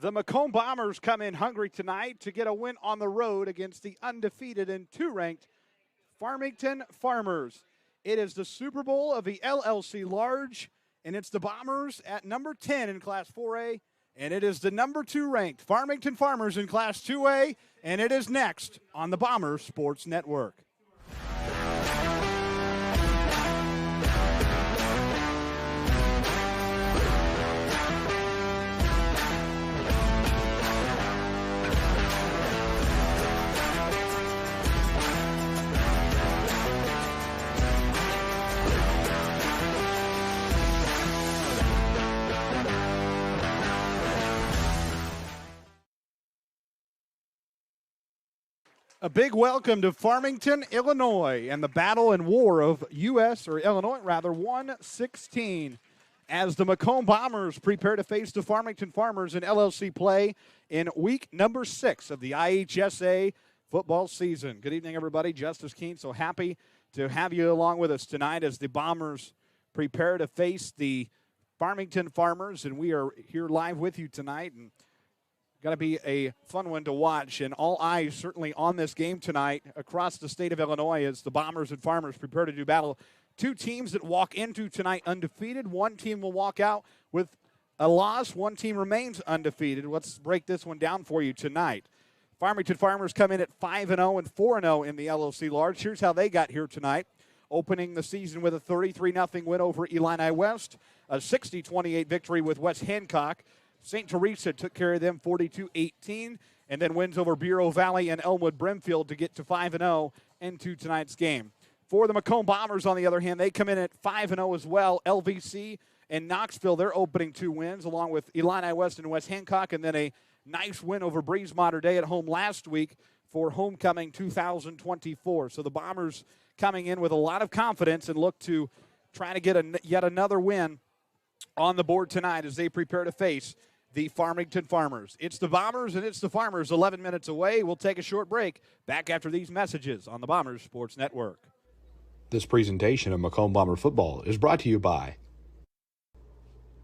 The Macomb Bombers come in hungry tonight to get a win on the road against the undefeated and 2-ranked Farmington Farmers. It is the Super Bowl of the LLC Large, and it's the Bombers at number 10 in Class 4A, and it is the number 2-ranked Farmington Farmers in Class 2A, and it is next on the Bombers Sports Network. A big welcome to Farmington, Illinois, and the battle and war of Illinois 116. As the Macomb Bombers prepare to face the Farmington Farmers in LLC play in week number 6 of the IHSA football season. Good evening, everybody. Justice Keene, so happy to have you along with us tonight as the Bombers prepare to face the Farmington Farmers, and we are here live with you tonight. And going to be a fun one to watch, and all eyes certainly on this game tonight across the state of Illinois as the Bombers and Farmers prepare to do battle. Two teams that walk into tonight undefeated. One team will walk out with a loss. One team remains undefeated. Let's break this one down for you tonight. Farmington Farmers come in at 5-0 and 4-0 in the LOC Large. Here's how they got here tonight. Opening the season with a 33-0 win over Illini West, a 60-28 victory with West Hancock. St. Teresa took care of them 42-18, and then wins over Bureau Valley and Elmwood Brimfield to get to 5-0 into tonight's game. For the Macomb Bombers, on the other hand, they come in at 5-0 as well. LVC and Knoxville, their opening 2 wins, along with Illini West and West Hancock, and then a nice win over Breeze Mater Dei at home last week for homecoming 2024. So the Bombers coming in with a lot of confidence and look to try to get yet another win on the board tonight as they prepare to face the Farmington Farmers. It's the Bombers and it's the Farmers 11 minutes away. We'll take a short break. Back after these messages on the Bombers Sports Network. This presentation of Macomb Bomber Football is brought to you by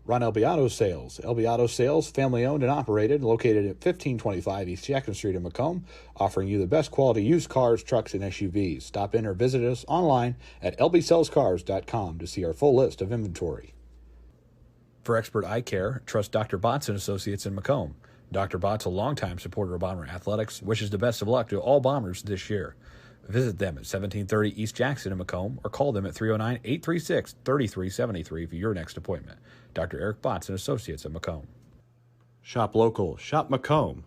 Ron Albiato Sales. Albiato Sales, family owned and operated, located at 1525 East Jackson Street in Macomb, offering you the best quality used cars, trucks, and SUVs. Stop in or visit us online at lbsellscars.com to see our full list of inventory. For expert eye care, trust Dr. Botts & Associates in Macomb. Dr. Botts, a longtime supporter of Bomber athletics, wishes the best of luck to all Bombers this year. Visit them at 1730 East Jackson in Macomb or call them at 309-836-3373 for your next appointment. Dr. Eric Botts & Associates in Macomb. Shop local. Shop Macomb.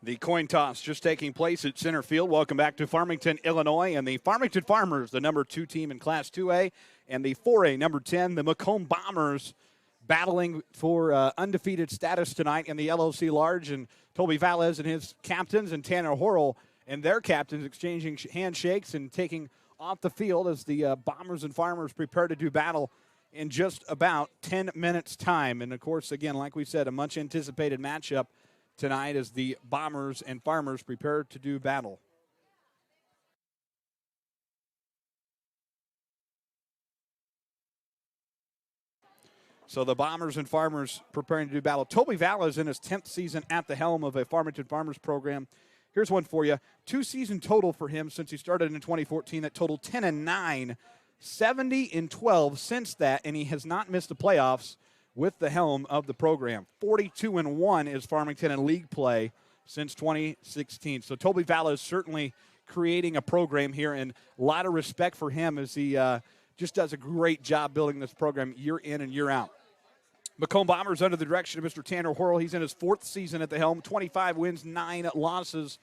The coin toss just taking place at center field. Welcome back to Farmington, Illinois, and the Farmington Farmers, the number 2 team in Class 2A, and the 4A number 10, the Macomb Bombers, battling for undefeated status tonight in the LOC Large. And Toby Valles and his captains and Tanner Horrell and their captains exchanging handshakes and taking off the field as the Bombers and Farmers prepare to do battle in just about 10 minutes' time. And, of course, again, like we said, a much-anticipated matchup tonight as the Bombers and Farmers prepare to do battle. So the Bombers and Farmers preparing to do battle. Toby Valles in his 10th season at the helm of a Farmington Farmers program. Here's one for you. 2 season total for him since he started in 2014. That total 10-9, 70-12 since that, and he has not missed the playoffs with the helm of the program. 42-1 is Farmington in league play since 2016. So Toby Valles certainly creating a program here, and a lot of respect for him as he just does a great job building this program year in and year out. Macomb Bombers under the direction of Mr. Tanner Horrell. He's in his 4th season at the helm. 25 wins, 9 losses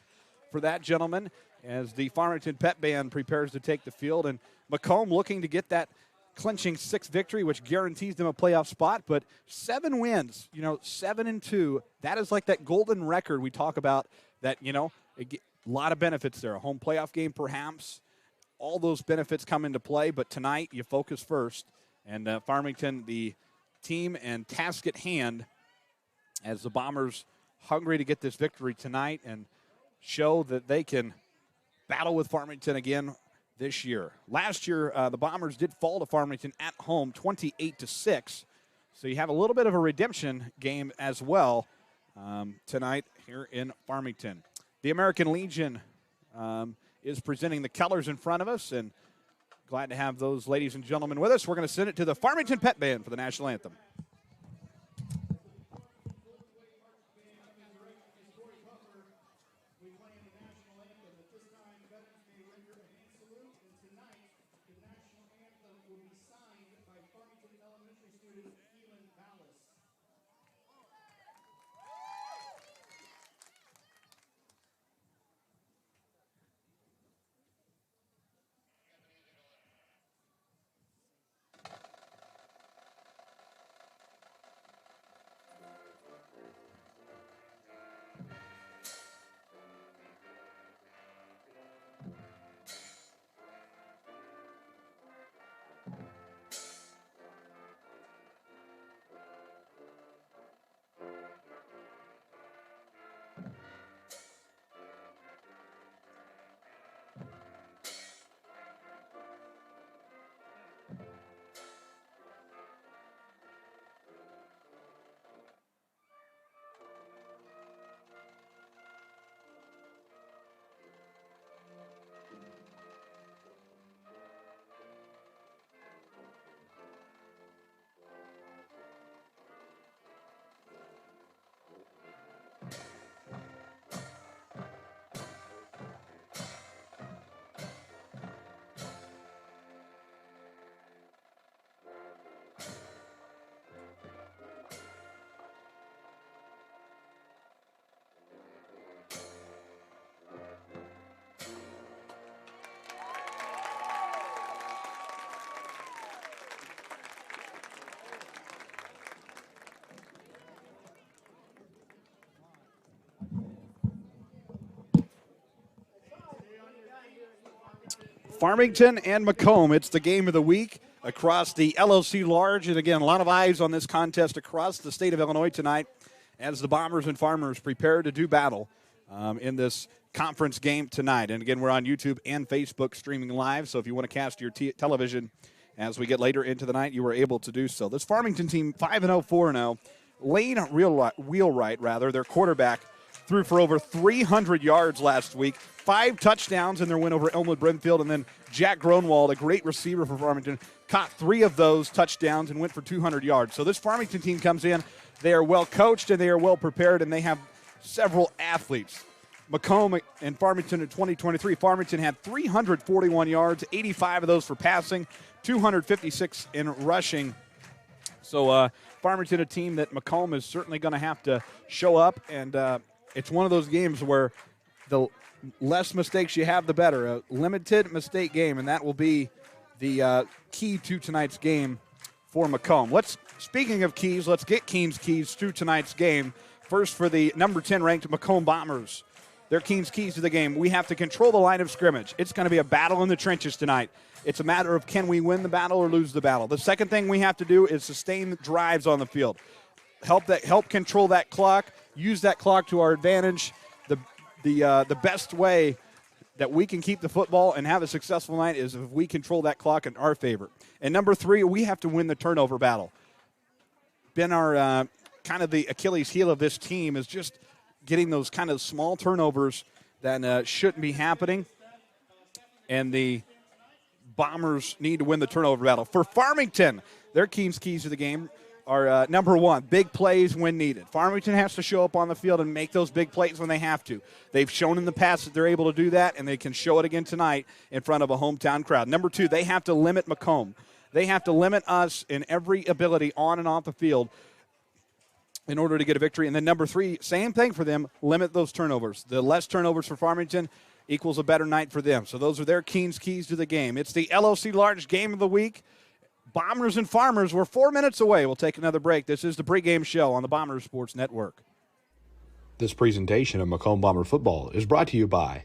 for that gentleman as the Farmington Pep Band prepares to take the field. And Macomb looking to get that clinching 6th victory, which guarantees them a playoff spot. But 7 wins, 7-2, that is like that golden record we talk about that, a lot of benefits there. A home playoff game perhaps. All those benefits come into play. But tonight you focus first. And Farmington, the team and task at hand as the Bombers hungry to get this victory tonight and show that they can battle with Farmington again this year. Last year, the Bombers did fall to Farmington at home 28-6. So you have a little bit of a redemption game as well tonight here in Farmington. The American Legion is presenting the colors in front of us, and glad to have those ladies and gentlemen with us. We're going to send it to the Farmington Pet Band for the national anthem. Farmington and Macomb, it's the game of the week across the LOC Large. And again, a lot of eyes on this contest across the state of Illinois tonight as the Bombers and Farmers prepare to do battle in this conference game tonight. And again, we're on YouTube and Facebook streaming live, so if you want to cast your television as we get later into the night, you are able to do so. This Farmington team, 5-0, 4-0. Lane Wheelwright, their quarterback, threw for over 300 yards last week, 5 touchdowns in their win over Elmwood Brimfield, and then Jack Gronwald, a great receiver for Farmington, caught 3 of those touchdowns and went for 200 yards. So this Farmington team comes in, they are well coached and they are well prepared, and they have several athletes. Macomb and Farmington in 2023, Farmington had 341 yards, 85 of those for passing, 256 in rushing. So Farmington, a team that Macomb is certainly going to have to show up, and it's one of those games where the less mistakes you have, the better. A limited mistake game, and that will be the key to tonight's game for Macomb. Speaking of keys, let's get Keen's keys to tonight's game. First, for the number 10 ranked Macomb Bombers. Their Keen's keys to the game. We have to control the line of scrimmage. It's going to be a battle in the trenches tonight. It's a matter of can we win the battle or lose the battle. The second thing we have to do is sustain drives on the field. Help control that clock. Use that clock to our advantage. The best way that we can keep the football and have a successful night is if we control that clock in our favor. And number 3, we have to win the turnover battle. Been our kind of the Achilles heel of this team is just getting those kind of small turnovers that shouldn't be happening. And the Bombers need to win the turnover battle. For Farmington, their Keen's keys to the game are number 1, big plays when needed. Farmington has to show up on the field and make those big plays when they have to. They've shown in the past that they're able to do that, and they can show it again tonight in front of a hometown crowd. Number 2, they have to limit Macomb. They have to limit us in every ability on and off the field in order to get a victory. And then number 3, same thing for them, limit those turnovers. The less turnovers for Farmington equals a better night for them. So those are their Keen's keys to the game. It's the LOC Large game of the week. Bombers and Farmers, we're 4 minutes away. We'll take another break. This is the pregame show on the Bombers Sports Network. This presentation of Macomb Bomber football is brought to you by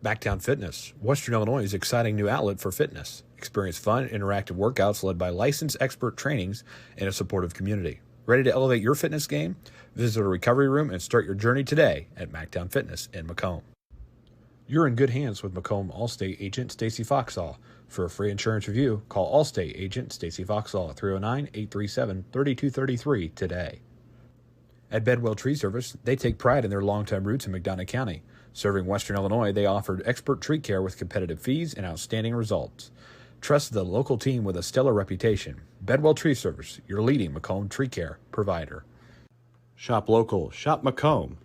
Backtown Fitness, Western Illinois' exciting new outlet for fitness. Experience fun, interactive workouts led by licensed expert trainings and a supportive community. Ready to elevate your fitness game? Visit a recovery room and start your journey today at Mactown Fitness in Macomb. You're in good hands with Macomb Allstate agent Stacy Foxall. For a free insurance review, call Allstate agent Stacy Foxall at 309-837-3233 today. At Bedwell Tree Service, they take pride in their longtime roots in McDonough County. Serving Western Illinois, they offered expert tree care with competitive fees and outstanding results. Trust the local team with a stellar reputation. Bedwell Tree Service, your leading Macomb tree care provider. Shop local. Shop Macomb.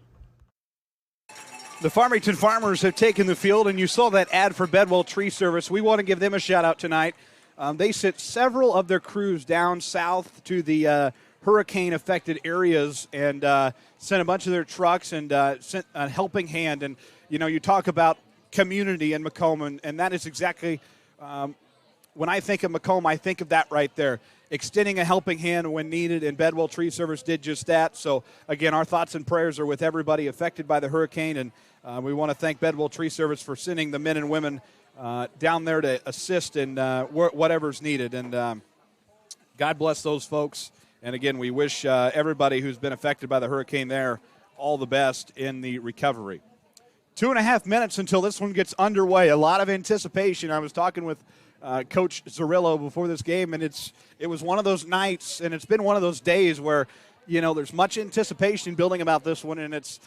The Farmington Farmers have taken the field, and you saw that ad for Bedwell Tree Service. We want to give them a shout-out tonight. They sent several of their crews down south to the hurricane-affected areas and sent a bunch of their trucks and sent a helping hand. And, you know, you talk about community in Macomb, and that is exactly when I think of Macomb, I think of that right there. Extending a helping hand when needed, and Bedwell Tree Service did just that. So, again, our thoughts and prayers are with everybody affected by the hurricane, and we want to thank Bedwell Tree Service for sending the men and women down there to assist in whatever's needed. And God bless those folks. And, again, we wish everybody who's been affected by the hurricane there all the best in the recovery. 2.5 minutes until this one gets underway. A lot of anticipation. I was talking with Coach Zerillo before this game, and it was one of those nights, and it's been one of those days where, you know, there's much anticipation building about this one, and it's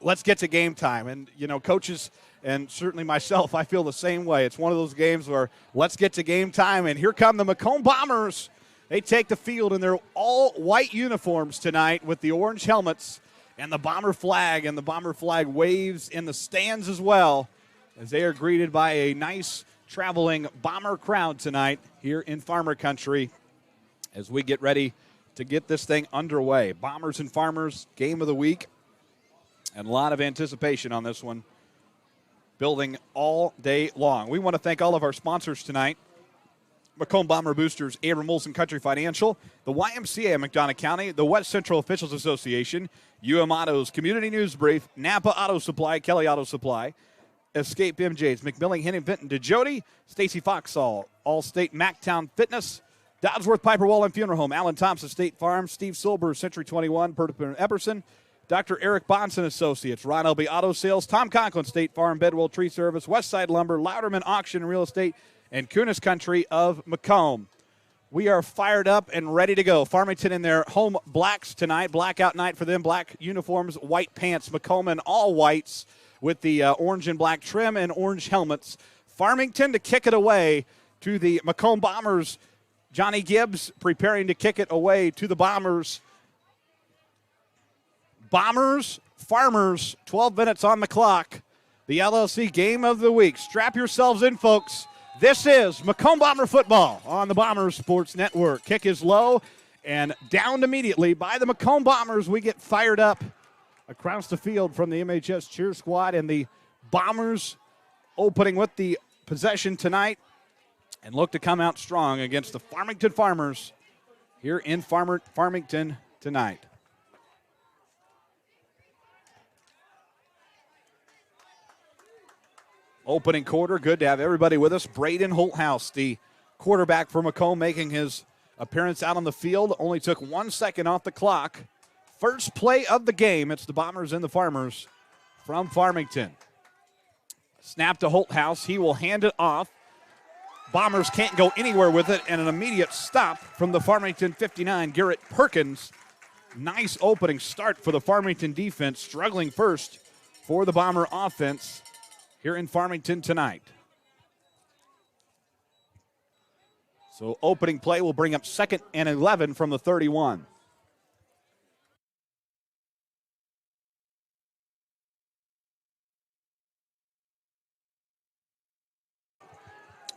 let's get to game time. And, you know, coaches and certainly myself, I feel the same way. It's one of those games where let's get to game time, and here come the Macomb Bombers. They take the field in their all-white uniforms tonight with the orange helmets and the Bomber flag, and the Bomber flag waves in the stands as well as they are greeted by a nice traveling Bomber crowd tonight here in Farmer Country as we get ready to get this thing underway. Bombers and Farmers, game of the week, and a lot of anticipation on this one, building all day long. We want to thank all of our sponsors tonight. Macomb Bomber Boosters, Abram Olson Country Financial, the YMCA of McDonough County, the West Central Officials Association, UM Autos, Community News Brief, Napa Auto Supply, Kelly Auto Supply, Escape MJ's, McMillan, Henning, Vinton, DeJody, Stacy Foxall, Allstate, Mactown Fitness, Dodsworth, Piper Wall and Funeral Home, Alan Thompson State Farm, Steve Silber, Century 21, Pertipin Epperson, Dr. Eric Bonson Associates, Ron L.B. Auto Sales, Tom Conklin State Farm, Bedwell Tree Service, Westside Lumber, Louderman Auction and Real Estate, and Kunis Country of Macomb. We are fired up and ready to go. Farmington in their home blacks tonight, blackout night for them, black uniforms, white pants, Macomb in all whites with the orange and black trim and orange helmets. Farmington to kick it away to the Macomb Bombers. Johnny Gibbs preparing to kick it away to the Bombers. Bombers, Farmers, 12 minutes on the clock. The LLC game of the week. Strap yourselves in, folks. This is Macomb Bomber football on the Bombers Sports Network. Kick is low and downed immediately by the Macomb Bombers. We get fired up across the field from the MHS cheer squad, and the Bombers opening with the possession tonight and look to come out strong against the Farmington Farmers here in Farmington tonight. Opening quarter, good to have everybody with us. Braden Holthouse, the quarterback for Macomb, making his appearance out on the field. Only took 1 second off the clock. First play of the game. It's the Bombers and the Farmers from Farmington. Snap to Holthouse. He will hand it off. Bombers can't go anywhere with it, and an immediate stop from the Farmington 59, Garrett Perkins. Nice opening start for the Farmington defense, struggling first for the Bomber offense here in Farmington tonight. So opening play will bring up 2nd and 11 from the 31.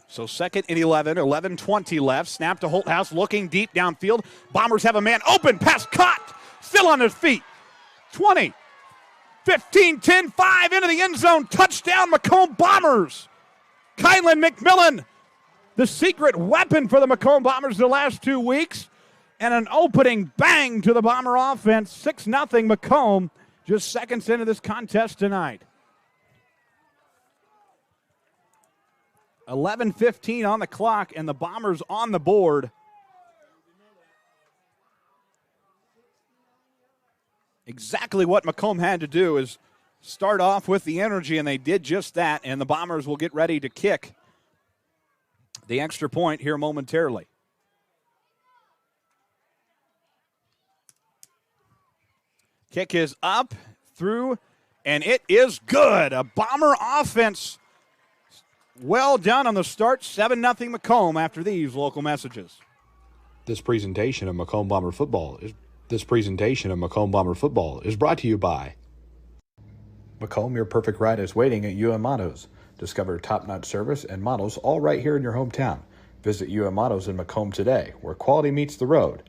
So 2nd and 11, 11:20 left. Snap to Holthouse, looking deep downfield. Bombers have a man open, pass caught, still on his feet. 20, 15, 10, 5 into the end zone. Touchdown, Macomb Bombers. Kylan McMillan, the secret weapon for the Macomb Bombers the last 2 weeks. And an opening bang to the Bomber offense. 6-0 Macomb, just seconds into this contest tonight. 11:15 on the clock, and the Bombers on the board. Exactly what Macomb had to do is start off with the energy, and they did just that, and the Bombers will get ready to kick the extra point here momentarily. Kick is up, through, and it is good. A Bomber offense. Well done on the start. 7-0 Macomb after these local messages. This presentation of Macomb Bomber football is brought to you by Macomb. Your perfect ride is waiting at UM Autos. Discover top-notch service and models all right here in your hometown. Visit UM Autos in Macomb today, where quality meets the road,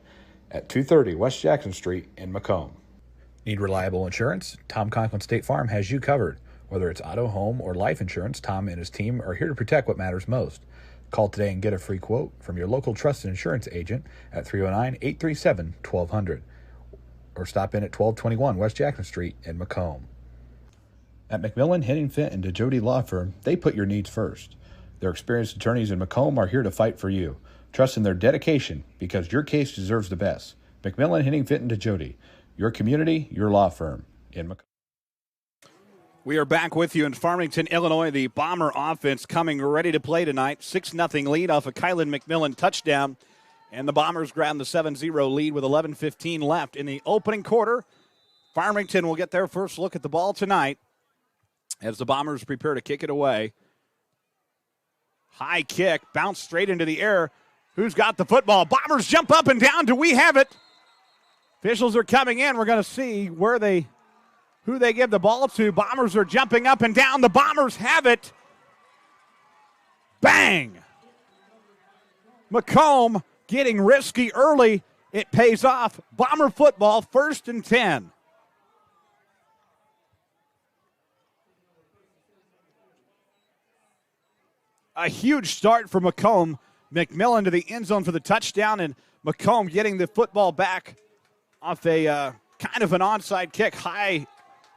at 230 West Jackson Street in Macomb. Need reliable insurance? Tom Conklin State Farm has you covered. Whether it's auto, home, or life insurance, Tom and his team are here to protect what matters most. Call today and get a free quote from your local trusted insurance agent at 309-837-1200 or stop in at 1221 West Jackson Street in Macomb. At McMillan, Henning Fint, and DeJody Law Firm, they put your needs first. Their experienced attorneys in Macomb are here to fight for you. Trust in their dedication because your case deserves the best. McMillan, Henning Fint, and DeJody, your community, your law firm in Macomb. We are back with you in Farmington, Illinois. The Bomber offense coming ready to play tonight. 6-0 lead off a Kylan McMillan touchdown. And the Bombers grab the 7-0 lead with 11:15 left in the opening quarter. Farmington will get their first look at the ball tonight as the Bombers prepare to kick it away. High kick, bounce straight into the air. Who's got the football? Bombers jump up and down. Do we have it? Officials are coming in. We're going to see who they give the ball to. Bombers are jumping up and down. The Bombers have it. Bang! Macomb getting risky early. It pays off. Bomber football, 1st and 10. A huge start for Macomb. McMillan to the end zone for the touchdown, and Macomb getting the football back off a kind of an onside kick, high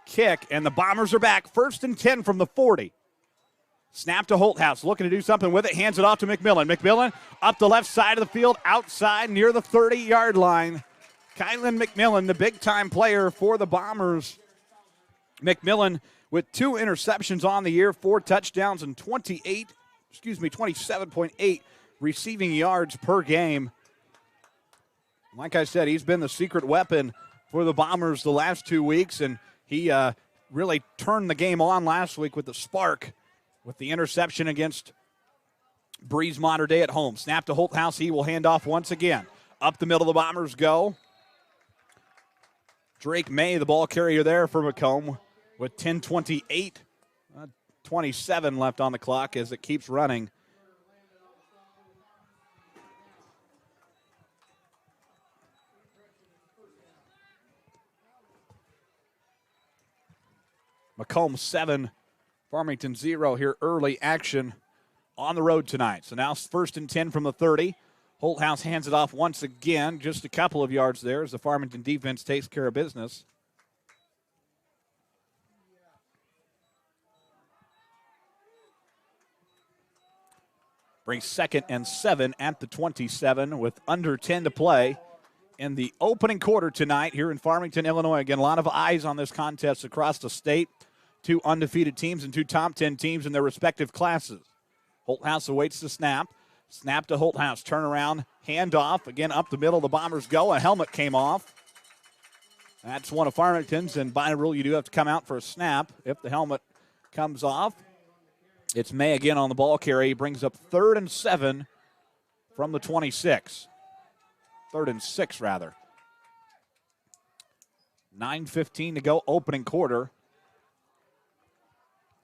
kick, and the Bombers are back. 1st and 10 from the 40. Snap to Holthouse, looking to do something with it, hands it off to McMillan. McMillan up the left side of the field, outside near the 30-yard line. Kylan McMillan, the big-time player for the Bombers. McMillan with 2 interceptions on the year, 4 touchdowns, and 27.8 receiving yards per game. Like I said, he's been the secret weapon for the Bombers the last 2 weeks, and he really turned the game on last week with the spark with the interception against Breeze Mater Dei at home. Snap to Holthouse. He will hand off once again. Up the middle, the Bombers go. Drake May, the ball carrier there for Macomb, with 10:28, 27 left on the clock as it keeps running. Macomb 7, Farmington 0 here, early action on the road tonight. So now 1st and 10 from the 30. Holthouse hands it off once again, just a couple of yards there as the Farmington defense takes care of business. Brings 2nd and 7 at the 27 with under 10 to play in the opening quarter tonight here in Farmington, Illinois. Again, a lot of eyes on this contest across the state. 2 undefeated teams and 2 top 10 teams in their respective classes. Holthouse awaits the snap. Snap to Holthouse. Turnaround, handoff. Again, up the middle, the Bombers go. A helmet came off. That's one of Farmington's, and by rule, you do have to come out for a snap if the helmet comes off. It's May again on the ball carry. He brings up 3rd and 7 from the 26. 3rd and 6, rather. 9:15 to go, opening quarter.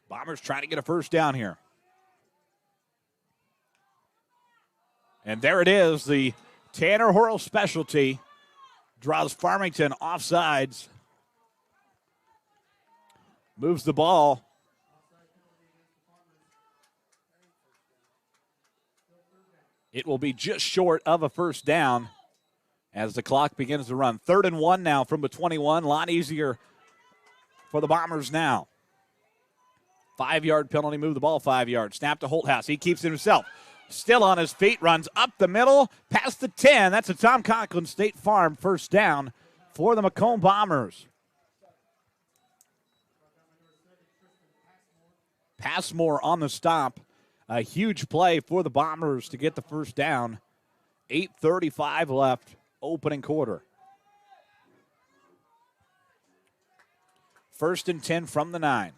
Bombers trying to get a first down here. And there it is, the Tanner Horrell specialty draws Farmington offsides. Moves the ball. It will be just short of a first down as the clock begins to run. 3rd and 1 now from the 21. A lot easier for the Bombers now. 5-yard penalty, move the ball 5 yards. Snap to Holthouse. He keeps it himself. Still on his feet, runs up the middle, past the 10. That's a Tom Conklin State Farm first down for the Macomb Bombers. Passmore on the stop. A huge play for the Bombers to get the first down. 8:35 left, opening quarter. 1st and 10 from the 9.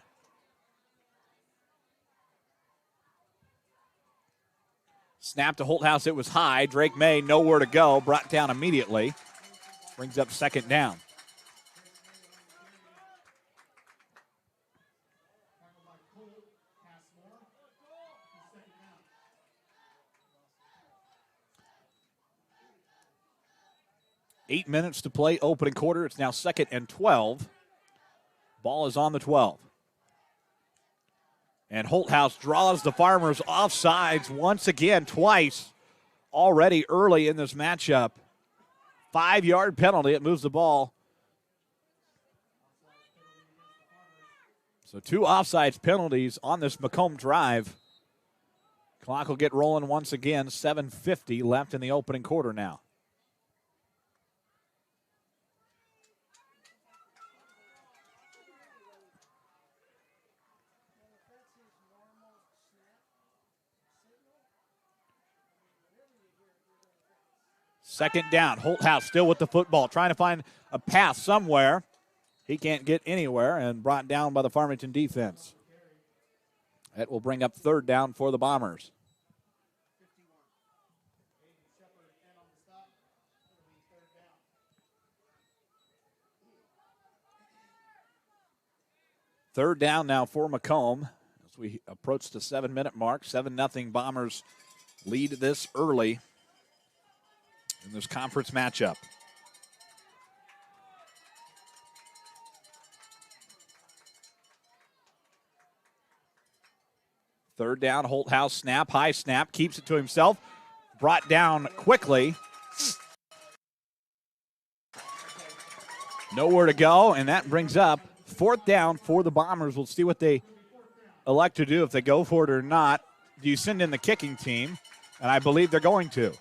Snap to Holthouse. It was high. Drake May, nowhere to go. Brought down immediately. Brings up 2nd down. Eight minutes to play, opening quarter. It's now 2nd and 12. Ball is on the 12. And Holthouse draws the Farmers offsides once again, twice already early in this matchup. 5-yard penalty. It moves the ball. So 2 offsides penalties on this Macomb drive. Clock will get rolling once again. 7:50 left in the opening quarter now. Second down. Holthouse still with the football, trying to find a path somewhere. He can't get anywhere and brought down by the Farmington defense. That will bring up 3rd down for the Bombers. Third down now for Macomb as we approach the 7-minute mark. 7-0 Bombers lead this early in this conference matchup. Third down, Holthouse snap, high snap, keeps it to himself. Brought down quickly. Nowhere to go, and that brings up 4th down for the Bombers. We'll see what they elect to do, if they go for it or not. Do you send in the kicking team? And I believe they're going to.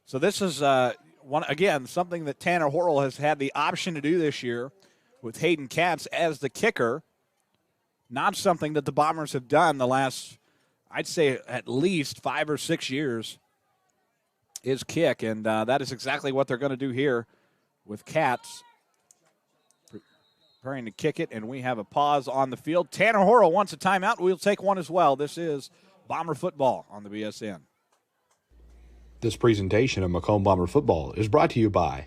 So this is, something that Tanner Horrell has had the option to do this year with Hayden Katz as the kicker. Not something that the Bombers have done the last, I'd say, at least 5 or 6 years, is kick. And that is exactly what they're going to do here with Katz preparing to kick it. And we have a pause on the field. Tanner Horrell wants a timeout. We'll take one as well. This is Bomber football on the BSN. This presentation of Macomb Bomber football is brought to you by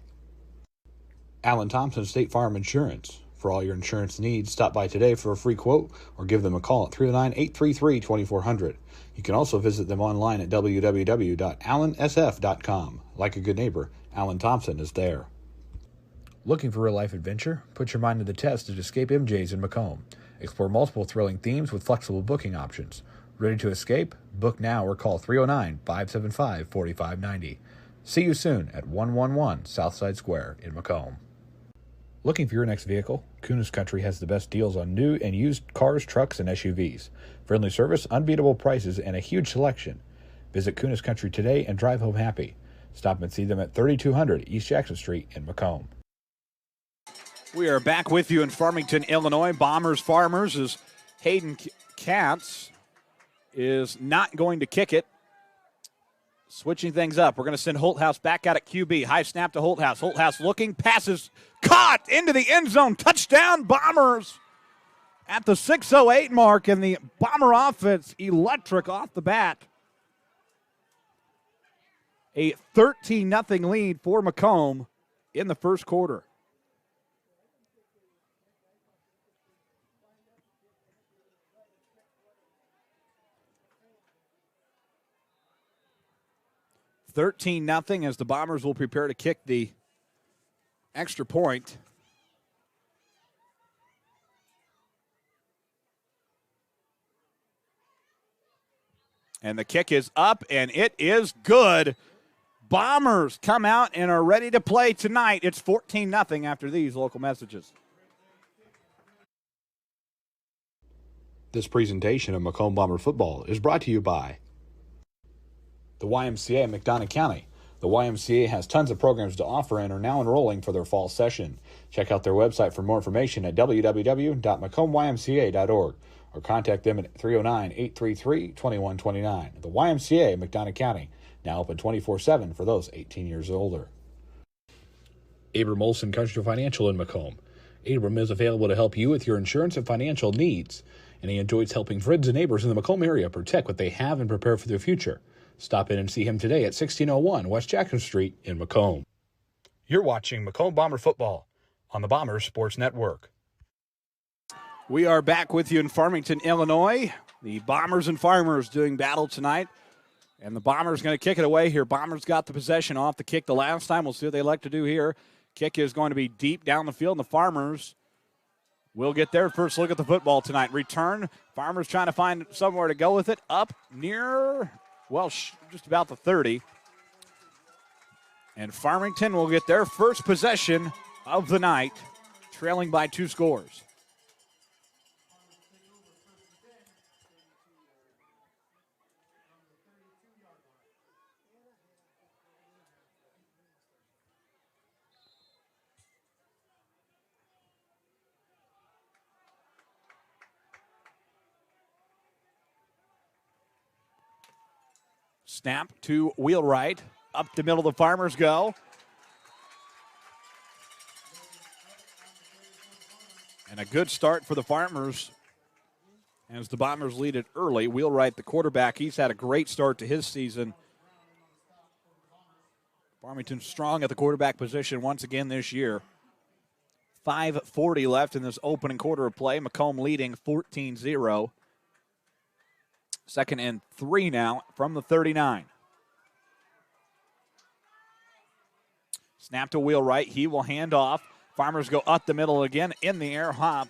Allen Thompson State Farm Insurance. For all your insurance needs, stop by today for a free quote or give them a call at 309-833-2400. You can also visit them online at www.allensf.com. Like a good neighbor, Allen Thompson is there. Looking for real-life adventure? Put your mind to the test at Escape MJ's in Macomb. Explore multiple thrilling themes with flexible booking options. Ready to escape? Book now or call 309-575-4590. See you soon at 111 Southside Square in Macomb. Looking for your next vehicle? Kunis Country has the best deals on new and used cars, trucks, and SUVs. Friendly service, unbeatable prices, and a huge selection. Visit Kunis Country today and drive home happy. Stop and see them at 3200 East Jackson Street in Macomb. We are back with you in Farmington, Illinois. Bombers Farmers as Hayden Katz is not going to kick it. Switching things up. We're going to send Holthouse back out at QB. High snap to Holthouse. Holthouse looking. Passes caught into the end zone. Touchdown Bombers at the 6:08 mark. And the Bomber offense electric off the bat. A 13-0 lead for Macomb in the first quarter. (13-0) as the Bombers will prepare to kick the extra point. And the kick is up, and it is good. Bombers come out and are ready to play tonight. It's 14-0 after these local messages. This presentation of Macomb Bomber football is brought to you by the YMCA of McDonough County. The YMCA has tons of programs to offer and are now enrolling for their fall session. Check out their website for more information at www.macombymca.org or contact them at 309-833-2129. The YMCA, McDonough County, now open 24/7 for those 18 years or older. Abram Olson Country Financial in Macomb. Abram is available to help you with your insurance and financial needs, and he enjoys helping friends and neighbors in the Macomb area protect what they have and prepare for their future. Stop in and see him today at 1601 West Jackson Street in Macomb. You're watching Macomb Bomber Football on the Bombers Sports Network. We are back with you in Farmington, Illinois. The Bombers and Farmers doing battle tonight. And the Bombers going to kick it away here. Bombers got the possession off the kick the last time. We'll see what they like to do here. Kick is going to be deep down the field, and the Farmers will get their first look at the football tonight. Return. Farmers trying to find somewhere to go with it. Up near, well, just about the 30. And Farmington will get their first possession of the night, trailing by 2 scores. Snap to Wheelwright. Up the middle, the Farmers go. And a good start for the Farmers as the Bombers lead it early. Wheelwright, the quarterback, he's had a great start to his season. Farmington strong at the quarterback position once again this year. 5:40 left in this opening quarter of play. Macomb leading 14-0. 2nd and 3 now from the 39. Snap to Wheelwright. He will hand off. Farmers go up the middle again. In the air hop.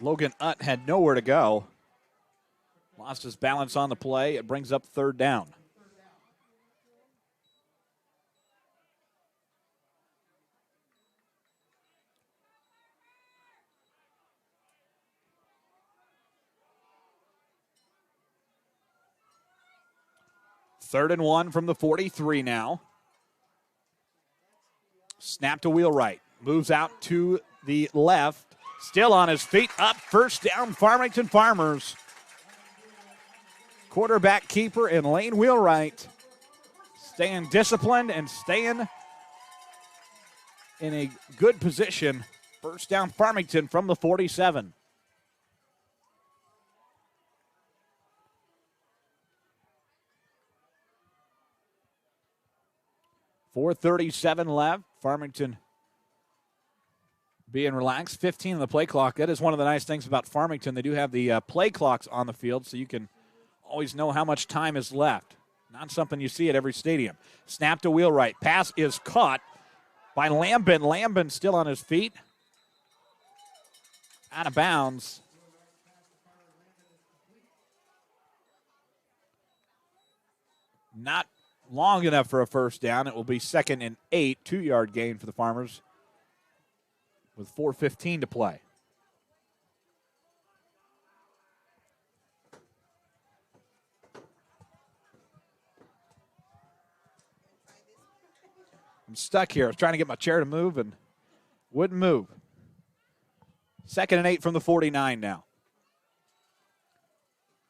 Logan Utt had nowhere to go. Lost his balance on the play. It brings up 3rd down. Third and 1 from the 43 now. Snap to Wheelwright. Moves out to the left. Still on his feet. Up, first down, Farmington Farmers. Quarterback keeper in Lane Wheelwright. Staying disciplined and staying in a good position. First down, Farmington from the 47. 4:37 left. Farmington being relaxed. 15 on the play clock. That is one of the nice things about Farmington. They do have the play clocks on the field, so you can always know how much time is left. Not something you see at every stadium. Snap to Wheelwright. Pass is caught by Lambin. Lambin still on his feet. Out of bounds. Not long enough for a first down. It will be 2nd and 8, 2-yard gain for the Farmers with 4:15 to play. I'm stuck here. I was trying to get my chair to move and wouldn't move. 2nd and 8 from the 49 now.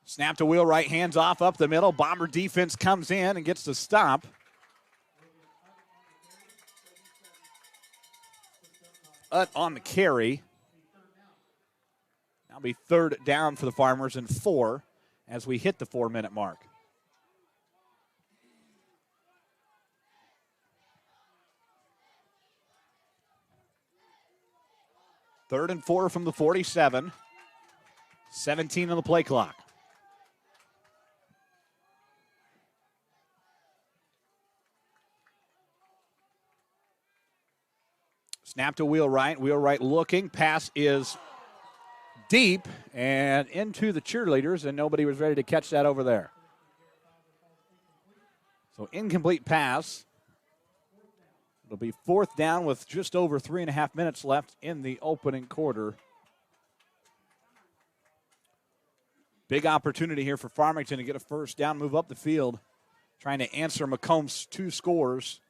Snap to Wheelwright, hands off up the middle. Bomber defense comes in and gets the stop. On the carry. That'll be 3rd down for the Farmers and 4 as we hit the 4-minute mark. Third and 4 from the 47. 17 on the play clock. Snap to Wheelwright. Wheelwright looking. Pass is deep and into the cheerleaders, and nobody was ready to catch that over there. So incomplete pass. It'll be 4th down with just over 3.5 minutes left in the opening quarter. Big opportunity here for Farmington to get a first down, move up the field, trying to answer Macomb's 2 scores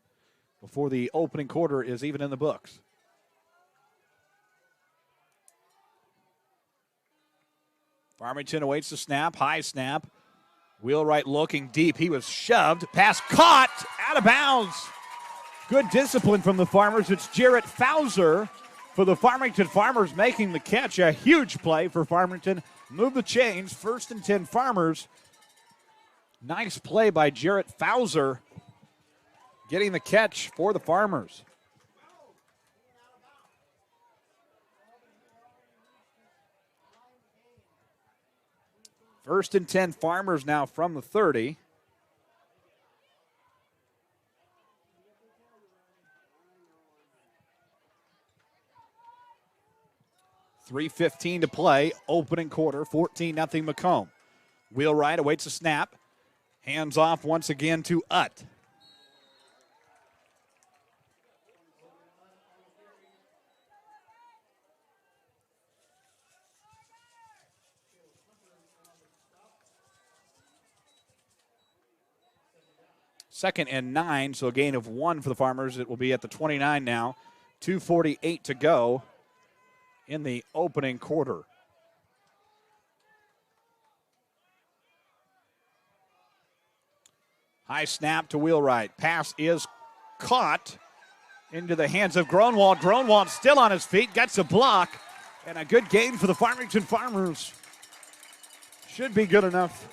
before the opening quarter is even in the books. Farmington awaits the snap, high snap. Wheelwright looking deep. He was shoved. Pass caught out of bounds. Good discipline from the Farmers. It's Jarrett Fowler for the Farmington Farmers making the catch. A huge play for Farmington. Move the chains. 1st and 10 Farmers. Nice play by Jarrett Fowler getting the catch for the Farmers. First and 10 Farmers now from the 30. .3:15 to play, opening quarter, 14-0 Macomb. Wheelwright awaits a snap. Hands off once again to Utt. Second and 9, so a gain of 1 for the Farmers. It will be at the 29 now. 2:48 to go in the opening quarter. High snap to Wheelwright. Pass is caught into the hands of Gronwald. Gronwald still on his feet, gets a block, and a good gain for the Farmington Farmers. Should be good enough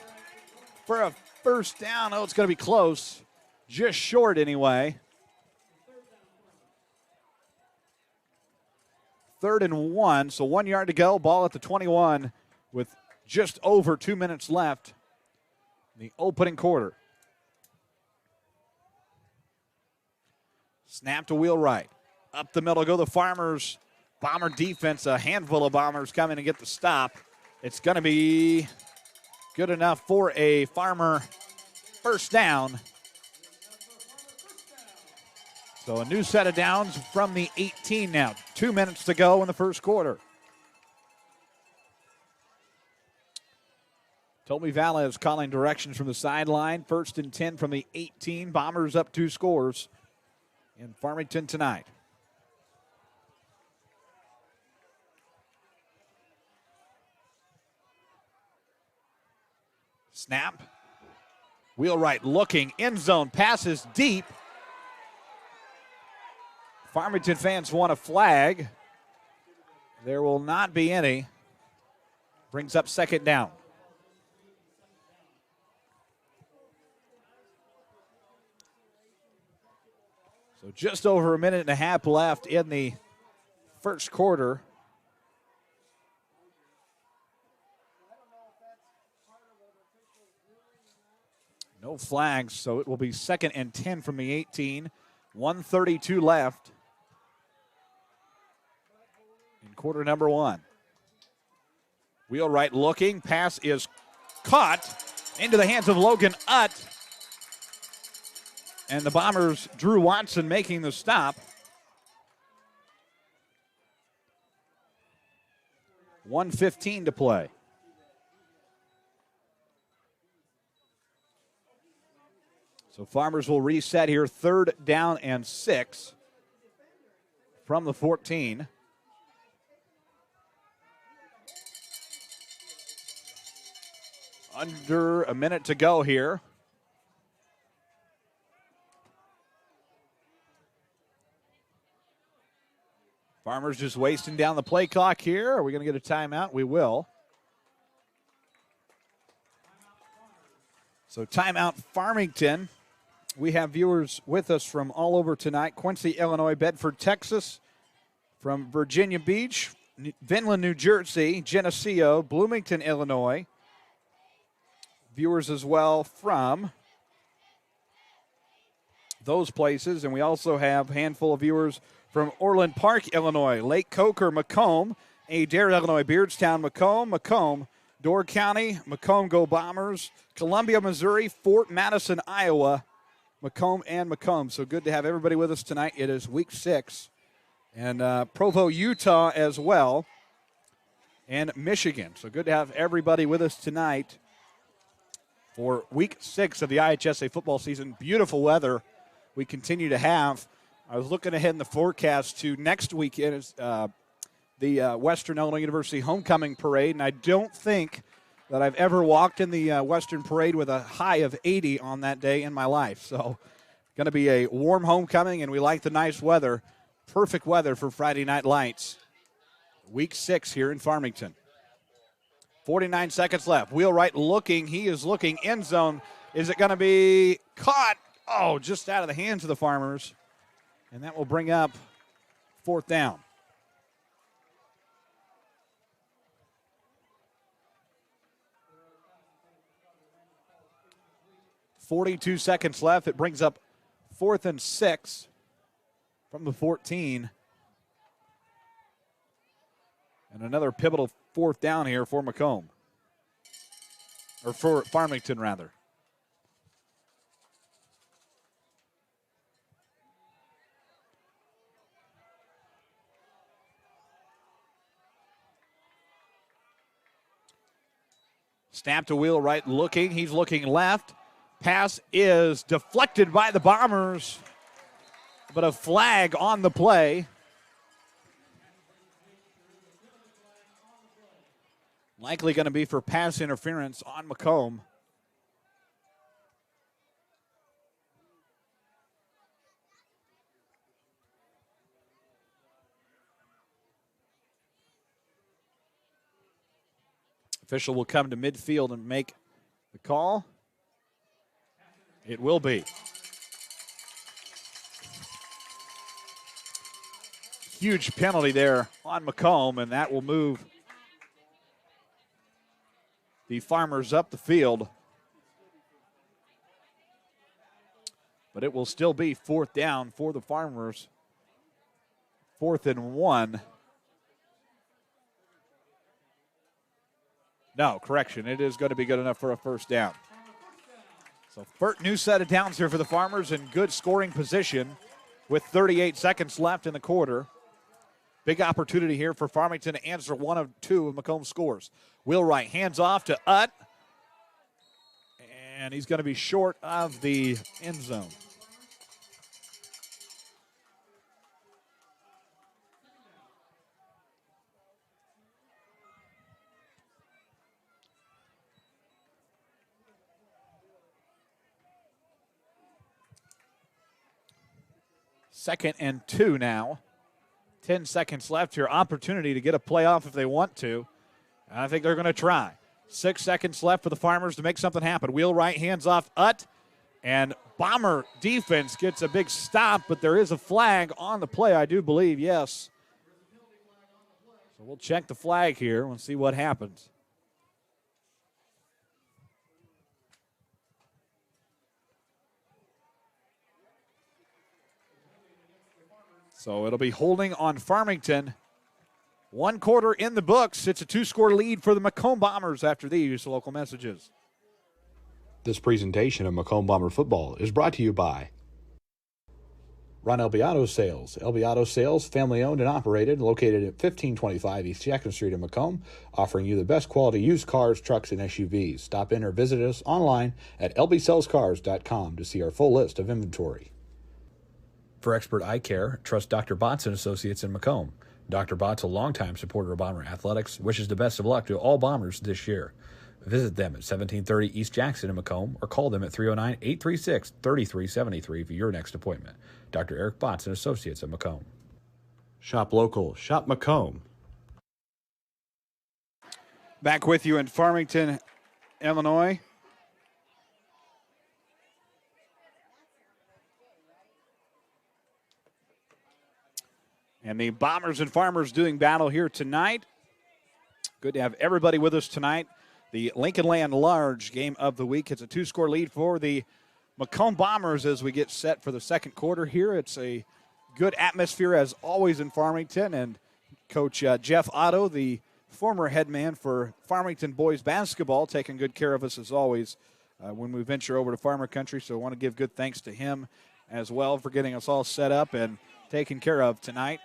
for a first down. Oh, it's going to be close. Just short anyway. 3rd and 1, so 1 yard to go. Ball at the 21 with just over 2 minutes left in the opening quarter. Snap to Wheelwright. Up the middle go the Farmers. Bomber defense, a handful of Bombers coming to get the stop. It's going to be good enough for a Farmer first down. So a new set of downs from the 18 now. 2 minutes to go in the first quarter. Toby Valla is calling directions from the sideline. 1st and 10 from the 18. Bombers up 2 scores in Farmington tonight. Snap. Wheelwright looking. End zone. Passes deep. Farmington fans want a flag. There will not be any. Brings up second down. So just over a minute and a half left in the first quarter. No flags, so it will be 2nd and 10 from the 18. 1:32 left in quarter number 1. Wheelwright looking. Pass is caught into the hands of Logan Utt. And the Bombers, Drew Watson making the stop. 1:15 to play. So Farmers will reset here. 3rd down and 6 from the 14. Under a minute to go here. Farmers just wasting down the play clock here. Are we going to get a timeout? We will. So timeout Farmington. We have viewers with us from all over tonight. Quincy, Illinois, Bedford, Texas, from Virginia Beach, Vinland, New Jersey, Geneseo, Bloomington, Illinois. Viewers as well from those places. And we also have a handful of viewers from Orland Park, Illinois, Lake Coker, Macomb, Adair, Illinois, Beardstown, Macomb, Door County, Macomb Go Bombers, Columbia, Missouri, Fort Madison, Iowa, Macomb and Macomb. So good to have everybody with us tonight. It is week 6. And Provo, Utah as well, and Michigan. So good to have everybody with us tonight for week 6 of the IHSA football season. Beautiful weather we continue to have. I was looking ahead in the forecast to next weekend is the Western Illinois University Homecoming Parade, and I don't think that I've ever walked in the Western Parade with a high of 80 on that day in my life. So going to be a warm homecoming, and we like the nice weather. Perfect weather for Friday Night Lights. Week 6 here in Farmington. 49 seconds left. Wheelwright looking. He is looking end zone. Is it going to be caught? Oh, just out of the hands of the Farmers. And that will bring up 4th down. .42 seconds left. It brings up 4th and 6 from the 14. And another pivotal 4th down here for Macomb. Or for Farmington, rather. Snap to Wheelwright looking. He's looking left. Pass is deflected by the Bombers, but a flag on the play. Likely going to be for pass interference on Macomb. Official will come to midfield and make the call. It will be. Huge penalty there on Macomb, and that will move the Farmers up the field. But it will still be 4th down for the Farmers. 4th and 1. No, correction. It is going to be good enough for a 1st down. So new set of downs here for the Farmers in good scoring position with 38 seconds left in the quarter. Big opportunity here for Farmington to answer one of 2 of Macomb's scores. Wheelwright hands off to Utt. And he's going to be short of the end zone. Second and 2 now. 10 seconds left here. Opportunity to get a playoff if they want to. And I think they're going to try. 6 seconds left for the Farmers to make something happen. Wheelwright hands off Utt. And Bomber defense gets a big stop, but there is a flag on the play, I do believe, yes. So we'll check the flag here and see what happens. So it'll be holding on Farmington. 1 quarter in the books. It's a 2-score lead for the Macomb Bombers after these local messages. This presentation of Macomb Bomber football is brought to you by Ron Albiado Sales. Albiado Sales, family-owned and operated, located at 1525 East Jackson Street in Macomb, offering you the best quality used cars, trucks, and SUVs. Stop in or visit us online at lbsellscars.com to see our full list of inventory. For expert eye care, trust Dr. Botts and Associates in Macomb. Dr. Botts, a longtime supporter of Bomber athletics, wishes the best of luck to all Bombers this year. Visit them at 1730 East Jackson in Macomb or call them at 309-836-3373 for your next appointment. Dr. Eric Botts and Associates at Macomb. Shop local. Shop Macomb. Back with you in Farmington, Illinois. And the Bombers and Farmers doing battle here tonight. Good to have everybody with us tonight. The Lincoln Land Large game of the week. It's a 2-score lead for the Macomb Bombers as we get set for the second quarter here. It's a good atmosphere as always in Farmington. And Coach Jeff Otto, the former head man for Farmington boys basketball, taking good care of us as always when we venture over to Farmer Country. So I want to give good thanks to him as well for getting us all set up and taken care of tonight.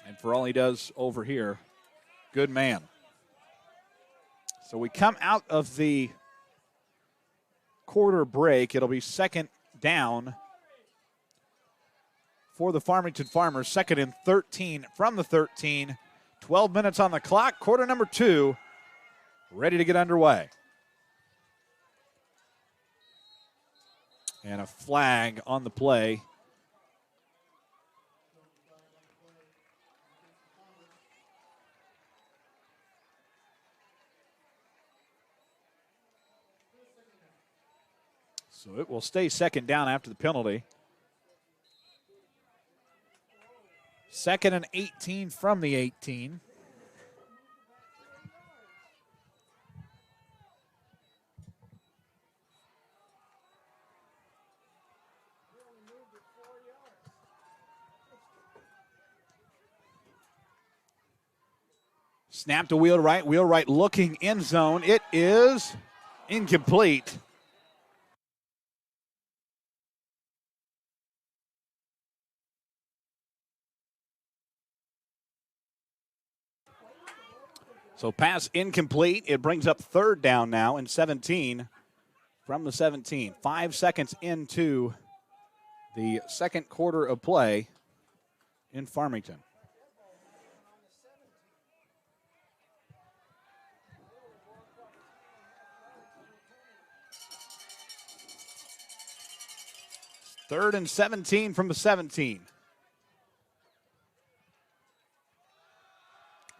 And for all he does over here, good man. So we come out of the quarter break. It'll be second down for the Farmington Farmers. Second and 13 from the 13. 12 minutes on the clock. Quarter number 2 ready to get underway. And a flag on the play. So it will stay second down after the penalty. Second and 18 from the 18. Snap to Wheelwright looking end zone. It is incomplete. So pass incomplete. It brings up third down now and 17 from the 17. 5 seconds into the second quarter of play in Farmington. Third and 17 from the 17.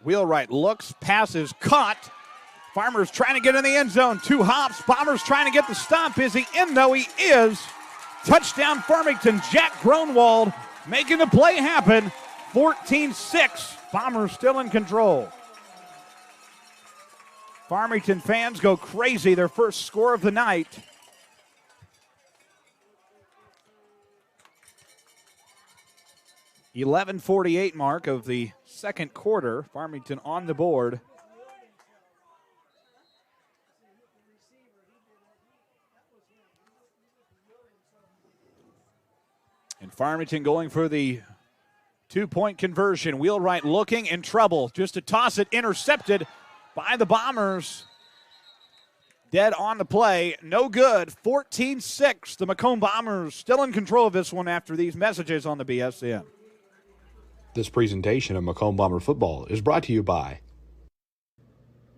Wheelwright looks, passes, caught. Farmers trying to get in the end zone. 2 hops. Bombers trying to get the stop. Is he in, though? He is. Touchdown Farmington. Jack Gronwald making the play happen. 14-6. Bombers still in control. Farmington fans go crazy. Their first score of the night. .11:48 mark of the second quarter. Farmington on the board. And Farmington going for the 2-point conversion. Wheelwright looking in trouble. Just to toss it, intercepted by the Bombers. Dead on the play. No good. 14-6. The Macomb Bombers still in control of this one after these messages on the BSN. This presentation of Macomb Bomber football is brought to you by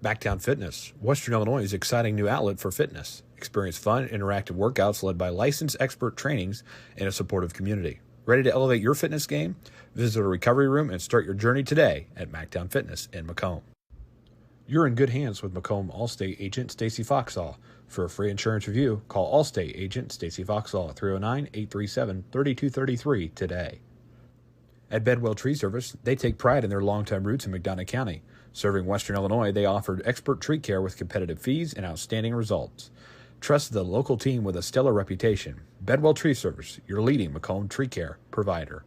Backtown Fitness, Western Illinois' exciting new outlet for fitness. Experience fun, interactive workouts led by licensed expert trainings and a supportive community. Ready to elevate your fitness game? Visit a recovery room and start your journey today at Mactown Fitness in Macomb. You're in good hands with Macomb Allstate agent Stacy Foxall. For a free insurance review, call Allstate agent Stacy Foxall at 309-837-3233 today. At Bedwell Tree Service, they take pride in their longtime roots in McDonough County. Serving Western Illinois, they offered expert tree care with competitive fees and outstanding results. Trust the local team with a stellar reputation. Bedwell Tree Service, your leading Macomb tree care provider.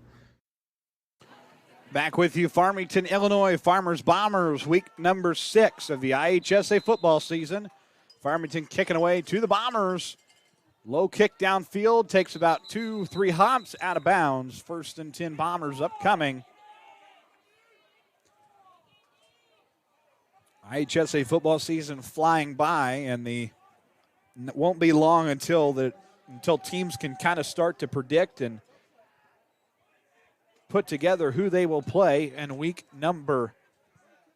Back with you, Farmington, Illinois. Farmers Bombers, week number 6 of the IHSA football season. Farmington kicking away to the Bombers. Low kick downfield, takes about 2-3 hops out of bounds. 1st and 10 Bombers upcoming. IHSA football season flying by, and it won't be long until teams can kind of start to predict and put together who they will play in week number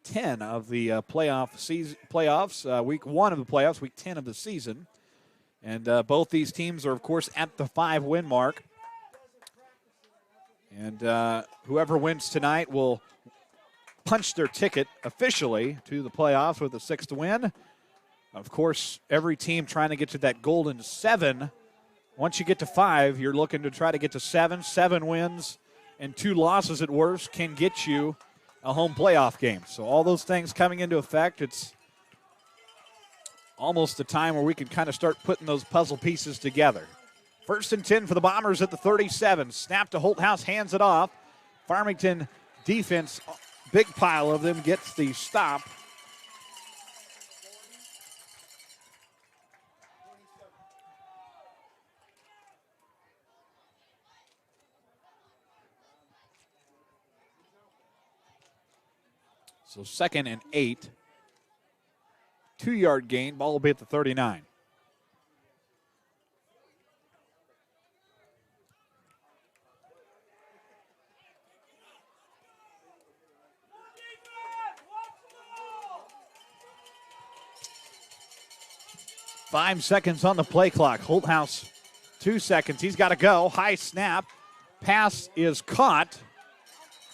10 of the playoffs. Week 1 of the playoffs, week 10 of the season. And both these teams are, of course, at the 5-win mark. And whoever wins tonight will punch their ticket officially to the playoffs with a 6th win. Of course, every team trying to get to that golden 7. Once you get to 5, you're looking to try to get to 7. 7 wins and 2 losses at worst can get you a home playoff game. So all those things coming into effect, it's almost the time where we can kind of start putting those puzzle pieces together. 1st and 10 for the Bombers at the 37. Snap to Holthouse, hands it off. Farmington defense, big pile of them, gets the stop. So 2nd and 8. 2-yard gain. Ball will be at the 39. 5 seconds on the play clock. Holthouse, 2 seconds. He's got to go. High snap. Pass is caught.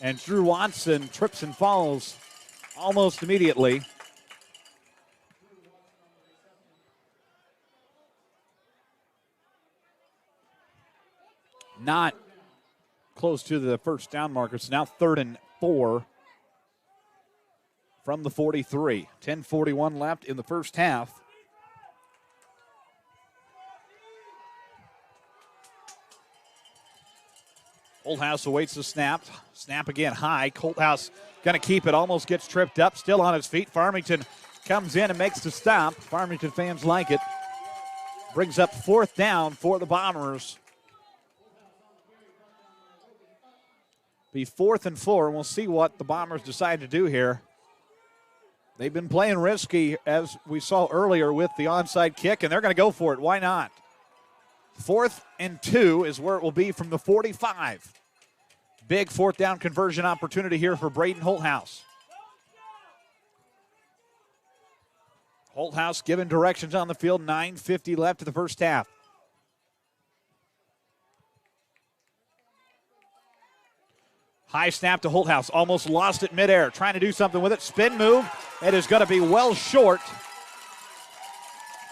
And Drew Watson trips and falls almost immediately. Not close to the first down marker. It's now 3rd and 4 from the 43. 10:41 left in the first half. Holthouse awaits the snap. Snap again high. Holthouse going to keep it. Almost gets tripped up. Still on his feet. Farmington comes in and makes the stop. Farmington fans like it. Brings up 4th down for the Bombers. Be 4th and 4, and we'll see what the Bombers decide to do here. They've been playing risky, as we saw earlier with the onside kick, and they're going to go for it. Why not? 4th and 2 is where it will be from the 45. Big 4th down conversion opportunity here for Braden Holthouse. Holthouse giving directions on the field. 9:50 left in the first half. High snap to Holthouse. Almost lost it midair. Trying to do something with it. Spin move. It is going to be well short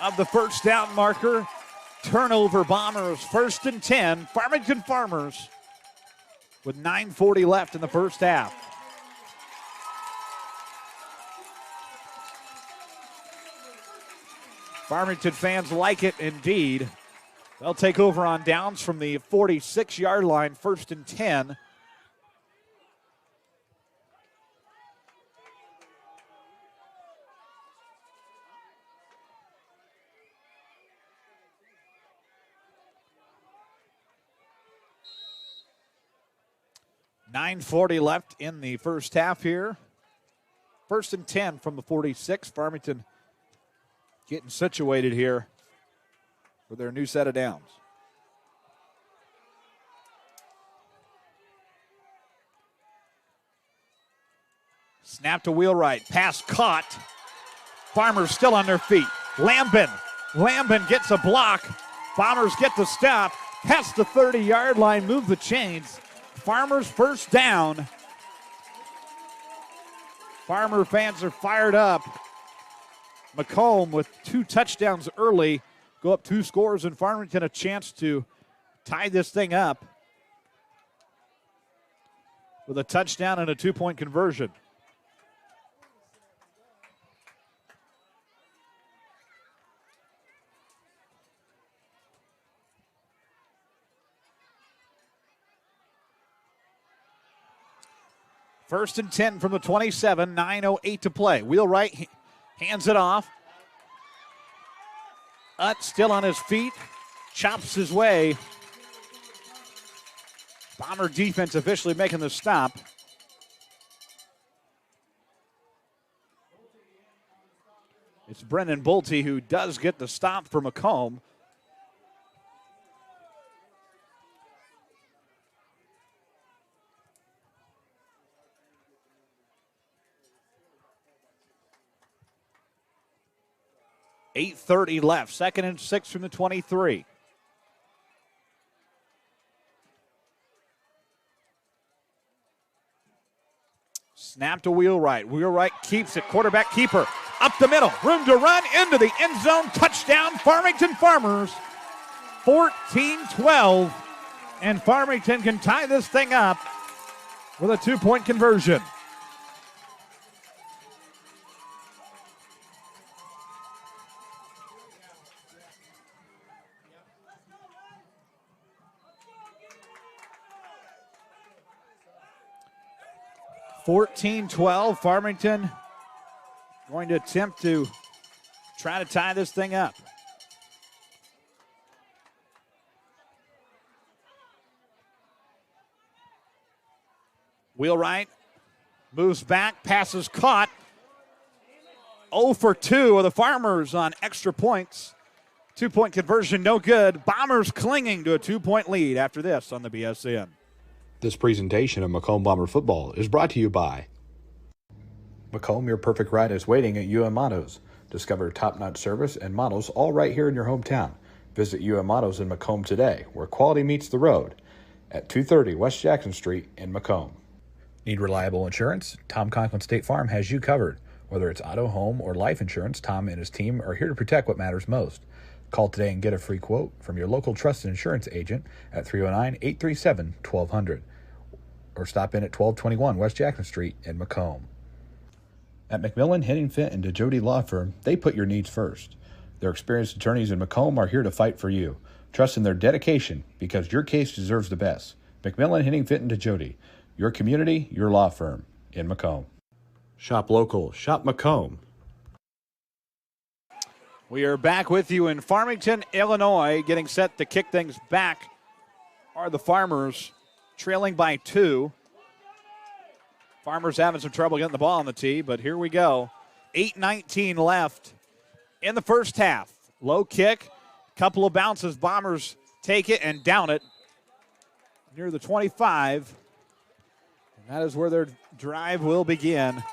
of the first down marker. Turnover, Bombers. 1st and 10. Farmington Farmers with 9:40 left in the first half. Farmington fans like it indeed. They'll take over on downs from the 46-yard line. 1st and 10. .940 left in the first half here. 1st and 10 from the 46. Farmington getting situated here for their new set of downs. Snap to Wheelwright. Pass caught. Farmers still on their feet. Lambin gets a block. Bombers get the stop. Past the 30-yard line. Move the chains. Farmers first down. Farmer fans are fired up. Macomb with 2 touchdowns early. Go up 2 scores, and Farmington a chance to tie this thing up with a touchdown and a 2-point conversion. First and 10 from the 27, 9:08 to play. Wheelwright hands it off. Utt still on his feet, chops his way. Bomber defense officially making the stop. It's Brendan Bolte who does get the stop for Macomb. .830 left. 2nd and 6 from the 23. Snap to Wheelwright. Wheelwright keeps it. Quarterback keeper. Up the middle. Room to run into the end zone. Touchdown, Farmington Farmers. 14-12. And Farmington can tie this thing up with a 2-point conversion. (14-12). Farmington going to attempt to try to tie this thing up. Wheelwright moves back, passes caught. 0 for 2 of the Farmers on extra points. 2-point conversion, no good. Bombers clinging to a 2-point lead after this on the BSN. This presentation of Macomb Bomber football is brought to you by Macomb, your perfect ride is waiting at UM Autos. Discover top-notch service and models all right here in your hometown. Visit UM Autos in Macomb today, where quality meets the road, at 230 West Jackson Street in Macomb. Need reliable insurance? Tom Conklin State Farm has you covered. Whether it's auto, home, or life insurance, Tom and his team are here to protect what matters most. Call today and get a free quote from your local trusted insurance agent at 309-837-1200 or stop in at 1221 West Jackson Street in Macomb. At McMillan, Henning Fint, and DeJody Law Firm, they put your needs first. Their experienced attorneys in Macomb are here to fight for you. Trust in their dedication because your case deserves the best. McMillan, Henning Fint, and DeJody, your community, your law firm in Macomb. Shop local. Shop Macomb. We are back with you in Farmington, Illinois. Getting set to kick things back are the Farmers, trailing by 2. Farmers having some trouble getting the ball on the tee, but here we go. 8:19 left in the first half. Low kick, couple of bounces. Bombers take it and down it near the 25. And that is where their drive will begin.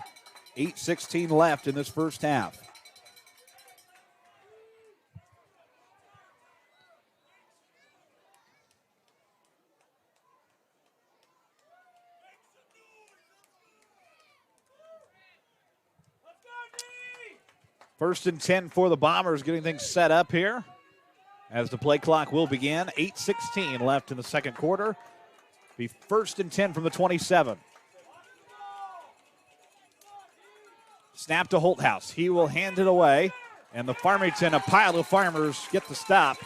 8:16 left in this first half. First and 10 for the Bombers, getting things set up here as the play clock will begin. 8:16 left in the second quarter. Be first and 10 from the 27. Snap to Holthouse. He will hand it away, and the Farmington, a pile of Farmers, get the stop.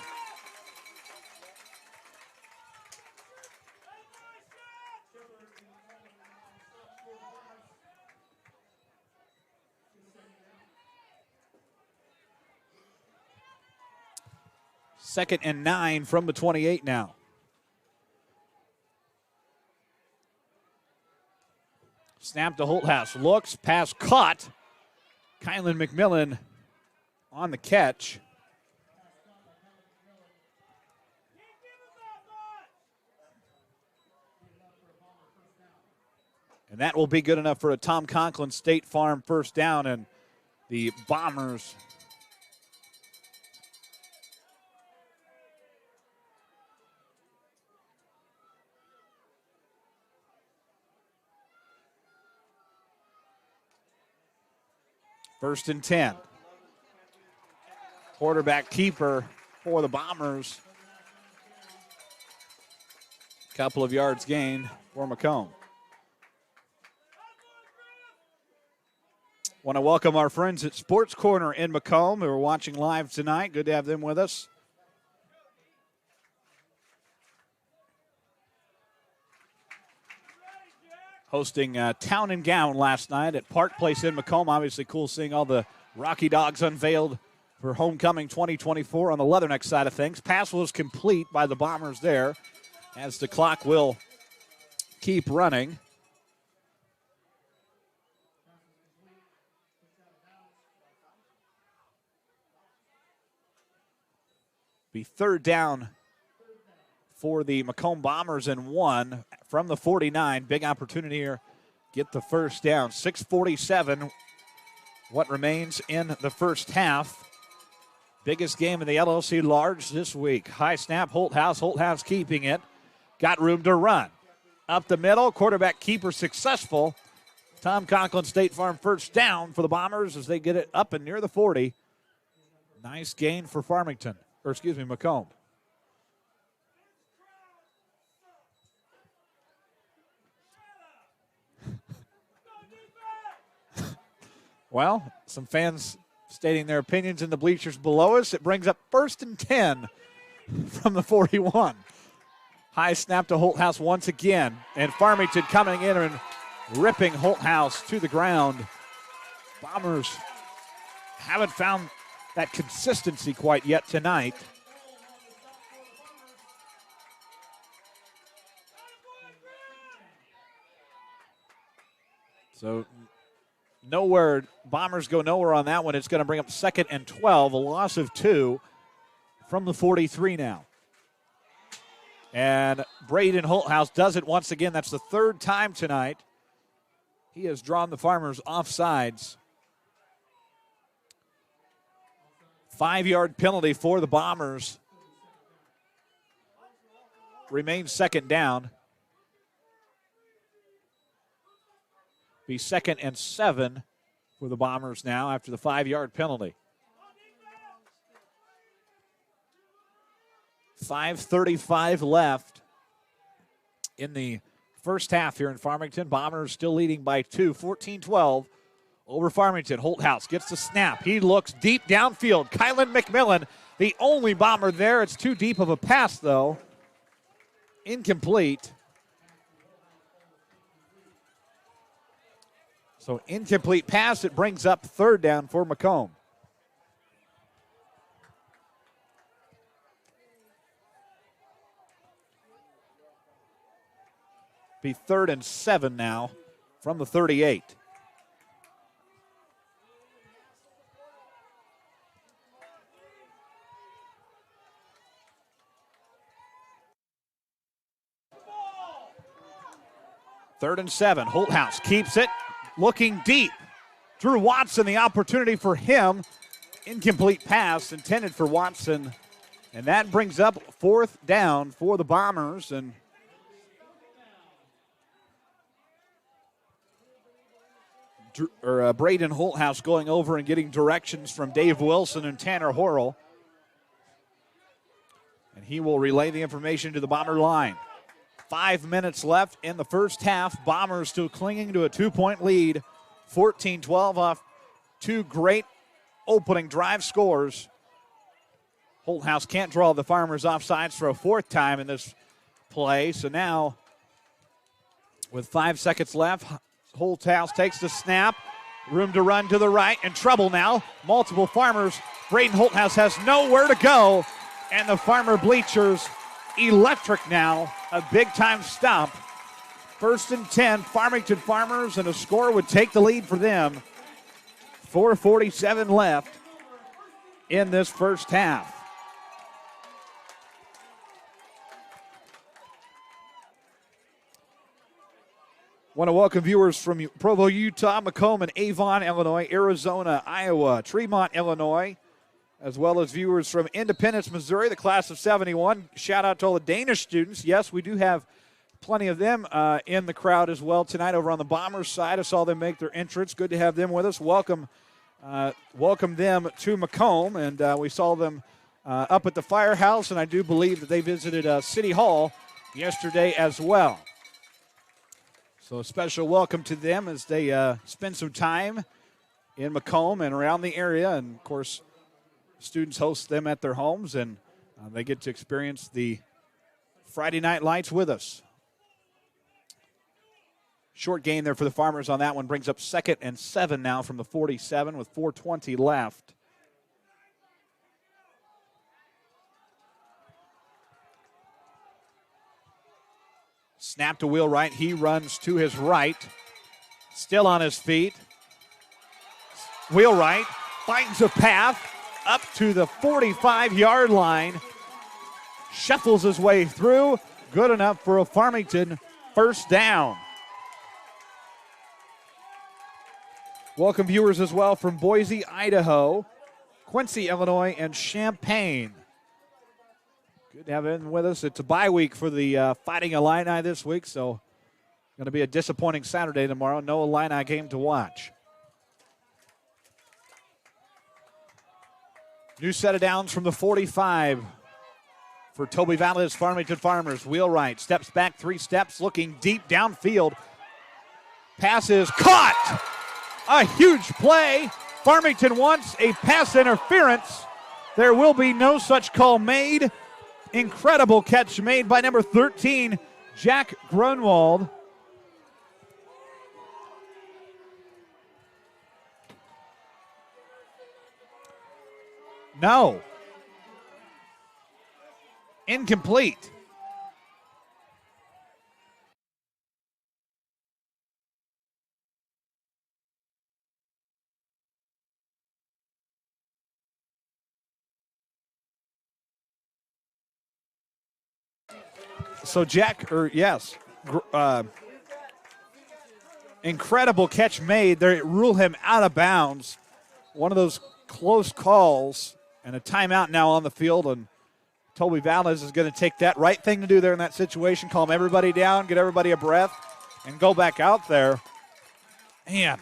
Second and 9 from the 28 now. Snap to Holthouse. Looks, pass caught. Kylan McMillan on the catch. And that will be good enough for a Tom Conklin State Farm first down, and the Bombers first and 10. Quarterback keeper for the Bombers. Couple of yards gained for Macomb. Want to welcome our friends at Sports Corner in Macomb who are watching live tonight. Good to have them with us. Hosting Town and Gown last night at Park Place in Macomb. Obviously cool seeing all the Rocky Dogs unveiled for Homecoming 2024 on the Leatherneck side of things. Pass was complete by the Bombers there as the clock will keep running. Be third down for the Macomb Bombers and 1 from the 49. Big opportunity here. Get the first down. 6:47. What remains in the first half. Biggest game in the LLC Large this week. High snap, Holthouse. Holthouse keeping it. Got room to run. Up the middle. Quarterback keeper successful. Tom Conklin State Farm first down for the Bombers as they get it up and near the 40. Nice gain for Farmington. Macomb. Well, some fans stating their opinions in the bleachers below us. It brings up first and 10 from the 41. High snap to Holthouse once again. And Farmington coming in and ripping Holthouse to the ground. Bombers haven't found that consistency quite yet tonight. So nowhere, Bombers go nowhere on that one. It's going to bring up second and 12, a loss of 2 from the 43 now. And Braden Holthouse does it once again. That's the third time tonight he has drawn the Farmers offsides. 5-yard penalty for the Bombers. Remains second down. Be 2nd and 7 for the Bombers now after the 5-yard penalty. 5:35 left in the first half here in Farmington. Bombers still leading by 2, 14-12 over Farmington. Holthouse gets the snap. He looks deep downfield. Kylan McMillan, the only Bomber there. It's too deep of a pass, though. Incomplete. So incomplete pass. It brings up 3rd down for Macomb. Be 3rd and 7 now from the 38. Third and 7. Holthouse keeps it, looking deep. Drew Watson, the opportunity for him. Incomplete pass intended for Watson. And that brings up 4th down for the Bombers. And Braden Holthouse going over and getting directions from Dave Wilson and Tanner Horrell. And he will relay the information to the Bomber line. 5 minutes left in the first half. Bombers still clinging to a 2-point lead. 14-12 off 2 great opening drive scores. Holthouse can't draw the Farmers offsides for a 4th time in this play. So now, with 5 seconds left, Holthouse takes the snap. Room to run to the right. In trouble now. Multiple Farmers. Braden Holthouse has nowhere to go. And the Farmer bleachers electric now. A big-time stomp. 1st and 10, Farmington Farmers, and a score would take the lead for them. 4:47 left in this first half. Want to welcome viewers from Provo, Utah, Macomb, and Avon, Illinois, Arizona, Iowa, Tremont, Illinois, as well as viewers from Independence, Missouri, the class of 71. Shout out to all the Danish students. Yes, we do have plenty of them in the crowd as well tonight over on the Bombers side. I saw them make their entrance. Good to have them with us. Welcome them to Macomb, and we saw them up at the firehouse, and I do believe that they visited City Hall yesterday as well. So a special welcome to them as they spend some time in Macomb and around the area. And, of course, students host them at their homes, and they get to experience the Friday Night Lights with us. Short gain there for the Farmers on that one. Brings up 2nd and 7 now from the 47 with 4:20 left. Snap to Wheelwright. He runs to his right. Still on his feet. Wheelwright finds a path up to the 45-yard line. Shuffles his way through. Good enough for a Farmington 1st down. Welcome viewers as well from Boise, Idaho, Quincy, Illinois, and Champaign. Good to have him with us. It's a bye week for the Fighting Illini this week, so going to be a disappointing Saturday tomorrow. No Illini game to watch. New set of downs from the 45 for Toby Valdez, Farmington Farmers. Wheelwright steps back 3 steps, looking deep downfield. Pass is caught. A huge play. Farmington wants a pass interference. There will be no such call made. Incredible catch made by number 13, Jack Grunwald. No. Incomplete. So incredible catch made. They rule him out of bounds. One of those close calls. And a timeout now on the field, and Toby Valles is going to take that right thing to do there in that situation, calm everybody down, get everybody a breath, and go back out there. Man.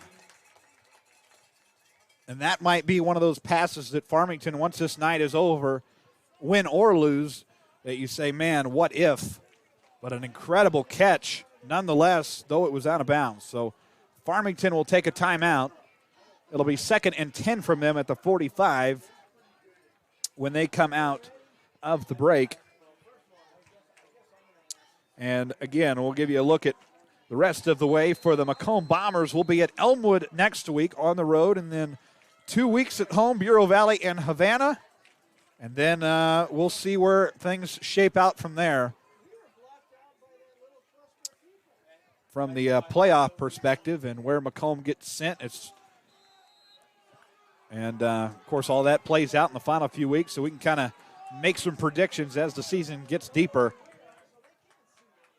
And that might be one of those passes that Farmington, once this night is over, win or lose, that you say, man, what if? But an incredible catch, nonetheless, though it was out of bounds. So Farmington will take a timeout. It'll be 2nd and 10 from them at the 45 when they come out of the break. And again, we'll give you a look at the rest of the way for the Macomb Bombers. We'll be at Elmwood next week on the road, and then 2 weeks at home, Bureau Valley and Havana. And then we'll see where things shape out from there. From the playoff perspective and where Macomb gets sent. Of course, all that plays out in the final few weeks, so we can kind of make some predictions as the season gets deeper.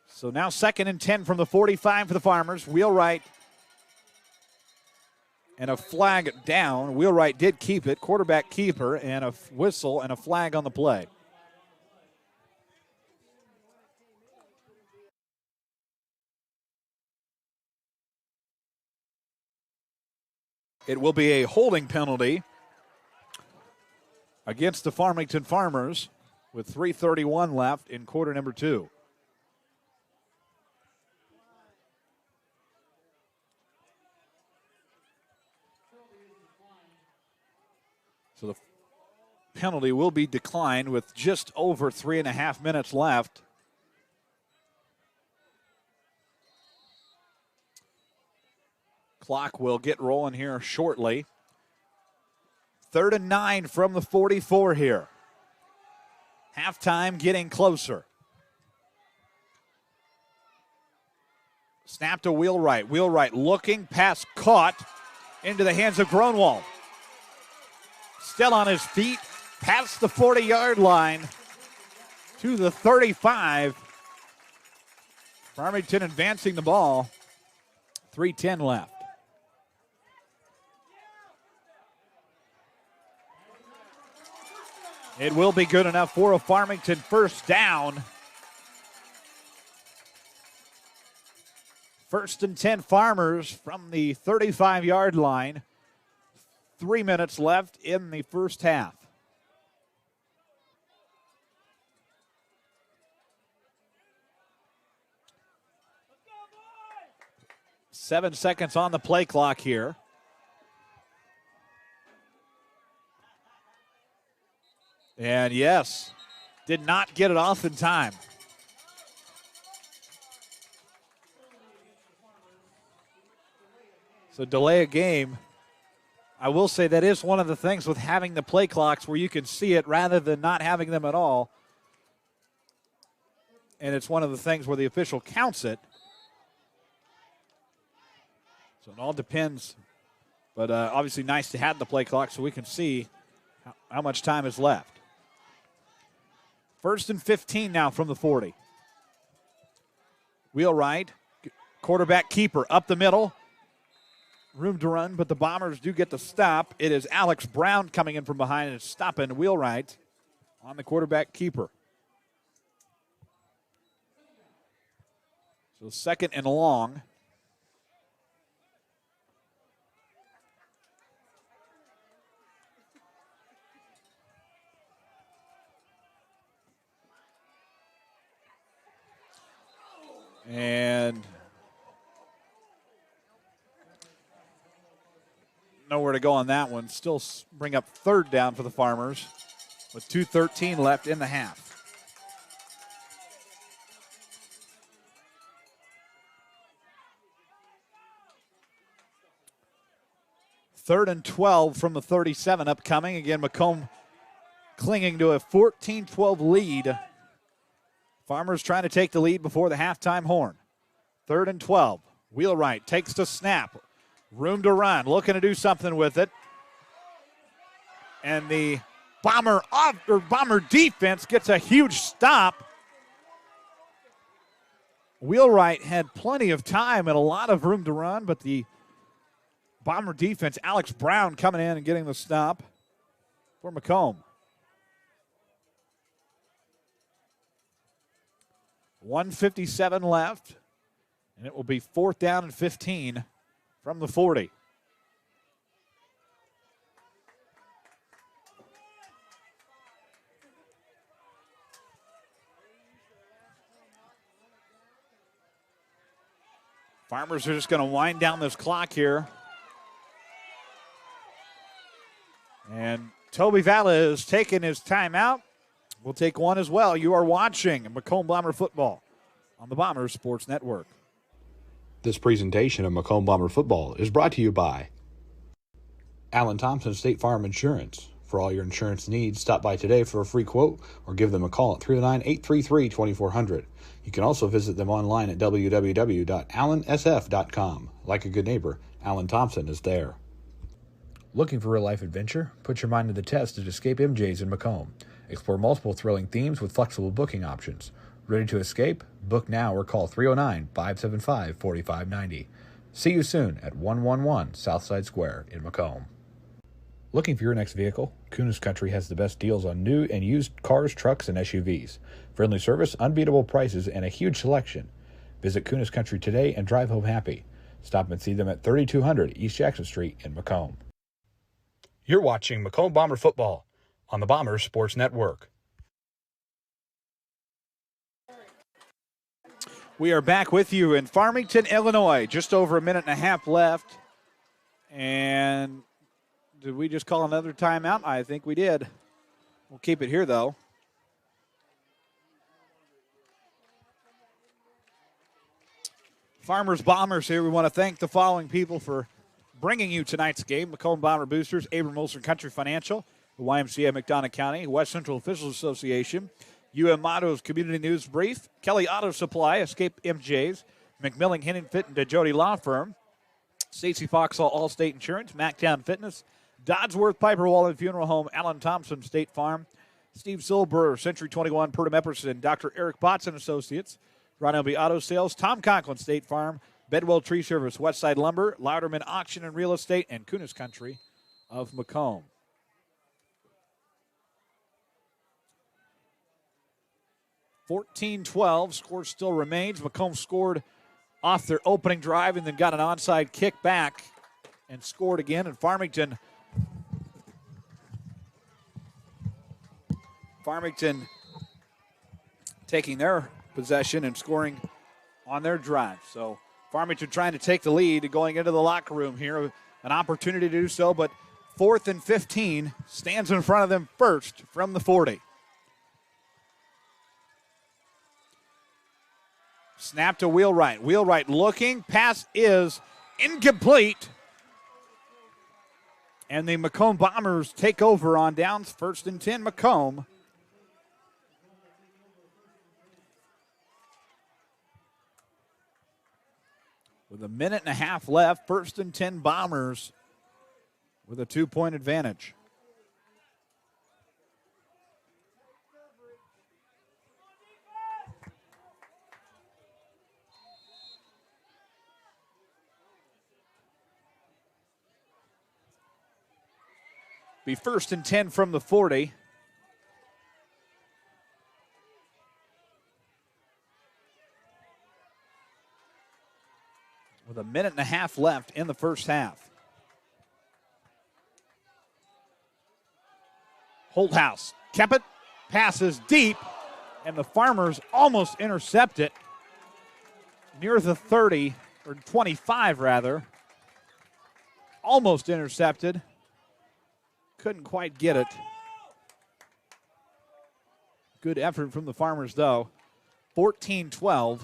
So now 2nd and 10 from the 45 for the Farmers. Wheelwright and a flag down. Wheelwright did keep it, quarterback keeper, and a whistle and a flag on the play. It will be a holding penalty against the Farmington Farmers with 3:31 left in quarter number 2. So the penalty will be declined with just over 3.5 minutes left. Clock will get rolling here shortly. 3rd and 9 from the 44 here. Halftime getting closer. Snap to Wheelwright. Wheelwright looking, pass caught into the hands of Gronwald. Still on his feet, past the 40-yard line to the 35. Farmington advancing the ball. 3:10 left. It will be good enough for a Farmington first down. 1st and 10 Farmers from the 35-yard line. 3 minutes left in the first half. Seven seconds on the play clock here. And yes, did not get it off in time. So delay a game. I will say that is one of the things with having the play clocks where you can see it rather than not having them at all. And it's one of the things where the official counts it. So it all depends. But obviously nice to have the play clock so we can see how much time is left. 1st and 15 now from the 40. Wheelwright, quarterback keeper up the middle. Room to run, but the Bombers do get the stop. It is Alex Brown coming in from behind and stopping Wheelwright on the quarterback keeper. So 2nd and long. And nowhere to go on that one. Still bring up 3rd down for the Farmers with 2:13 left in the half. Third and 12 from the 37 upcoming. Again, Macomb clinging to a 14-12 lead. Farmers trying to take the lead before the halftime horn. 3rd and 12. Wheelwright takes the snap. Room to run. Looking to do something with it. And the Bomber defense gets a huge stop. Wheelwright had plenty of time and a lot of room to run, but the Bomber defense, Alex Brown coming in and getting the stop for Macomb. 1:57 left, and it will be 4th down and 15 from the 40. Farmers are just going to wind down this clock here. And Toby Valla is taking his timeout. We'll take one as well. You are watching Macomb Bomber football on the Bombers Sports Network. This presentation of Macomb Bomber football is brought to you by Allen Thompson State Farm Insurance. For all your insurance needs, stop by today for a free quote or give them a call at 309-833-2400. You can also visit them online at www.allensf.com. Like a good neighbor, Allen Thompson is there. Looking for real-life adventure? Put your mind to the test at Escape MJ's in Macomb. Explore multiple thrilling themes with flexible booking options. Ready to escape? Book now or call 309-575-4590. See you soon at 111 Southside Square in Macomb. Looking for your next vehicle? Kunis Country has the best deals on new and used cars, trucks, and SUVs. Friendly service, unbeatable prices, and a huge selection. Visit Kunis Country today and drive home happy. Stop and see them at 3200 East Jackson Street in Macomb. You're watching Macomb Bomber football on the Bombers Sports Network. We are back with you in Farmington, Illinois. Just over a minute and a half left. And did we just call another timeout? I think we did. We'll keep it here, though. Farmers Bombers here. We want to thank the following people for bringing you tonight's game. Macomb Bomber Boosters, Abram Wilson Country Financial, the YMCA McDonough County, West Central Officials Association, Motto's Community News Brief, Kelly Auto Supply, Escape MJ's, McMillan Henning Fit and DeJody Law Firm, Stacey Foxall Allstate Insurance, Mactown Fitness, Dodsworth Piper Wallen Funeral Home, Allen Thompson State Farm, Steve Silber, Century 21, Purdom Epperson, Dr. Eric Botson Associates, Ron Elby Auto Sales, Tom Conklin State Farm, Bedwell Tree Service, Westside Lumber, Louderman Auction and Real Estate, and Kunis Country of Macomb. (14-12), score still remains. Macomb scored off their opening drive and then got an onside kick back and scored again. And Farmington taking their possession and scoring on their drive. So Farmington trying to take the lead going into the locker room here. An opportunity to do so, but 4th and 15 stands in front of them first from the 40. Snap to Wheelwright. Wheelwright looking. Pass is incomplete. And the Macomb Bombers take over on downs. 1st and 10, Macomb. With a minute and a half left, 1st and 10 Bombers with a 2-point advantage. Be 1st and 10 from the 40. With a minute and a half left in the first half. Holthouse kept it, passes deep, and the Farmers almost intercept it near the 30, or 25 rather. Almost intercepted. Couldn't quite get it. Good effort from the Farmers, though. 14-12.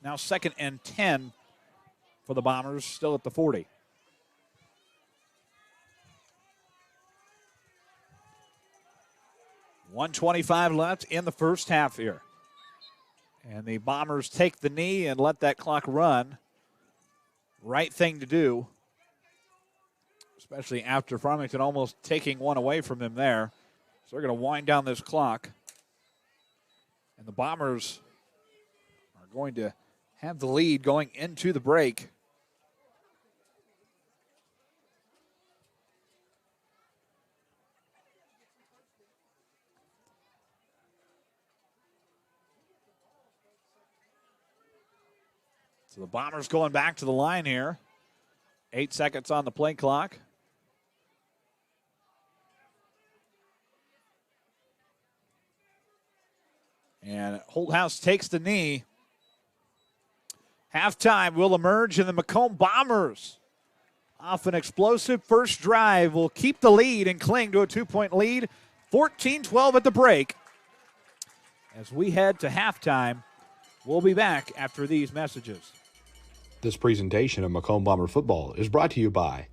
Now 2nd and 10 for the Bombers, still at the 40. .125 left in the first half here. And the Bombers take the knee and let that clock run. Right thing to do, especially after Farmington almost taking one away from them there. So they're going to wind down this clock. And the Bombers are going to have the lead going into the break. So the Bombers going back to the line here. 8 seconds on the play clock. And Holthouse takes the knee. Halftime will emerge, and the Macomb Bombers, off an explosive first drive, will keep the lead and cling to a 2-point lead. 14-12 at the break. As we head to halftime, we'll be back after these messages. This presentation of Macomb Bomber football is brought to you by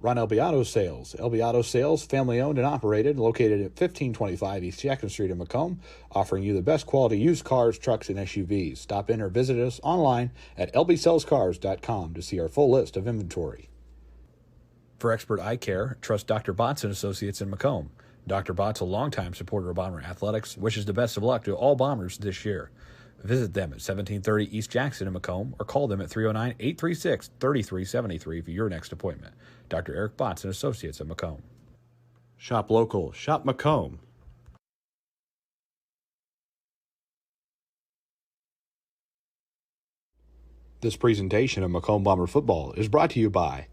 Ron Albiado Sales. Albiado Sales, family-owned and operated, located at 1525 East Jackson Street in Macomb, offering you the best quality used cars, trucks, and SUVs. Stop in or visit us online at lbsellscars.com to see our full list of inventory. For expert eye care, trust Dr. Botts and Associates in Macomb. Dr. Botts, a longtime supporter of Bomber athletics, wishes the best of luck to all Bombers this year. Visit them at 1730 East Jackson in Macomb or call them at 309-836-3373 for your next appointment. Dr. Eric Botts and Associates at Macomb. Shop local. Shop Macomb. This presentation of Macomb Bomber football is brought to you by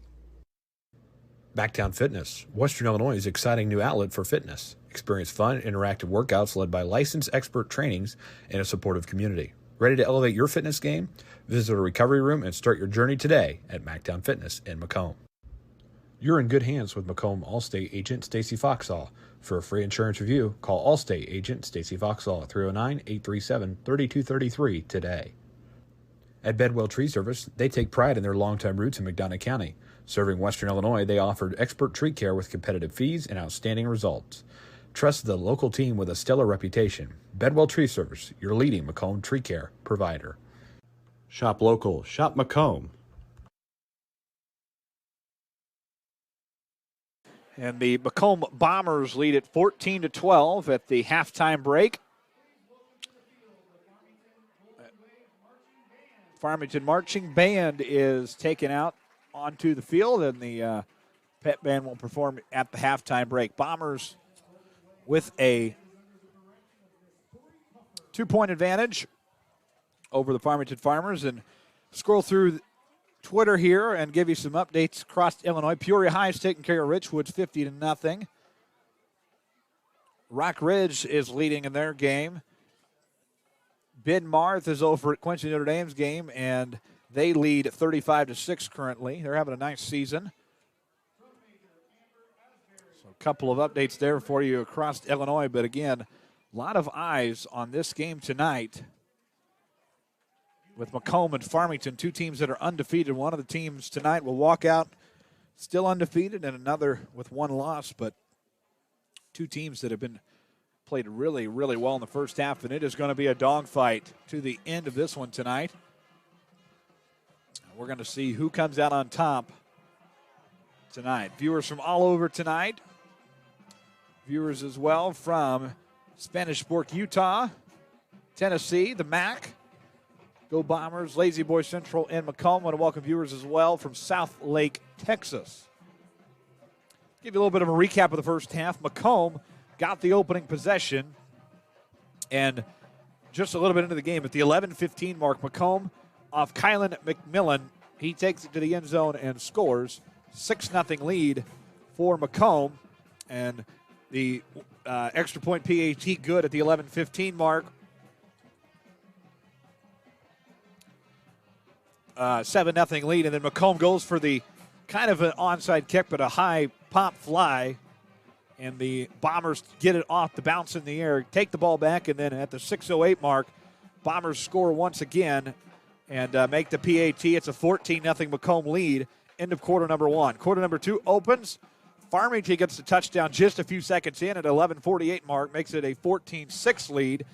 Backtown Fitness, Western Illinois' exciting new outlet for fitness. Experience fun, interactive workouts led by licensed expert trainings and a supportive community. Ready to elevate your fitness game? Visit a recovery room and start your journey today at Mactown Fitness in Macomb. You're in good hands with Macomb Allstate agent Stacy Foxall. For a free insurance review, call Allstate agent Stacy Foxall at 309-837-3233 today. At Bedwell Tree Service, they take pride in their longtime roots in McDonough County. Serving Western Illinois, they offered expert tree care with competitive fees and outstanding results. Trust the local team with a stellar reputation. Bedwell Tree Service, your leading Macomb tree care provider. Shop local. Shop Macomb. And the Macomb Bombers lead at 14-12 at the halftime break. Farmington Marching Band is taken out onto the field, and the pet band will perform at the halftime break. Bombers with a 2-point advantage over the Farmington Farmers. And scroll through Twitter here and give you some updates across Illinois. Peoria High is taking care of Richwoods 50-0. Rock Ridge is leading in their game. Bid Marth is over at Quincy Notre Dame's game, and they lead 35-6 currently. They're having a nice season. So a couple of updates there for you across Illinois, but again, a lot of eyes on this game tonight with Macomb and Farmington, two teams that are undefeated. One of the teams tonight will walk out still undefeated, and another with one loss, but two teams that have been played really, really well in the first half, and it is going to be a dogfight to the end of this one tonight. We're going to see who comes out on top tonight. Viewers from all over tonight. Viewers as well from Spanish Fork, Utah, Tennessee, the MAC, Go Bombers, Lazy Boy Central, and Macomb. I want to welcome viewers as well from South Lake, Texas. Give you a little bit of a recap of the first half. Macomb got the opening possession, and just a little bit into the game, at the 11:15 mark, Macomb off Kylan McMillan, he takes it to the end zone and scores. 6-0 lead for Macomb, and the extra point PAT good at the 11:15 mark. 7-0 lead, and then Macomb goes for the kind of an onside kick, but a high pop fly. And the Bombers get it off the bounce in the air, take the ball back, and then at the 6:08 mark, Bombers score once again and make the PAT. It's a 14-0 Macomb lead. End of quarter number one. Quarter number two opens. Farmington gets the touchdown just a few seconds in at 11:48 mark, makes it a 14-6 lead.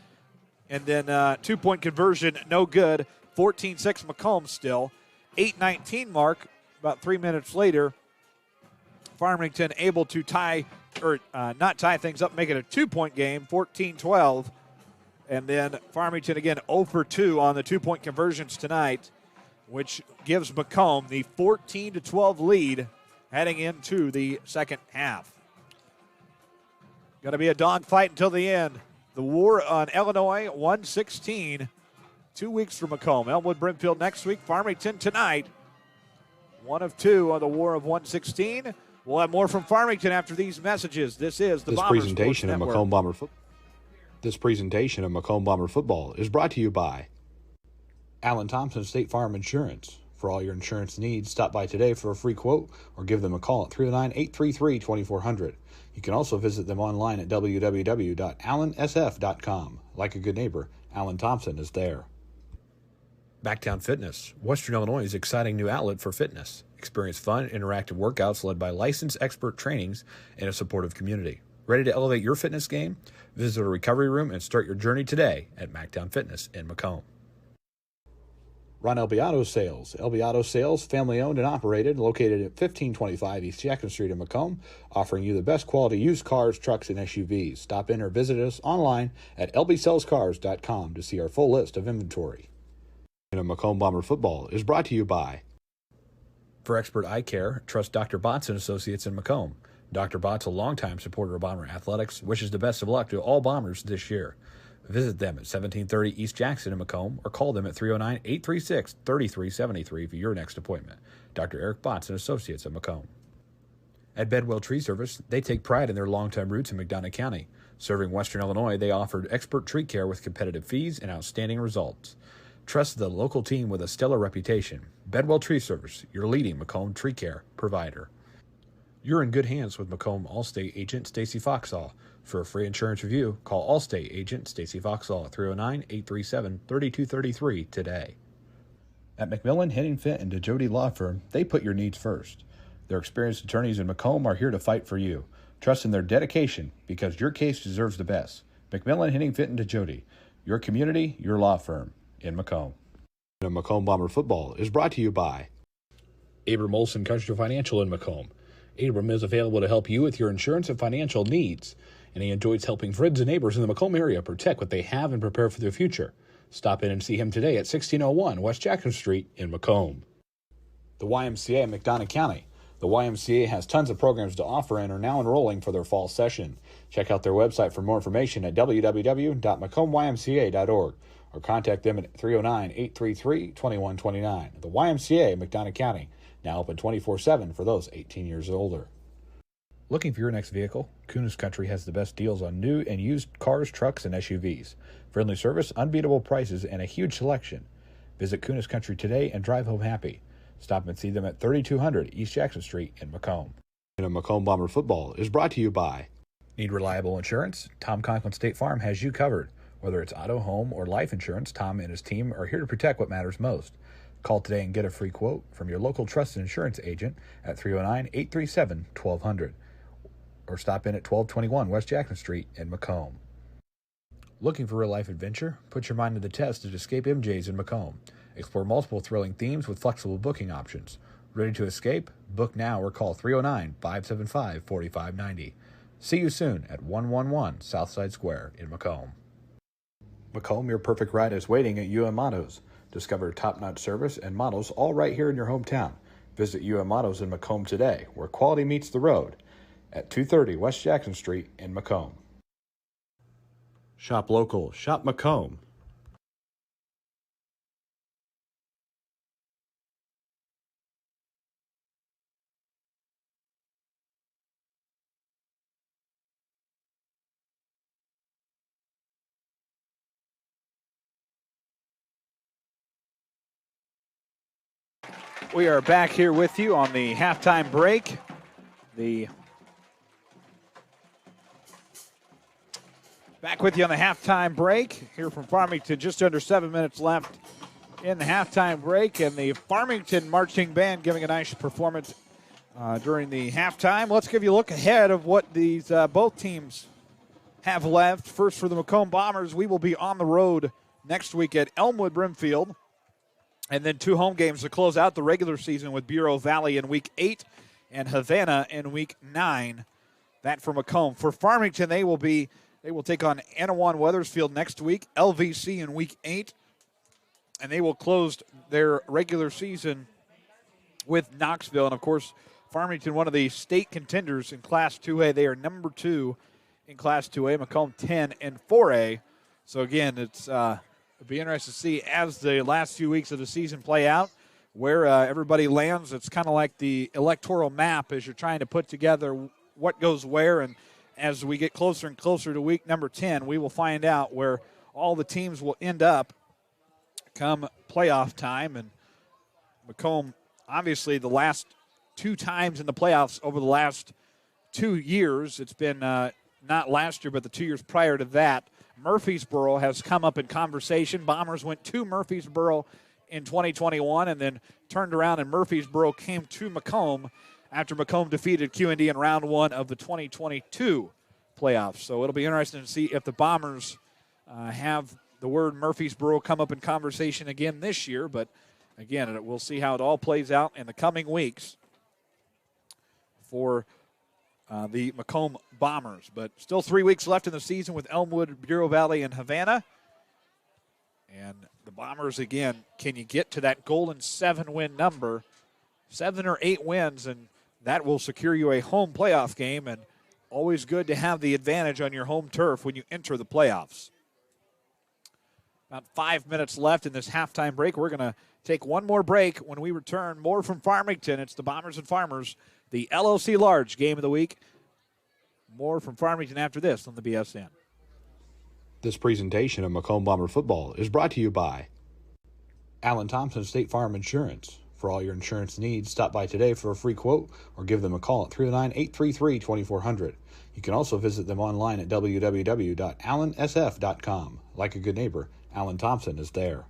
And then 2-point conversion, no good. 14-6 Macomb still. 8:19 mark, about 3 minutes later, Farmington able to tie, or not tie things up, make it a 2-point game, 14-12. And then Farmington again 0 for 2 on the 2-point conversions tonight, which gives Macomb the 14-12 lead heading into the second half. Going to be a dogfight until the end. The war on Illinois, 116 2 weeks from Macomb. Elmwood Brimfield next week. Farmington tonight. 1 of 2 on the War of 116. We'll have more from Farmington after these messages. This is the Bombers presentation Sports of Network. Macomb Bomber football. This presentation of Macomb Bomber football is brought to you by Alan Thompson State Farm Insurance. For all your insurance needs, stop by today for a free quote or give them a call at 309-833-2400. You can also visit them online at www.allansf.com. Like a good neighbor, Alan Thompson is there. Backtown Fitness, Western Illinois' exciting new outlet for fitness. Experience fun, interactive workouts led by licensed expert trainings and a supportive community. Ready to elevate your fitness game? Visit a recovery room and start your journey today at Mactown Fitness in Macomb. Ron LB Auto Sales. LB Auto Sales, family owned and operated, located at 1525 East Jackson Street in Macomb, offering you the best quality used cars, trucks, and SUVs. Stop in or visit us online at lbsellscars.com to see our full list of inventory. Macomb Bomber football is brought to you by For expert eye care, trust Dr. Botts and Associates in Macomb. Dr. Botts, a longtime supporter of Bomber athletics, wishes the best of luck to all Bombers this year. Visit them at 1730 East Jackson in Macomb or call them at 309-836-3373 for your next appointment. Dr. Eric Botts and Associates in Macomb. At Bedwell Tree Service, they take pride in their long-time roots in McDonough County. Serving Western Illinois, they offered expert tree care with competitive fees and outstanding results. Trust the local team with a stellar reputation. Bedwell Tree Service, your leading Macomb tree care provider. You're in good hands with Macomb Allstate agent Stacy Foxall. For a free insurance review, call Allstate agent Stacy Foxall at 309-837-3233 today. At McMillan, Henningfit, and DeJody Law Firm, they put your needs first. Their experienced attorneys in Macomb are here to fight for you. Trust in their dedication because your case deserves the best. McMillan, Henningfit, and DeJody, your community, your law firm in Macomb. Macomb Bomber football is brought to you by Abram Olson Country Financial in Macomb. Abram is available to help you with your insurance and financial needs, and he enjoys helping friends and neighbors in the Macomb area protect what they have and prepare for their future. Stop in and see him today at 1601 West Jackson Street in Macomb. The YMCA in McDonough County. The YMCA has tons of programs to offer and are now enrolling for their fall session. Check out their website for more information at www.macombymca.org or contact them at 309-833-2129. The YMCA, McDonough County, now open 24/7 for those 18 years or older. Looking for your next vehicle? Kunis Country has the best deals on new and used cars, trucks, and SUVs. Friendly service, unbeatable prices, and a huge selection. Visit Kunis Country today and drive home happy. Stop and see them at 3200 East Jackson Street in Macomb. Macomb Bomber football is brought to you by Need reliable insurance? Tom Conklin State Farm has you covered. Whether it's auto, home, or life insurance, Tom and his team are here to protect what matters most. Call today and get a free quote from your local trusted insurance agent at 309-837-1200 or stop in at 1221 West Jackson Street in Macomb. Looking for real-life adventure? Put your mind to the test at Escape MJ's in Macomb. Explore multiple thrilling themes with flexible booking options. Ready to escape? Book now or call 309-575-4590. See you soon at 111 Southside Square in Macomb. Macomb, your perfect ride is waiting at UM Autos. Discover top-notch service and models all right here in your hometown. Visit UM Autos in Macomb today, where quality meets the road, at 230 West Jackson Street in Macomb. Shop local. Shop Macomb. We are back here with you on the halftime break. Back with you on the halftime break here from Farmington. Just under 7 minutes left in the halftime break, and the Farmington marching band giving a nice performance during the halftime. Let's give you a look ahead of what these both teams have left. First, for the Macomb Bombers, we will be on the road next week at Elmwood Brimfield. And then 2 home games to close out the regular season with Bureau Valley in Week 8 and Havana in Week 9. That for Macomb. For Farmington, they will take on Anawan Weathersfield next week, LVC in Week 8, and they will close their regular season with Knoxville. And, of course, Farmington, one of the state contenders in Class 2A. They are number 2 in Class 2A. Macomb 10 and 4A. So, again, it's It'll be interesting to see as the last few weeks of the season play out where everybody lands. It's kind of like the electoral map as you're trying to put together what goes where. And as we get closer and closer to week number 10, we will find out where all the teams will end up come playoff time. And Macomb, obviously, the last 2 times in the playoffs over the last 2 years, it's been not last year, but the 2 years prior to that, Murfreesboro has come up in conversation. Bombers went to Murfreesboro in 2021 and then turned around, and Murfreesboro came to Macomb after Macomb defeated QND in round 1 of the 2022 playoffs. So it'll be interesting to see if the Bombers have the word Murfreesboro come up in conversation again this year. But again, we'll see how it all plays out in the coming weeks for the Macomb Bombers. But still 3 weeks left in the season with Elmwood, Bureau Valley, and Havana. And the Bombers, again, can you get to that golden 7-win number, 7 or 8 wins, and that will secure you a home playoff game. And always good to have the advantage on your home turf when you enter the playoffs. About 5 minutes left in this halftime break. We're going to take one more break. When we return, more from Farmington. It's the Bombers and Farmers, the LOC Large Game of the Week. More from Farmington after this on the BSN. This presentation of Macomb Bomber football is brought to you by Allen Thompson State Farm Insurance. For all your insurance needs, stop by today for a free quote or give them a call at 309-833-2400. You can also visit them online at www.allensf.com. Like a good neighbor, Allen Thompson is there.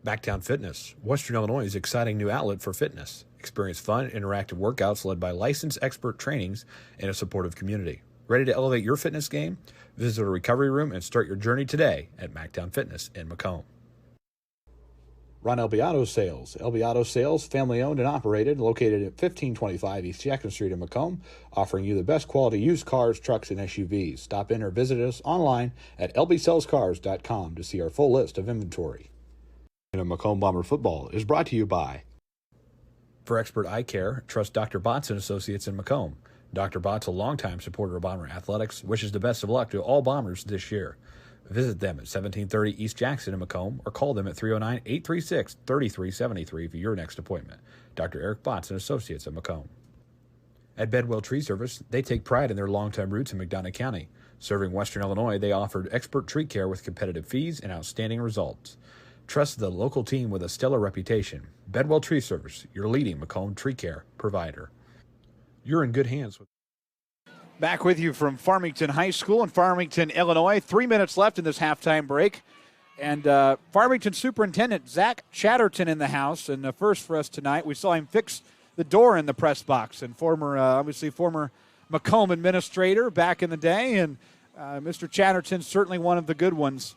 Backtown Fitness, Western Illinois' exciting new outlet for fitness. Experience fun, interactive workouts led by licensed expert trainings and a supportive community. Ready to elevate your fitness game? Visit a recovery room and start your journey today at Mactown Fitness in Macomb. Ron Elbiato Sales. Elbiato Sales, family owned and operated, located at 1525 East Jackson Street in Macomb, offering you the best quality used cars, trucks, and SUVs. Stop in or visit us online at lbsellscars.com to see our full list of inventory. And Macomb Bomber football is brought to you by. For expert eye care, trust Dr. Botts and Associates in Macomb. Dr. Botts, a longtime supporter of Bomber athletics, wishes the best of luck to all Bombers this year. Visit them at 1730 East Jackson in Macomb or call them at 309-836-3373 for your next appointment. Dr. Eric Botts and Associates at Macomb. At Bedwell Tree Service, they take pride in their long-time roots in McDonough County. Serving Western Illinois, they offered expert tree care with competitive fees and outstanding results. Trust the local team with a stellar reputation. Bedwell Tree Service, your leading Macomb tree care provider. You're in good hands with. Back with you from Farmington High School in Farmington, Illinois. 3 minutes left in this halftime break. And Farmington Superintendent Zach Chatterton in the house. And first for us tonight, we saw him fix the door in the press box. And obviously former Macomb administrator back in the day. And Mr. Chatterton's certainly one of the good ones.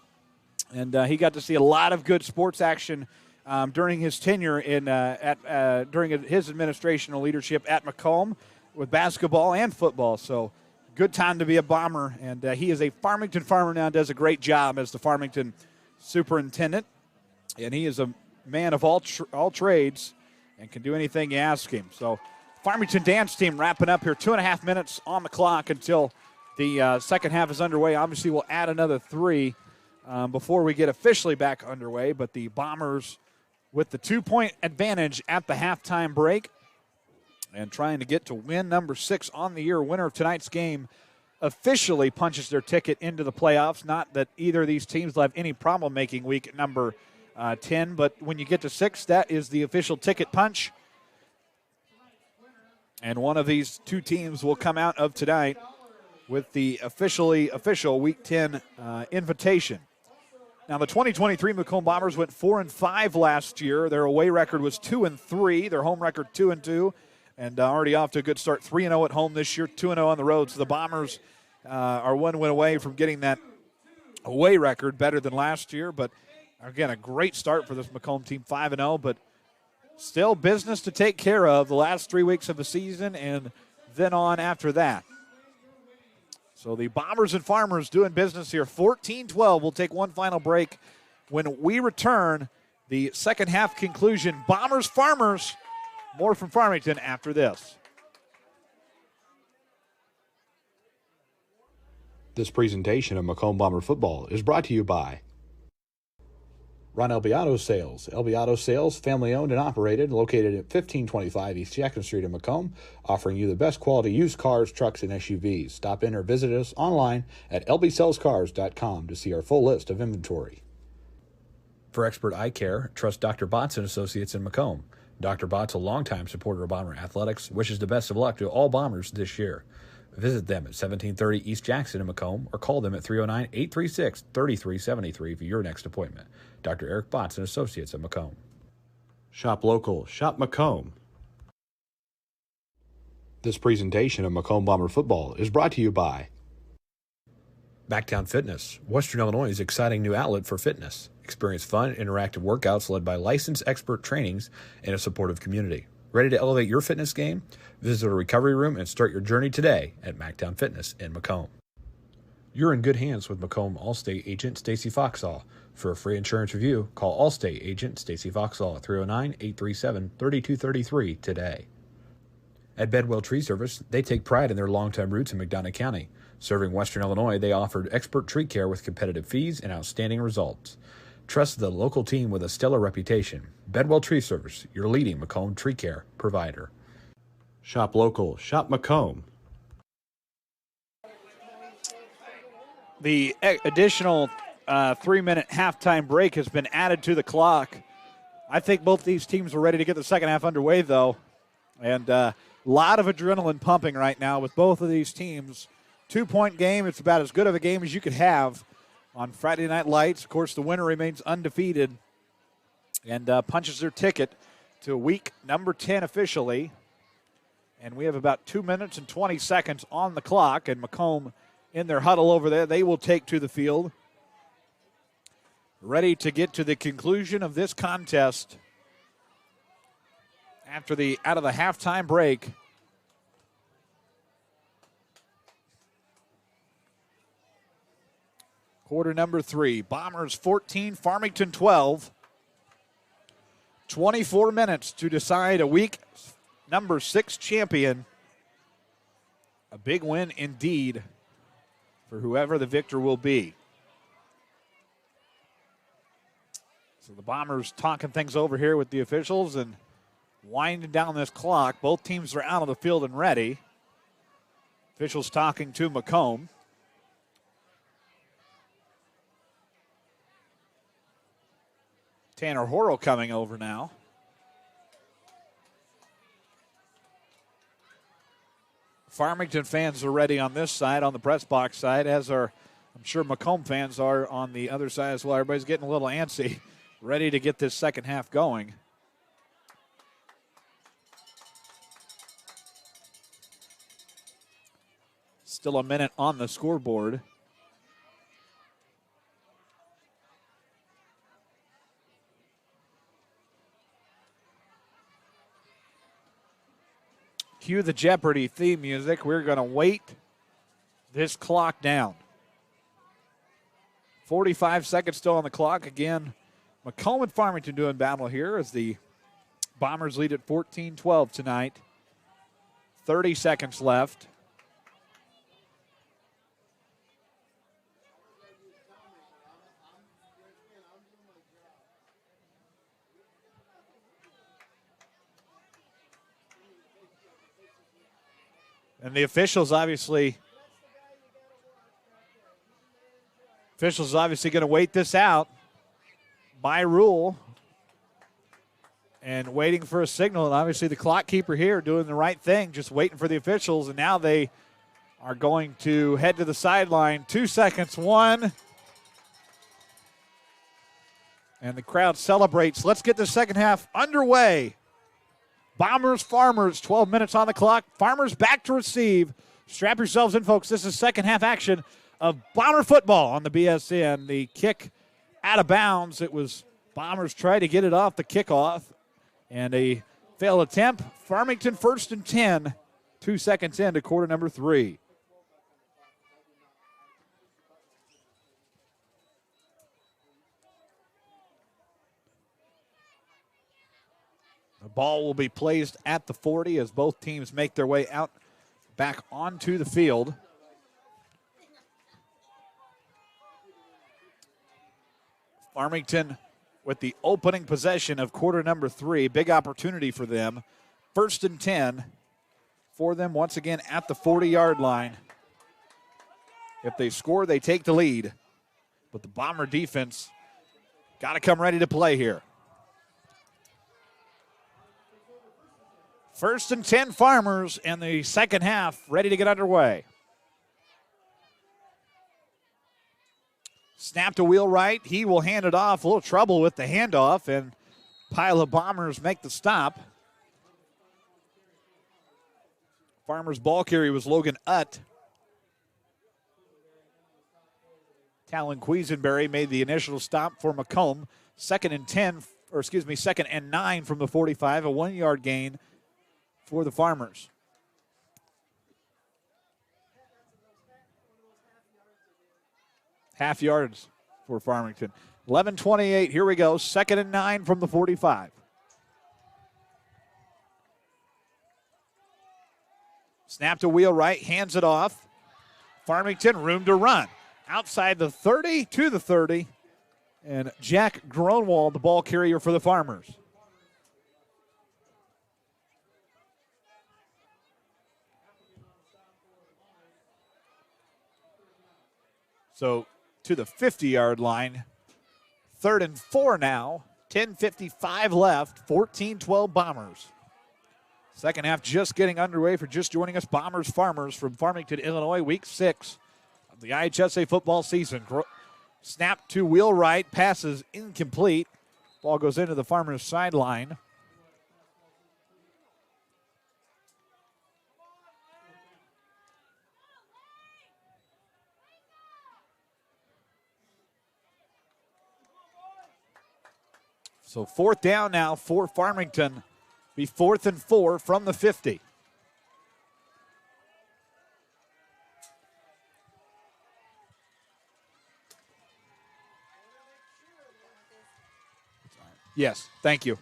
And he got to see a lot of good sports action during his tenure during his administrational leadership at Macomb, with basketball and football. So good time to be a Bomber. And he is a Farmington Farmer now, does a great job as the Farmington superintendent. And he is a man of all trades and can do anything you ask him. So Farmington dance team wrapping up here. 2.5 minutes on the clock until the second half is underway. Obviously, we'll add another 3 before we get officially back underway. But the Bombers with the 2-point advantage at the halftime break, and trying to get to win number 6 on the year. Winner of tonight's game officially punches their ticket into the playoffs. Not that either of these teams will have any problem making week number 10, but when you get to 6, that is the official ticket punch. And one of these 2 teams will come out of tonight with the official Week 10 invitation. Now, the 2023 Macomb Bombers went 4-5 last year. Their away record was 2-3. Their home record 2-2. And already off to a good start, 3-0 at home this year, 2-0 on the road. So the Bombers are 1 win away from getting that away record, better than last year. But, again, a great start for this Macomb team, 5-0. But still business to take care of the last 3 weeks of the season and then on after that. So the Bombers and Farmers doing business here. 14-12. We'll take one final break. When we return, the second half conclusion, Bombers, Farmers. More from Farmington after this. This presentation of Macomb Bomber football is brought to you by Ron Elby Auto Sales. Elby Auto Sales, family owned and operated, located at 1525 East Jackson Street in Macomb, offering you the best quality used cars, trucks, and SUVs. Stop in or visit us online at lbsellscars.com to see our full list of inventory. For expert eye care, trust Dr. Botts and Associates in Macomb. Dr. Botts, a longtime supporter of Bomber athletics, wishes the best of luck to all Bombers this year. Visit them at 1730 East Jackson in Macomb or call them at 309-836-3373 for your next appointment. Dr. Eric Botts and Associates at Macomb. Shop local. Shop Macomb. This presentation of Macomb Bomber football is brought to you by Backtown Fitness, Western Illinois' exciting new outlet for fitness. Experience fun, interactive workouts led by licensed expert trainings and a supportive community. Ready to elevate your fitness game? Visit a recovery room and start your journey today at Mactown Fitness in Macomb. You're in good hands with Macomb Allstate agent Stacy Foxall. For a free insurance review, call Allstate agent Stacy Foxall at 309-837-3233 today. At Bedwell Tree Service, they take pride in their longtime roots in McDonough County. Serving Western Illinois, they offered expert tree care with competitive fees and outstanding results. Trust the local team with a stellar reputation. Bedwell Tree Service, your leading Macomb tree care provider. Shop local. Shop Macomb. The additional 3-minute halftime break has been added to the clock. I think both these teams are ready to get the second half underway, though. And a lot of adrenaline pumping right now with both of these teams. 2-point game. It's about as good of a game as you could have on Friday Night Lights. Of course, the winner remains undefeated and punches their ticket to week number 10 officially. And we have about 2 minutes and 20 seconds on the clock. And Macomb in their huddle over there, they will take to the field. Ready to get to the conclusion of this contest after out of the halftime break. Quarter number 3, Bombers 14, Farmington 12. 24 minutes to decide a week number 6 champion. A big win indeed for whoever the victor will be. So the Bombers talking things over here with the officials and winding down this clock. Both teams are out of the field and ready. Officials talking to Macomb. Tanner Horrell coming over now. Farmington fans are ready on this side, on the press box side, as are, I'm sure, Macomb fans are on the other side as well. Everybody's getting a little antsy, ready to get this second half going. Still a minute on the scoreboard. Cue the Jeopardy theme music. We're going to wait this clock down. 45 seconds still on the clock. Again, Macomb and Farmington doing battle here as the Bombers lead at 14-12 tonight. 30 seconds left. And the officials obviously going to wait this out by rule and waiting for a signal. And obviously the clock keeper here doing the right thing, just waiting for the officials. And now they are going to head to the sideline. 2 seconds, 1. And the crowd celebrates. Let's get the second half underway. Bombers, Farmers, 12 minutes on the clock. Farmers back to receive. Strap yourselves in, folks. This is second half action of Bomber football on the BSN. The kick out of bounds. It was Bombers try to get it off the kickoff. And a failed attempt. Farmington 1st and 10. 2 seconds into quarter number 3. The ball will be placed at the 40 as both teams make their way out back onto the field. Farmington with the opening possession of quarter number 3. Big opportunity for them. 1st and 10 for them once again at the 40-yard line. If they score, they take the lead. But the Bomber defense got to come ready to play here. 1st and 10 Farmers, and the second half ready to get underway. Snap to Wheelwright. He will hand it off. A little trouble with the handoff, and pile of Bombers make the stop. Farmers ball carrier was Logan Utt. Talon Quisenberry made the initial stop for Macomb. 2nd and 9 from the 45, a 1-yard gain for the Farmers. Half yards for Farmington. 11:28, here we go. 2nd and 9 from the 45. Snap to Wheelwright, hands it off. Farmington, room to run. Outside the 30 to the 30. And Jack Gronwald, the ball carrier for the Farmers. So to the 50-yard line. 3rd and 4 now. 10:55 left. 14-12 Bombers. Second half just getting underway. For just joining us, Bombers Farmers from Farmington, Illinois, week 6 of the IHSA football season. Snap to Wheelwright, passes incomplete. Ball goes into the Farmers sideline. So 4th down now for Farmington. Be 4th and 4 from the 50. Yes, thank you.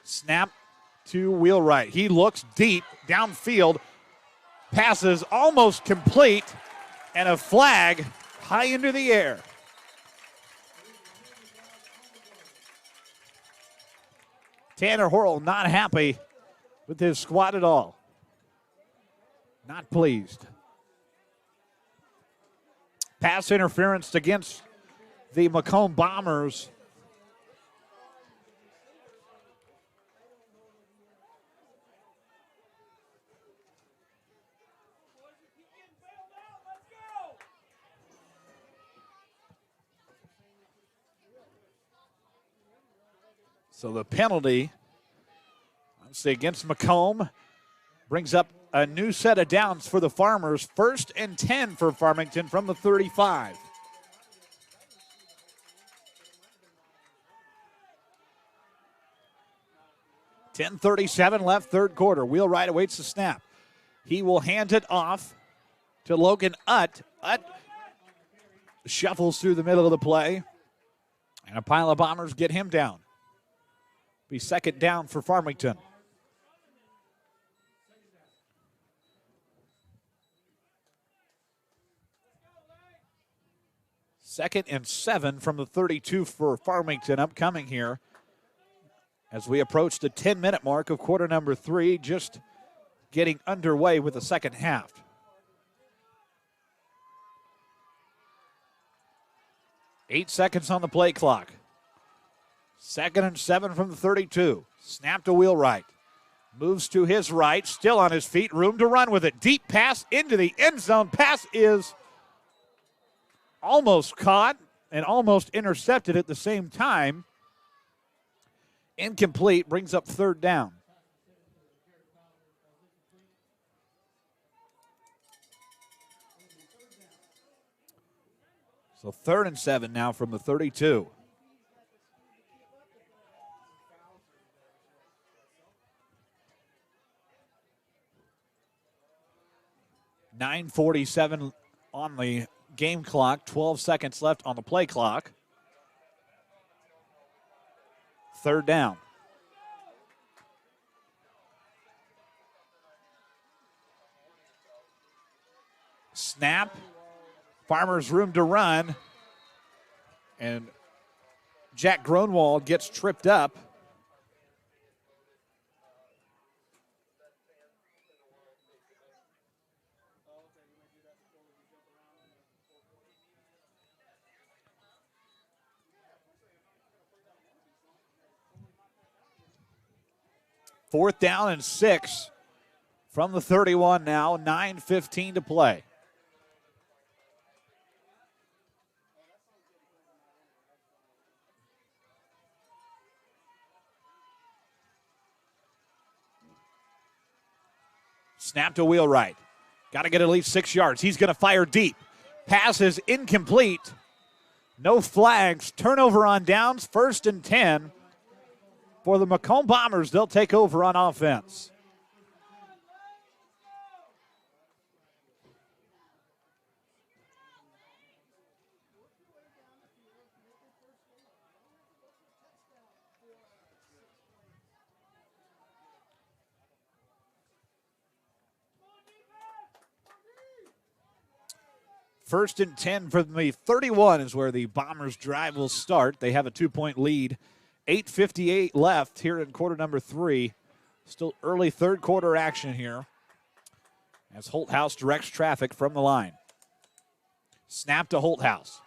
Snap to Wheelwright. He looks deep downfield. Passes almost complete. And a flag high into the air. Tanner Horrell not happy with his squad at all. Not pleased. Pass interference against the Macomb Bombers. So the penalty, obviously against Macomb, brings up a new set of downs for the Farmers. 1st and 10 for Farmington from the 35. $10:37 left, 3rd quarter. Wheelwright awaits the snap. He will hand it off to Logan Utt. Utt shuffles through the middle of the play, and a pile of Bombers get him down. Be 2nd down for Farmington. Second and 7 from the 32 for Farmington upcoming here as we approach the 10-minute mark of quarter number 3, just getting underway with the second half. Eight seconds on the play clock. 2nd and 7 from the 32. Snap to Wheelwright. Moves to his right, still on his feet, room to run with it. Deep pass into the end zone. Pass is almost caught and almost intercepted at the same time. Incomplete, brings up 3rd down. So 3rd and 7 now from the 32. .947 on the game clock, 12 seconds left on the play clock. 3rd down. Snap. Farmers room to run. And Jack Gronwald gets tripped up. Fourth down and 6 from the 31 now, 9:15 to play. Snap to Wheelwright. Got to get at least 6 yards. He's going to fire deep. Pass is incomplete. No flags. Turnover on downs. 1st and 10 for the Macomb Bombers. They'll take over on offense. First and 10 from the 31 is where the Bombers' drive will start. They have a 2-point lead. 8:58 left here in quarter number 3. Still early third quarter action here as Holthouse directs traffic from the line. Snap to Holthouse.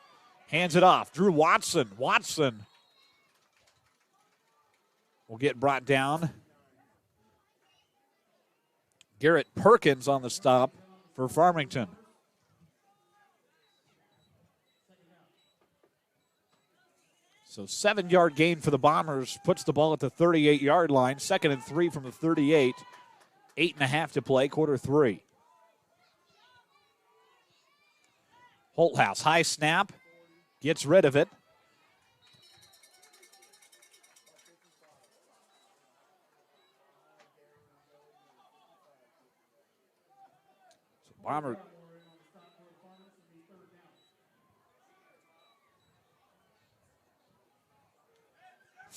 Hands it off. Drew Watson. Watson will get brought down. Garrett Perkins on the stop for Farmington. So 7-yard gain for the Bombers puts the ball at the 38-yard line. 2nd and 3 from the 38. 8.5 to play, quarter 3. Holthouse, high snap, gets rid of it. So Bomber.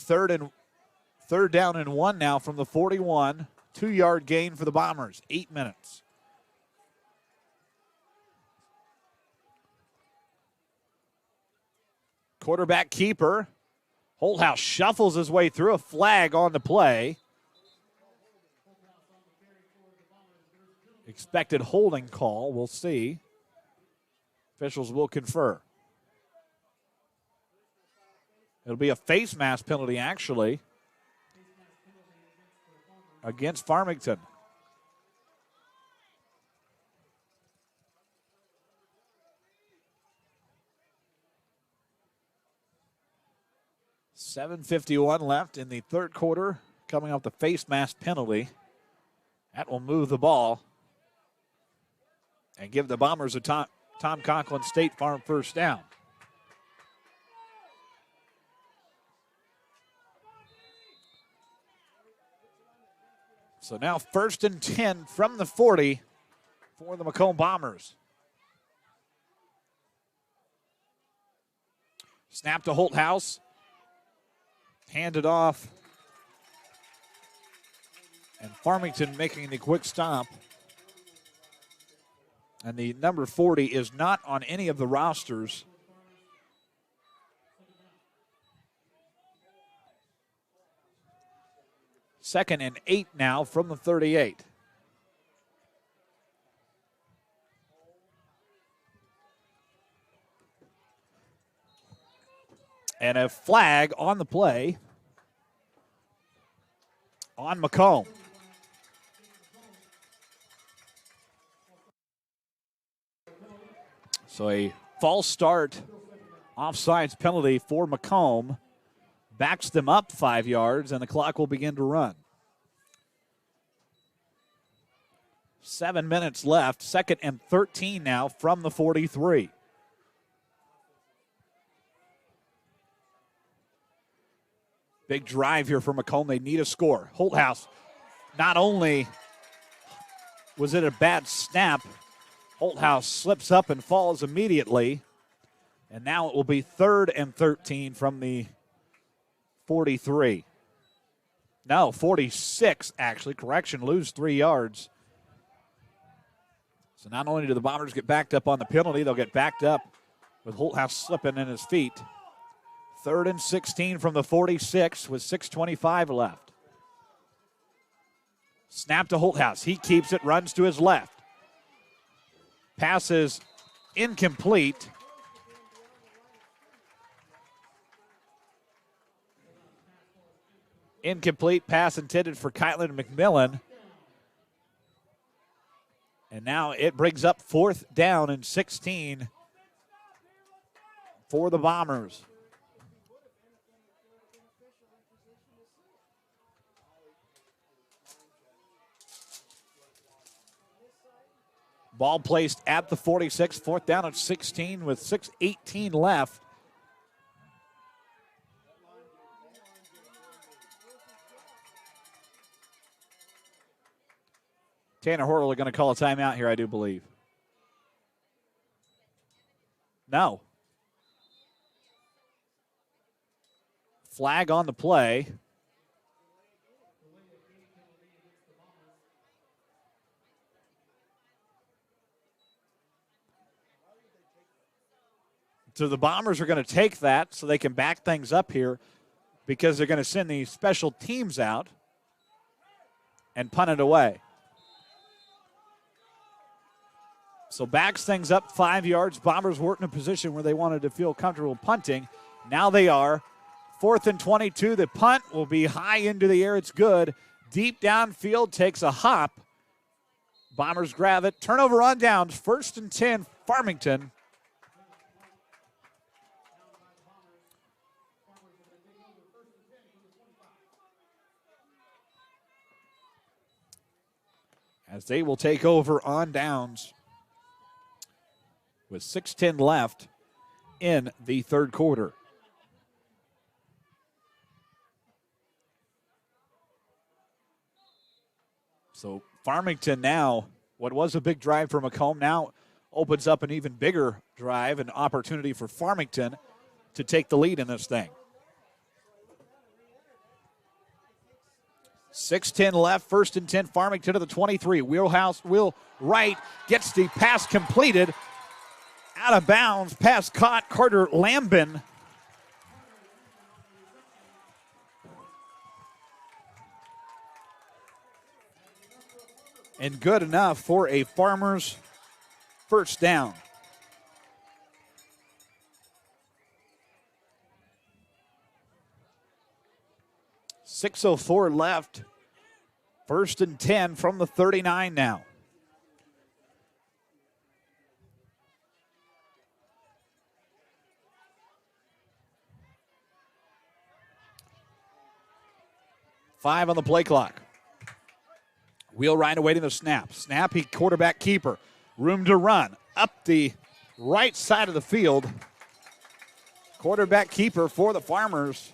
Third down and 1 now from the 41. 2-yard gain for the Bombers. 8 minutes. Quarterback keeper. Holthouse shuffles his way through. A flag on the play. Expected holding call. We'll see. Officials will confer. It'll be a face mask penalty, actually, against Farmington. $7:51 left in the third quarter, coming off the face mask penalty. That will move the ball and give the Bombers a Tom Conklin State Farm first down. So now 1st and 10 from the 40 for the Macomb Bombers. Snap to Holthouse. Handed off. And Farmington making the quick stop. And the number 40 is not on any of the rosters. Second and 8 now from the 38. And a flag on the play on Macomb. So a false start offsides penalty for Macomb. Backs them up 5 yards, and the clock will begin to run. 7 minutes left. 2nd and 13 now from the 43. Big drive here for Macomb. They need a score. Holthouse, not only was it a bad snap, Holthouse slips up and falls immediately. And now it will be 3rd and 13 from the 43. No, 46, actually. Correction, lose 3 yards. So not only do the Bombers get backed up on the penalty, they'll get backed up with Holthouse slipping in his feet. 3rd and 16 from the 46 with 6:25 left. Snap to Holthouse. He keeps it, runs to his left. Pass is incomplete. Incomplete pass intended for Kylan McMillan. And now it brings up 4th down and 16 for the Bombers. Ball placed at the 46, 4th down and 16 with 6:18 left. Tanner Hortle going to call a timeout here, I do believe. No. Flag on the play. So the Bombers are going to take that so they can back things up here because they're going to send the special teams out and punt it away. So backs things up 5 yards. Bombers weren't in a position where they wanted to feel comfortable punting. Now they are. 4th and 22. The punt will be high into the air. It's good. Deep downfield, takes a hop. Bombers grab it. Turnover on downs. 1st and 10, Farmington. As they will take over on downs with 6:10 left in the 3rd quarter. So Farmington now, what was a big drive for Macomb, now opens up an even bigger drive, an opportunity for Farmington to take the lead in this thing. 6:10 left, 1st and 10, Farmington to the 23. Will Wright gets the pass completed. Out of bounds, pass caught, Carter Lambin. And good enough for a Farmers first down. .604 left. 1st and 10 from the 39 now. Five on the play clock. Wheelwright awaiting the snap. Snap, he quarterback keeper. Room to run. Up the right side of the field. Quarterback keeper for the Farmers.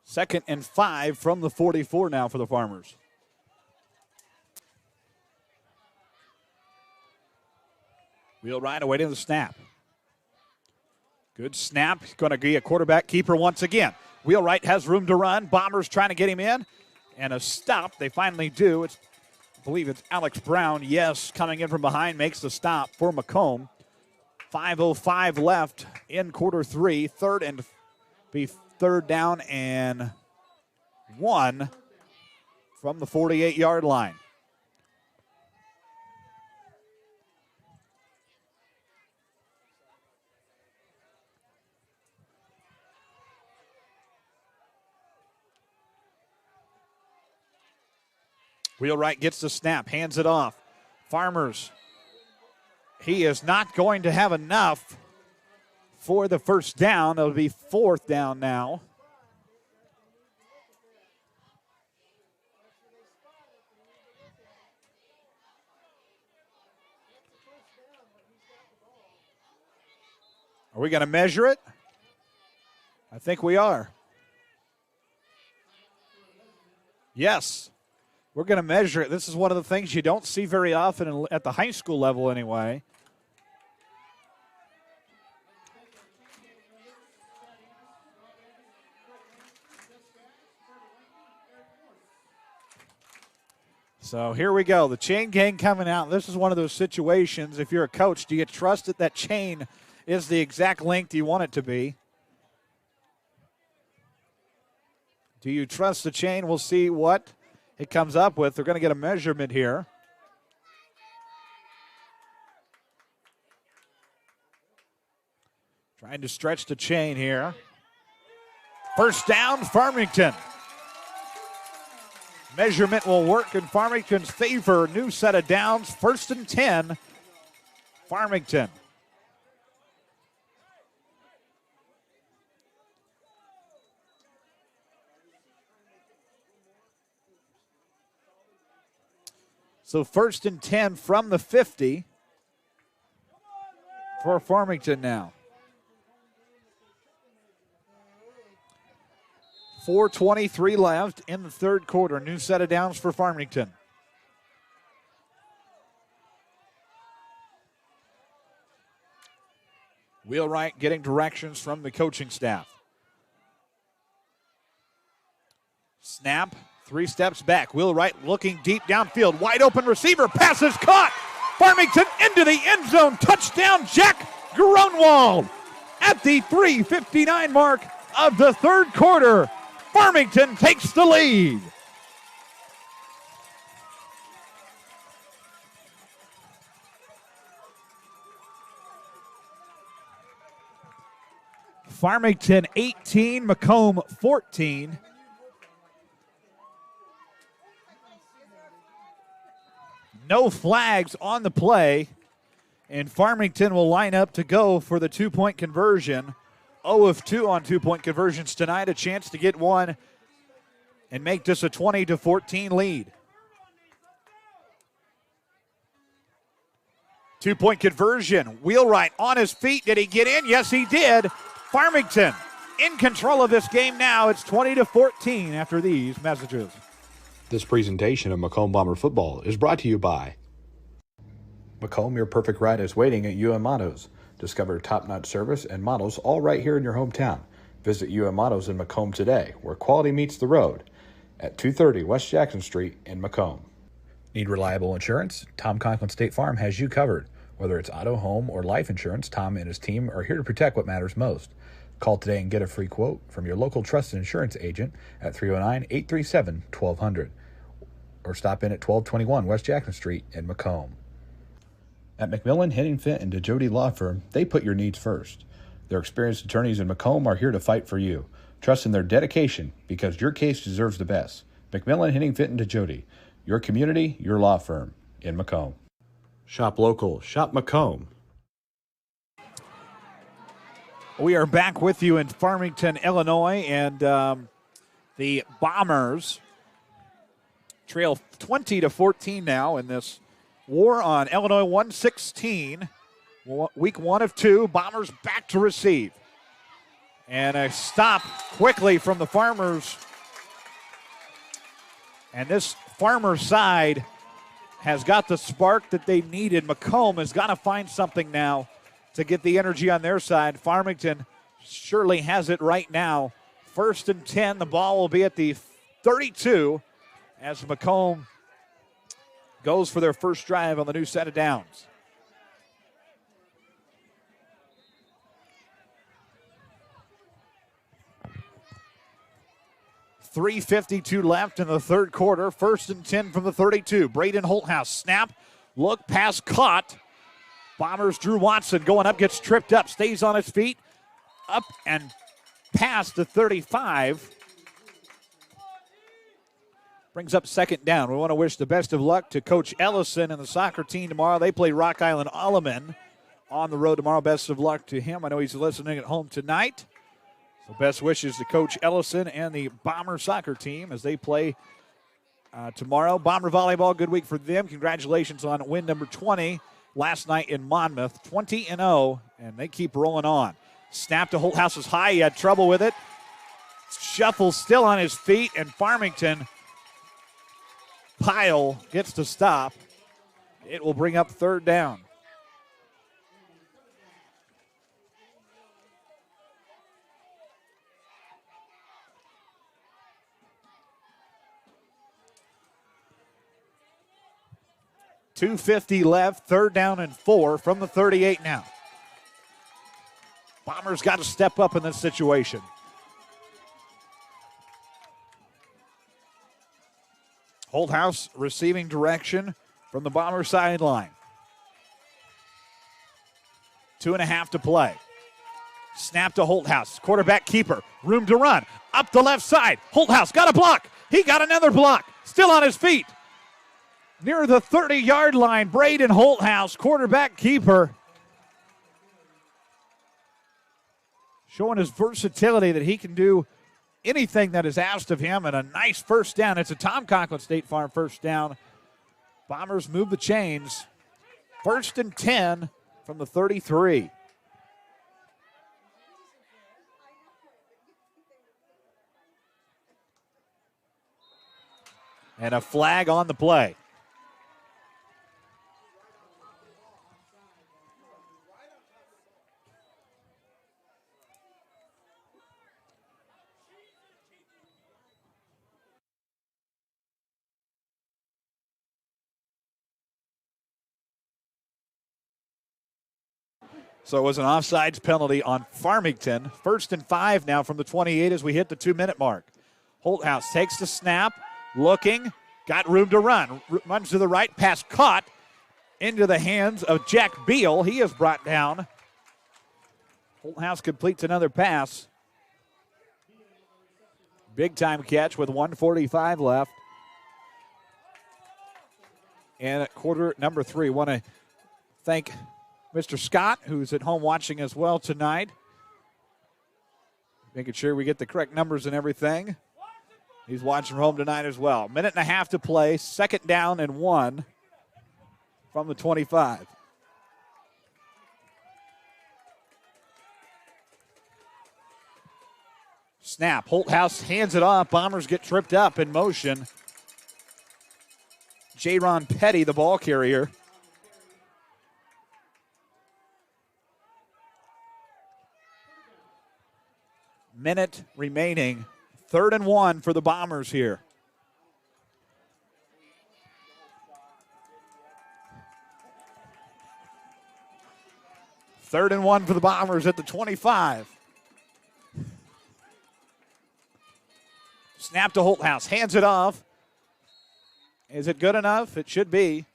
Second and 5 from the 44 now for the Farmers. Wheelwright awaiting the snap. Good snap. He's going to be a quarterback keeper once again. Wheelwright has room to run. Bombers trying to get him in. And a stop. They finally do. I believe it's Alex Brown. Yes, coming in from behind makes the stop for Macomb. 5:05 left in quarter 3. Third down and 1 from the 48-yard line. Wheelwright gets the snap, hands it off. Farmers, he is not going to have enough for the first down. It'll be 4th down now. Are we going to measure it? I think we are. Yes, we're going to measure it. This is one of the things you don't see very often at the high school level anyway. So here we go. The chain gang coming out. This is one of those situations. If you're a coach, do you trust that chain is the exact length you want it to be? Do you trust the chain? We'll see what it comes up with. They're going to get a measurement here. Trying to stretch the chain here. First down, Farmington. Measurement will work in Farmington's favor. New set of downs. 1st and 10, Farmington. So 1st and 10 from the 50 for Farmington now. 4:23 left in the third quarter. New set of downs for Farmington. Wheelwright getting directions from the coaching staff. Snap, 3 steps back. Wheelwright looking deep downfield. Wide open receiver. Pass is caught. Farmington into the end zone. Touchdown, Jack Grunwald. At the 3:59 mark of the third quarter, Farmington takes the lead. Farmington 18, Macomb 14. No flags on the play, and Farmington will line up to go for the 2-point conversion. 0 of 2 on 2-point conversions tonight. A chance to get one and make this a 20-14 lead. 2-point conversion. Wheelwright on his feet. Did he get in? Yes, he did. Farmington in control of this game now. It's 20-14 after these messages. This presentation of Macomb Bomber football is brought to you by Macomb, your perfect ride is waiting at UM Autos. Discover top-notch service and models all right here in your hometown. Visit UM Autos in Macomb today, where quality meets the road, at 230 West Jackson Street in Macomb. Need reliable insurance? Tom Conklin State Farm has you covered. Whether it's auto, home, or life insurance, Tom and his team are here to protect what matters most. Call today and get a free quote from your local trusted insurance agent at 309-837-1200 or stop in at 1221 West Jackson Street in Macomb. At McMillan, Henningfit, and DeJody Law Firm, they put your needs first. Their experienced attorneys in Macomb are here to fight for you. Trust in their dedication because your case deserves the best. McMillan, Henningfit, and DeJody, your community, your law firm in Macomb. Shop local. Shop Macomb. We are back with you in Farmington, Illinois, and the Bombers trail 20-14 now in this war on Illinois. 116, week 1 of 2. Bombers back to receive. And a stop quickly from the Farmers. And this Farmer side has got the spark that they needed. Macomb has got to find something now to get the energy on their side. Farmington surely has it right now. 1st and 10. The ball will be at the 32 as Macomb goes for their first drive on the new set of downs. .352 left in the third quarter. 1st and 10 from the 32. Braden Holthouse snap, look, pass caught. Bombers Drew Watson going up, gets tripped up, stays on his feet, up and past the 35. Brings up 2nd down. We want to wish the best of luck to Coach Ellison and the soccer team tomorrow. They play Rock Island Alleman on the road tomorrow. Best of luck to him. I know he's listening at home tonight. So best wishes to Coach Ellison and the Bomber soccer team as they play tomorrow. Bomber volleyball, good week for them. Congratulations on win number 20 last night in Monmouth. 20-0, and they keep rolling on. Snap to Holthouse is high. He had trouble with it. Shuffle still on his feet, and Farmington Pyle gets to stop. It will bring up 3rd down. 2:50 left, 3rd down and 4 from the 38 now. Bombers got to step up in this situation. Holthouse receiving direction from the Bomber sideline. 2.5 to play. Snap to Holthouse. Quarterback keeper. Room to run. Up the left side. Holthouse got a block. He got another block. Still on his feet. Near the 30-yard line, Braden Holthouse, quarterback keeper. Showing his versatility that he can do anything that is asked of him, and a nice first down. It's a Tom Conklin State Farm first down. Bombers move the chains. 1st and 10 from the 33. And a flag on the play. So it was an offsides penalty on Farmington. 1st and 5 now from the 28 as we hit the 2-minute mark. Holthouse takes the snap, looking, got room to run. Runs to the right, pass caught into the hands of Jack Beal. He is brought down. Holthouse completes another pass. Big time catch with 1:45 left. And at quarter number 3, want to thank Mr. Scott, who's at home watching as well tonight. Making sure we get the correct numbers and everything. He's watching from home tonight as well. 1.5 to play. 2nd down and 1 from the 25. Snap. Holthouse hands it off. Bombers get tripped up in motion. J-Ron Petty, the ball carrier. Minute remaining. 3rd and 1 for the Bombers here. Third and 1 for the Bombers at the 25. Snap to Holthouse. Hands it off. Is it good enough? It should be.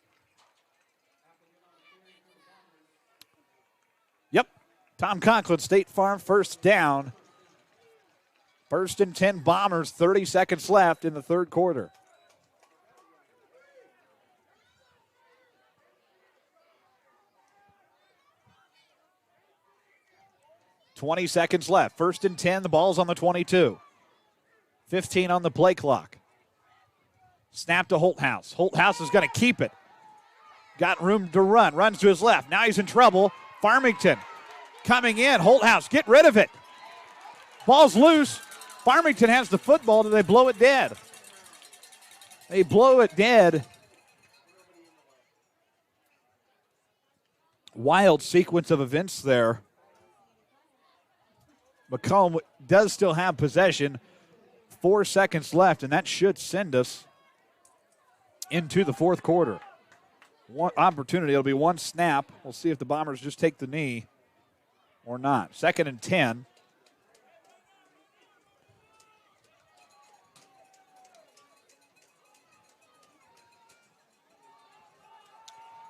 Yep. Tom Conklin, State Farm, first down. 1st and 10 Bombers, 30 seconds left in the 3rd quarter. $20 seconds left. 1st and 10, the ball's on the 22. 15 on the play clock. Snap to Holthouse. Holthouse is going to keep it. Got room to run. Runs to his left. Now he's in trouble. Farmington coming in. Holthouse, get rid of it. Ball's loose. Farmington has the football. Do they blow it dead? They blow it dead. Wild sequence of events there. Macomb does still have possession. 4 seconds left, and that should send us into the 4th quarter. One opportunity. It'll be one snap. We'll see if the Bombers just take the knee or not. 2nd and 10.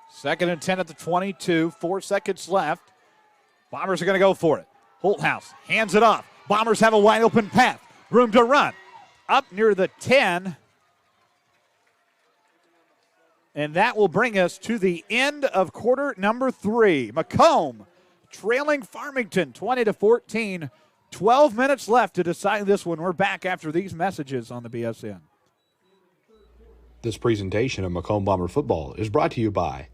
Second and 10 at the 22. 4 seconds left. Bombers are going to go for it. Holthouse hands it off. Bombers have a wide open path. Room to run. Up near the 10. And that will bring us to the end of quarter number 3. Macomb trailing Farmington 20-14. 12 minutes left to decide this one. We're back after these messages on the BSN. This presentation of Macomb Bomber football is brought to you by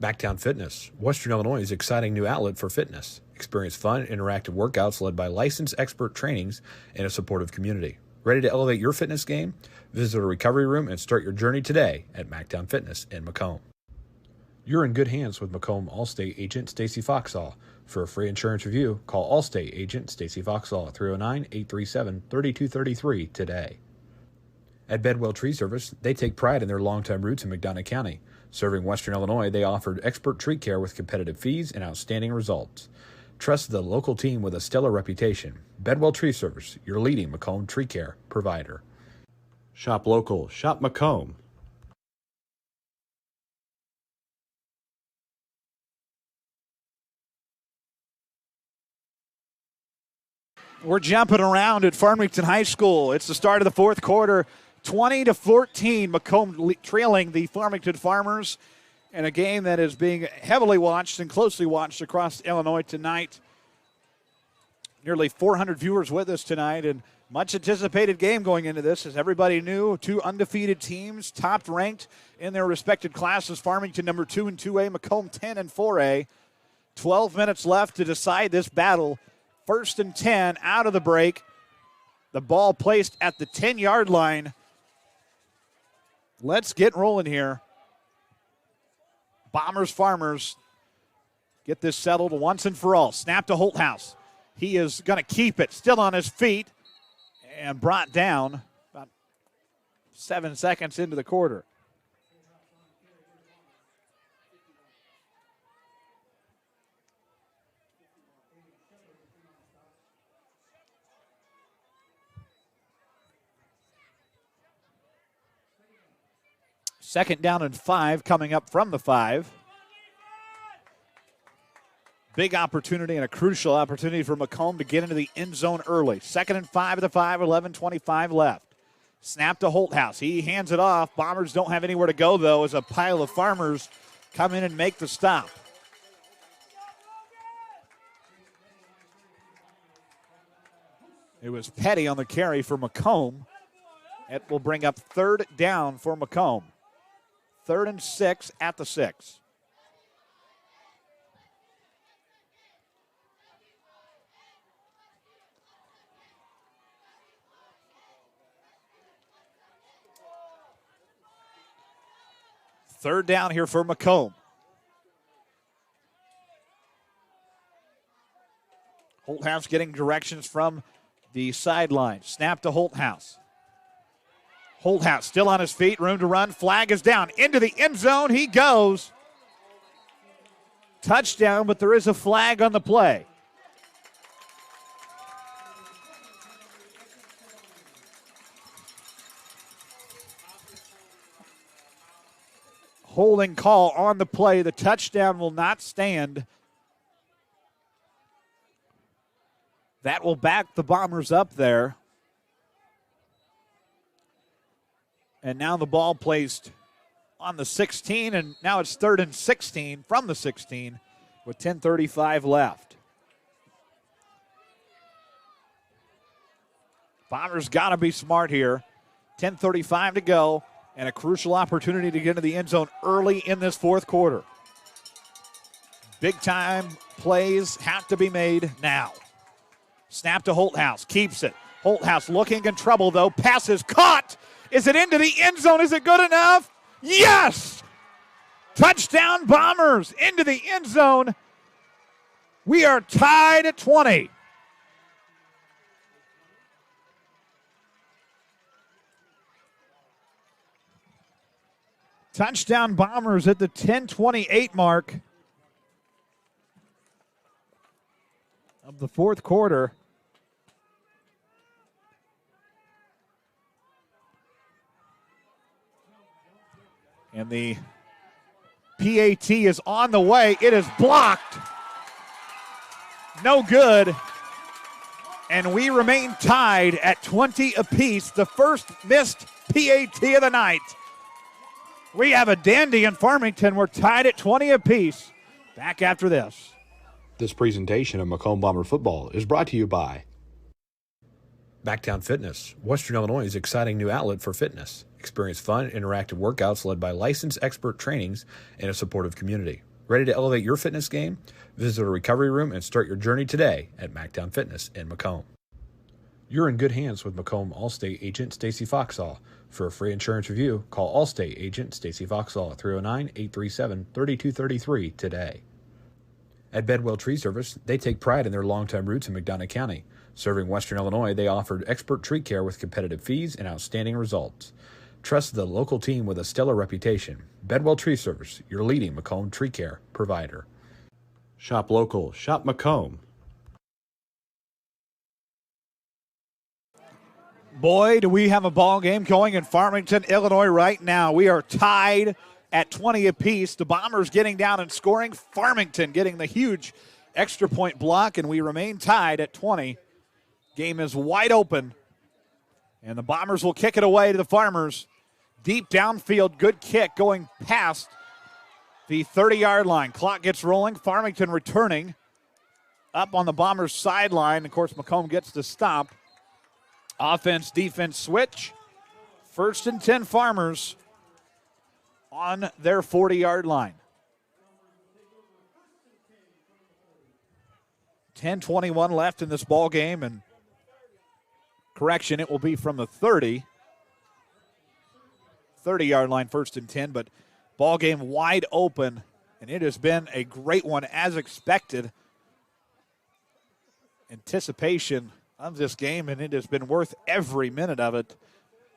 Backtown Fitness, Western Illinois' exciting new outlet for fitness. Experience fun, interactive workouts led by licensed expert trainings and a supportive community. Ready to elevate your fitness game? Visit a recovery room and start your journey today at Backtown Fitness in Macomb. You're in good hands with Macomb Allstate agent Stacy Foxall. For a free insurance review, call Allstate agent Stacy Foxall at 309-837-3233 today. At Bedwell Tree Service, they take pride in their longtime roots in McDonough County. Serving Western Illinois, they offered expert tree care with competitive fees and outstanding results. Trust the local team with a stellar reputation. Bedwell Tree Service, your leading Macomb tree care provider. Shop local. Shop Macomb. We're jumping around at Farmington High School. It's the start of the fourth quarter. 20-14, Macomb trailing the Farmington Farmers in a game that is being heavily watched and closely watched across Illinois tonight. Nearly 400 viewers with us tonight, and much anticipated game going into this, as everybody knew. Two undefeated teams, top ranked in their respected classes. Farmington number 2 in 2A, Macomb 10 in 4A. 12 minutes left to decide this battle. 1st and 10 out of the break. The ball placed at the 10-yard line. Let's get rolling here. Bombers, Farmers get this settled once and for all. Snap to Holthouse. He is going to keep it, still on his feet, and brought down about 7 seconds into the quarter. Second down and 5 coming up from the 5. Big opportunity and a crucial opportunity for Macomb to get into the end zone early. 2nd and 5 at the 5, 11:25 left. Snap to Holthouse. He hands it off. Bombers don't have anywhere to go, though, as a pile of Farmers come in and make the stop. It was Petty on the carry for Macomb. It will bring up 3rd down for Macomb. 3rd and 6 at the 6. Third down here for Macomb. Holthouse getting directions from the sideline. Snap to Holthouse. Holthouse still on his feet, room to run. Flag is down. Into the end zone he goes. Touchdown, but there is a flag on the play. Holding call on the play. The touchdown will not stand. That will back the Bombers up there. And now the ball placed on the 16, and now it's 3rd and 16 from the 16 with 10:35 left. Bombers got to be smart here. 10:35 to go, and a crucial opportunity to get into the end zone early in this fourth quarter. Big-time plays have to be made now. Snap to Holthouse, keeps it. Holthouse looking in trouble, though. Pass is caught. Is it into the end zone? Is it good enough? Yes! Touchdown Bombers into the end zone. We are tied at 20. Touchdown Bombers at the 10:28 mark of the fourth quarter. And the PAT is on the way. It is blocked. No good. And we remain tied at 20 apiece. The first missed PAT of the night. We have a dandy in Farmington. We're tied at 20 apiece. Back after this. This presentation of Macomb Bomber football is brought to you by Backtown Fitness, Western Illinois' exciting new outlet for fitness. Experience fun, interactive workouts led by licensed expert trainings and a supportive community. Ready to elevate your fitness game? Visit a recovery room and start your journey today at Mactown Fitness in Macomb. You're in good hands with Macomb Allstate agent Stacy Foxall. For a free insurance review, call Allstate agent Stacy Foxall at 309-837-3233 today. At Bedwell Tree Service, they take pride in their longtime roots in McDonough County. Serving Western Illinois, they offered expert tree care with competitive fees and outstanding results. Trust the local team with a stellar reputation. Bedwell Tree Service, your leading Macomb tree care provider. Shop local. Shop Macomb. Boy, do we have a ball game going in Farmington, Illinois right now. We are tied at 20 apiece. The Bombers getting down and scoring. Farmington getting the huge extra point block, and we remain tied at 20. Game is wide open, and the Bombers will kick it away to the Farmers. Deep downfield, good kick going past the 30-yard line. Clock gets rolling. Farmington returning up on the Bombers' sideline. Of course, Macomb gets the stop. Offense, defense switch. 1st and 10 Farmers on their 40-yard line. 10:21 left in this ball game, and correction, it will be from the 30-yard line, 1st and 10, but ball game wide open, and it has been a great one as expected. Anticipation of this game, and it has been worth every minute of it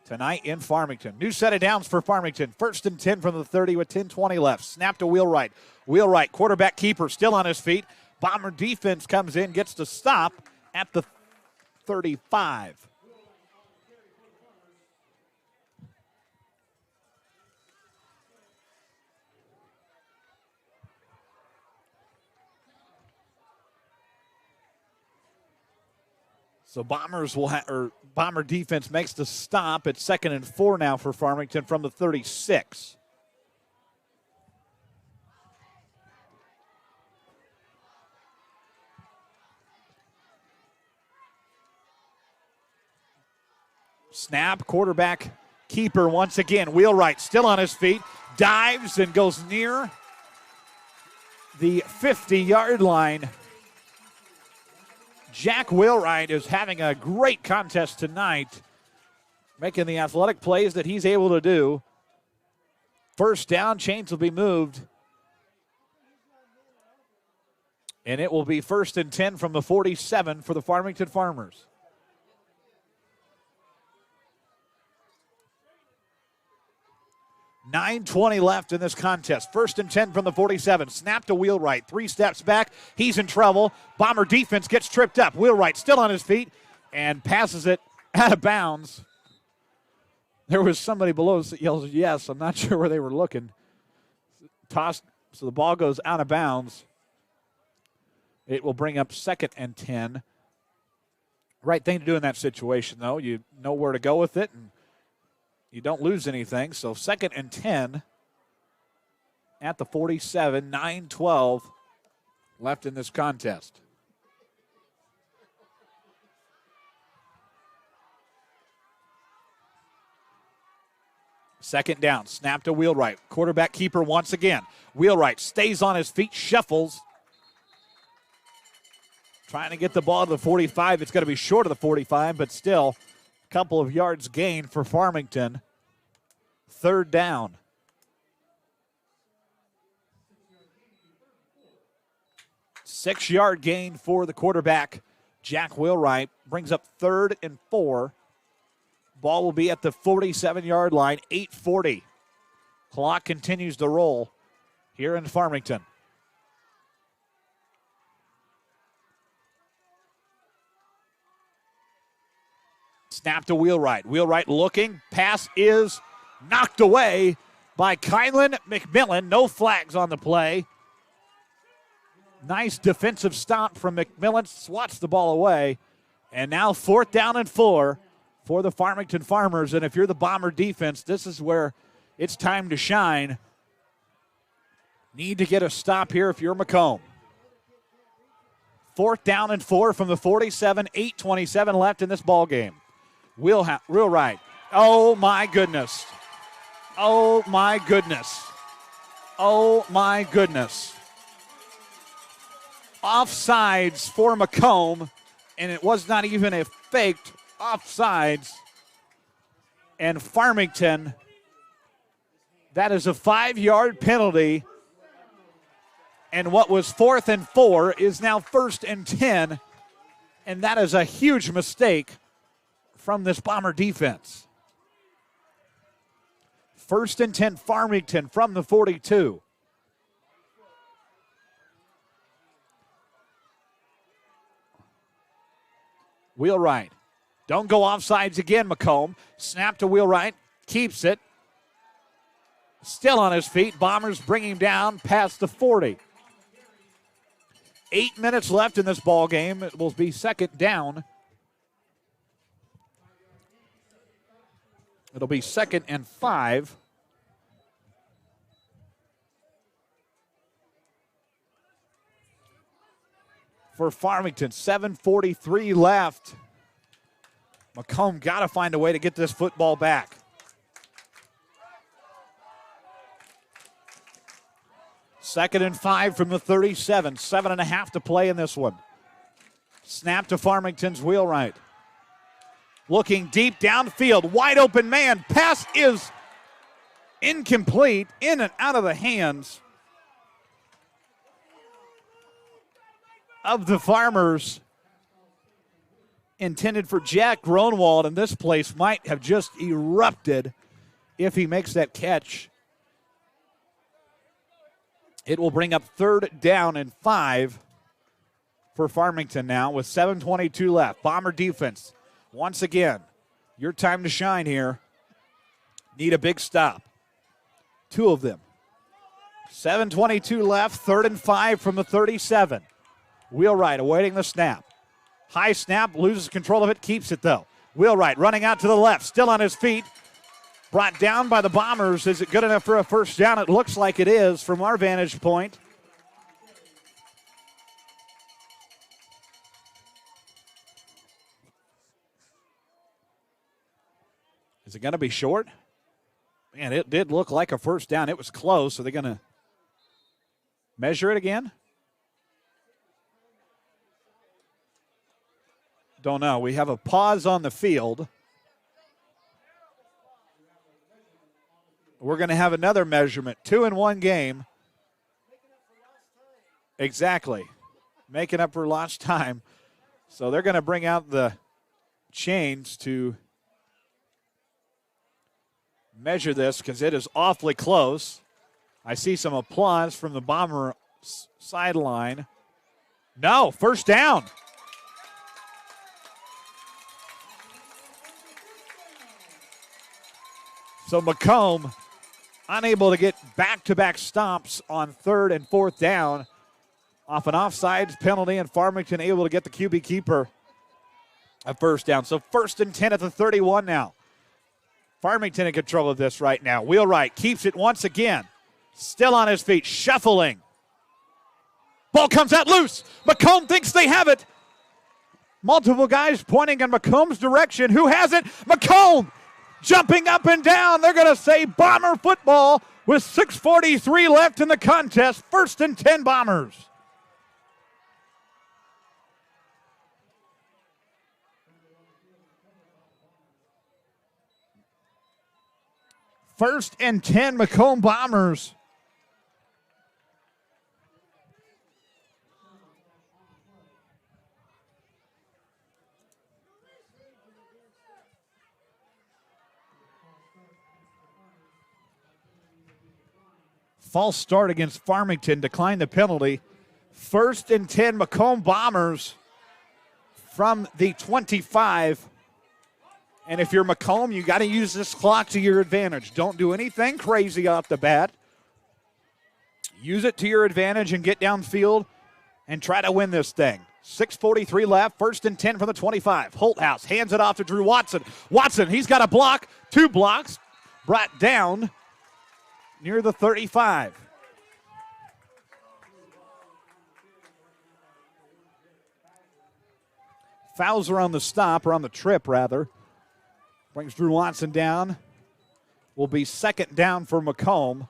tonight in Farmington. New set of downs for Farmington. 1st and 10 from the 30 with 10:20 left. Snap to Wheelwright. Wheelwright, quarterback keeper, still on his feet. Bomber defense comes in, gets the stop at the 35. So Bomber defense makes the stop. It's 2nd and 4 now for Farmington from the 36. Snap, quarterback keeper once again. Wheelwright still on his feet, dives and goes near the 50-yard line. Jack Wheelwright is having a great contest tonight, making the athletic plays that he's able to do. 1st down, chains will be moved. And it will be 1st and 10 from the 47 for the Farmington Farmers. $9:20 left in this contest. 1st and 10 from the 47. Snap to Wheelwright. 3 steps back. He's in trouble. Bomber defense gets tripped up. Wheelwright still on his feet and passes it out of bounds. There was somebody below that yells yes. I'm not sure where they were looking. Tossed, so the ball goes out of bounds. It will bring up 2nd and 10. Right thing to do in that situation, though. You know where to go with it, and you don't lose anything. So 2nd and 10 at the 47, 9:12 left in this contest. Second down, snap to Wheelwright. Quarterback keeper once again. Wheelwright stays on his feet, shuffles. Trying to get the ball to the 45. It's going to be short of the 45, but still a couple of yards gained for Farmington. 3rd down. Six-yard gain for the quarterback. Jack Wheelwright brings up 3rd and 4. Ball will be at the 47-yard line, 8:40. Clock continues to roll here in Farmington. Snap to Wheelwright. Wheelwright looking. Pass is knocked away by Kylan McMillan. No flags on the play. Nice defensive stop from McMillan. Swats the ball away. And now 4th down and 4 for the Farmington Farmers. And if you're the Bomber defense, this is where it's time to shine. Need to get a stop here if you're Macomb. 4th down and 4 from the 47. 8:27 left in this ball game. Wheelwright. Oh, my goodness. Oh, my goodness. Oh, my goodness. Offsides for Macomb, and it was not even a faked offsides. And Farmington, that is a 5-yard penalty. And what was 4th and 4 is now 1st and 10 And that is a huge mistake from this Bomber defense. 1st and 10 Farmington from the 42. Wheelwright. Don't go offsides again, Macomb. Snap to Wheelwright. Keeps it. Still on his feet. Bombers bring him down past the 40. 8 minutes left in this ball game. It will be 2nd down. It'll be 2nd and 5. For Farmington, 7:43 left. Macomb got to find a way to get this football back. 2nd and 5 from the 37. 7.5 to play in this one. Snap to Farmington's Wheelwright. Looking deep downfield. Wide open man. Pass is incomplete. In and out of the hands of the Farmers. Intended for Jack Gronwald, and this place might have just erupted if he makes that catch. It will bring up 3rd down and 5 for Farmington now with 7:22 left. Bomber defense, once again, your time to shine here. Need a big stop. 2 of them. 7:22 left, 3rd and 5 from the 37. Wheelwright awaiting the snap. High snap, loses control of it, keeps it though. Wheelwright running out to the left, still on his feet. Brought down by the Bombers. Is it good enough for a 1st down? It looks like it is from our vantage point. Is it going to be short? Man, it did look like a 1st down. It was close. Are they going to measure it again? Don't know. We have a pause on the field. We're going to have another measurement. 2 in 1 game. Exactly. Making up for lost time. So they're going to bring out the chains to measure this because it is awfully close. I see some applause from the Bomber sideline. No, 1st down. So Macomb unable to get back-to-back stops on 3rd and 4th down off an offsides penalty, and Farmington able to get the QB keeper a 1st down. So 1st and 10 at the 31 now. Farmington in control of this right now. Wheelwright keeps it once again. Still on his feet, shuffling. Ball comes out loose. Macomb thinks they have it. Multiple guys pointing in Macomb's direction. Who has it? Macomb! Jumping up and down. They're going to say Bomber football with 6:43 left in the contest. 1st and 10 Bombers. First and 10 Macomb Bombers. False start against Farmington, declined the penalty. 1st and 10 Macomb Bombers from the 25. And if you're Macomb, you got to use this clock to your advantage. Don't do anything crazy off the bat. Use it to your advantage and get downfield and try to win this thing. 6:43 left, 1st and 10 from the 25. Holthouse hands it off to Drew Watson. Watson, he's got a block, 2 blocks, brought down near the 35. Fouls are on the stop, or on the trip, rather. Brings Drew Watson down. Will be 2nd down for Macomb.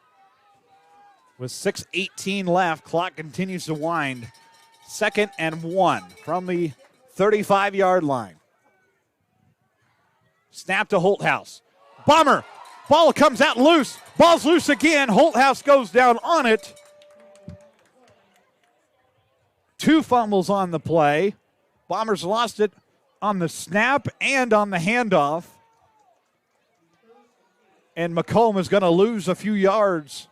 With 6:18 left, clock continues to wind. 2nd and 1 from the 35-yard line. Snap to Holthouse. Bomber. Ball comes out loose. Ball's loose again. Holthouse goes down on it. 2 fumbles on the play. Bombers lost it on the snap and on the handoff. And Macomb is going to lose a few yards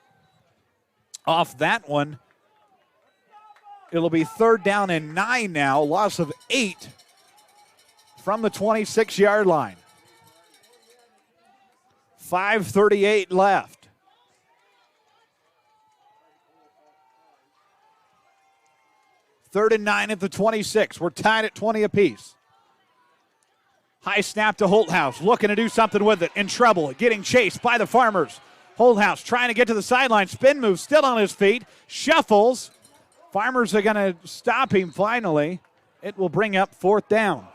off that one. It'll be 3rd down and 9 now, loss of 8 from the 26-yard line. 5:38 left. Third and 9 at the 26. We're tied at 20 apiece. High snap to Holthouse, looking to do something with it. In trouble, getting chased by the Farmers. Holthouse trying to get to the sideline. Spin move, still on his feet. Shuffles. Farmers are going to stop him finally. It will bring up 4th down.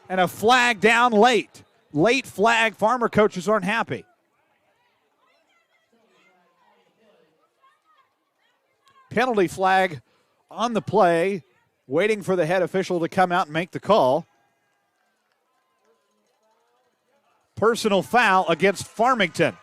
And a flag down late. Late flag. Farmer coaches aren't happy. Penalty flag on the play. Waiting for the head official to come out and make the call. Personal foul against Farmington.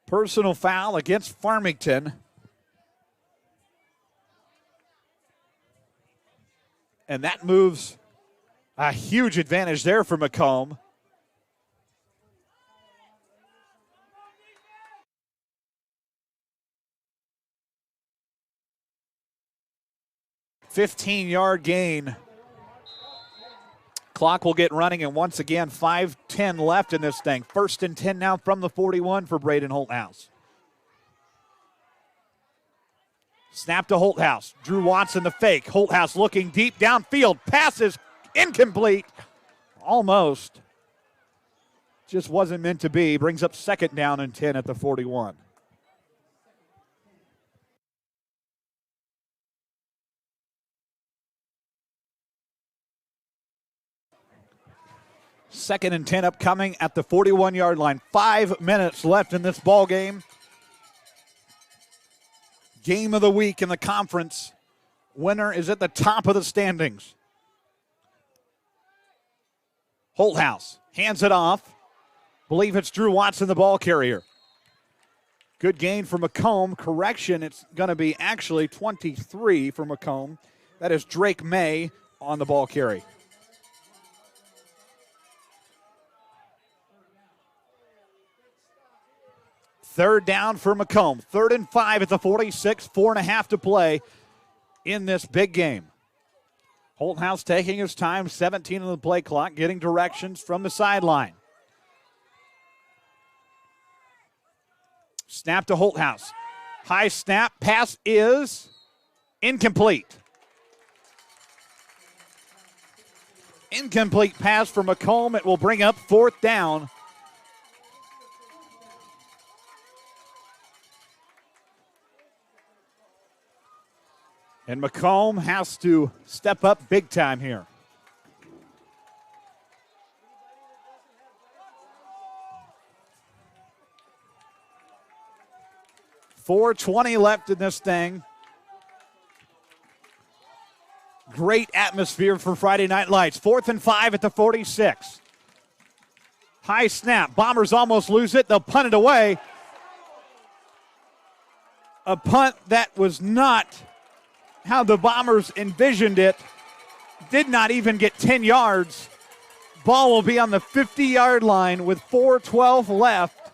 Personal foul against Farmington. And that moves a huge advantage there for Macomb. $15-yard gain. Clock will get running, and once again, 5:10 left in this thing. 1st and 10 now from the 41 for Braden Holthouse. Snap to Holthouse. Drew Watson the fake. Holthouse looking deep downfield. Passes incomplete. Almost. Just wasn't meant to be. Brings up 2nd down and 10 at the 41. Second and 10 upcoming at the 41-yard line. 5 minutes left in this ball game. Game of the week in the conference. Winner is at the top of the standings. Holthouse hands it off. Believe it's Drew Watson, the ball carrier. Good gain for Macomb. Correction, it's going to be actually 23 for Macomb. That is Drake May on the ball carry. Third down for Macomb. 3rd and 5 at the 46. 4.5 to play in this big game. Holthouse taking his time. 17 on the play clock. Getting directions from the sideline. Snap to Holthouse. High snap. Pass is incomplete. Incomplete pass for Macomb. It will bring up 4th down. And Macomb has to step up big time here. $4:20 left in this thing. Great atmosphere for Friday Night Lights. 4th and 5 at the 46. High snap. Bombers almost lose it. They'll punt it away. A punt that was not how the Bombers envisioned it. Did not even get 10 yards. Ball will be on the 50-yard line with 4:12 left.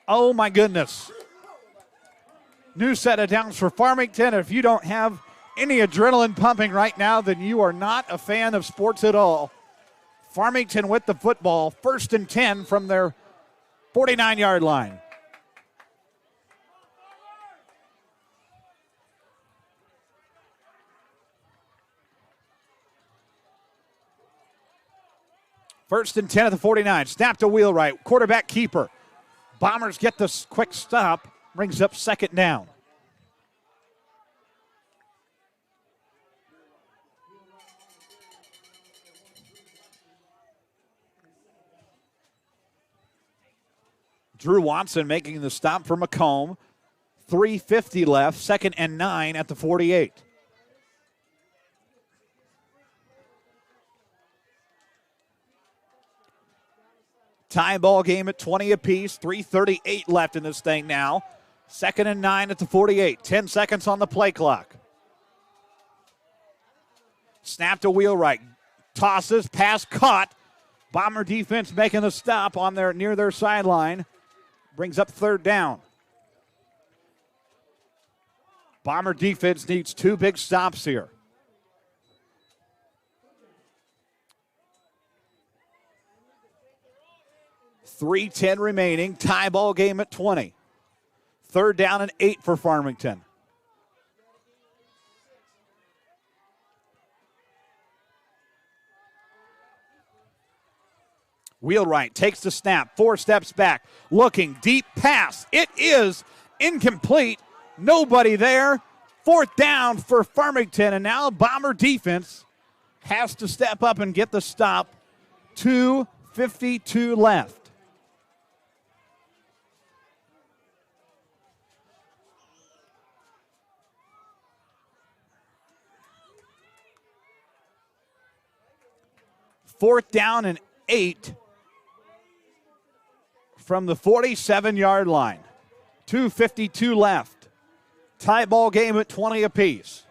Oh, my goodness. New set of downs for Farmington. If you don't have any adrenaline pumping right now, then you are not a fan of sports at all. Farmington with the football. 1st and 10 from their 49-yard line. First and 10 at the 49. Snap to Wheelwright. Quarterback keeper. Bombers get this quick stop. Brings up 2nd down. Drew Watson making the stop for Macomb. 3:50 left. 2nd and 9 at the 48. Tie ball game at 20 apiece. 3:38 left in this thing now. 2nd and 9 at the 48. 10 seconds on the play clock. Snap to Wheelwright. Tosses, pass caught. Bomber defense making the stop on their near their sideline. Brings up 3rd down. Bomber defense needs 2 big stops here. .310 remaining. Tie ball game at 20. 3rd down and 8 for Farmington. Wheelwright takes the snap, 4 steps back, looking, deep pass. It is incomplete. Nobody there. 4th down for Farmington, and now Bomber defense has to step up and get the stop. 2:52 left. Fourth down and 8 from the 47-yard line. 2:52 left. Tie ball game at 20 apiece.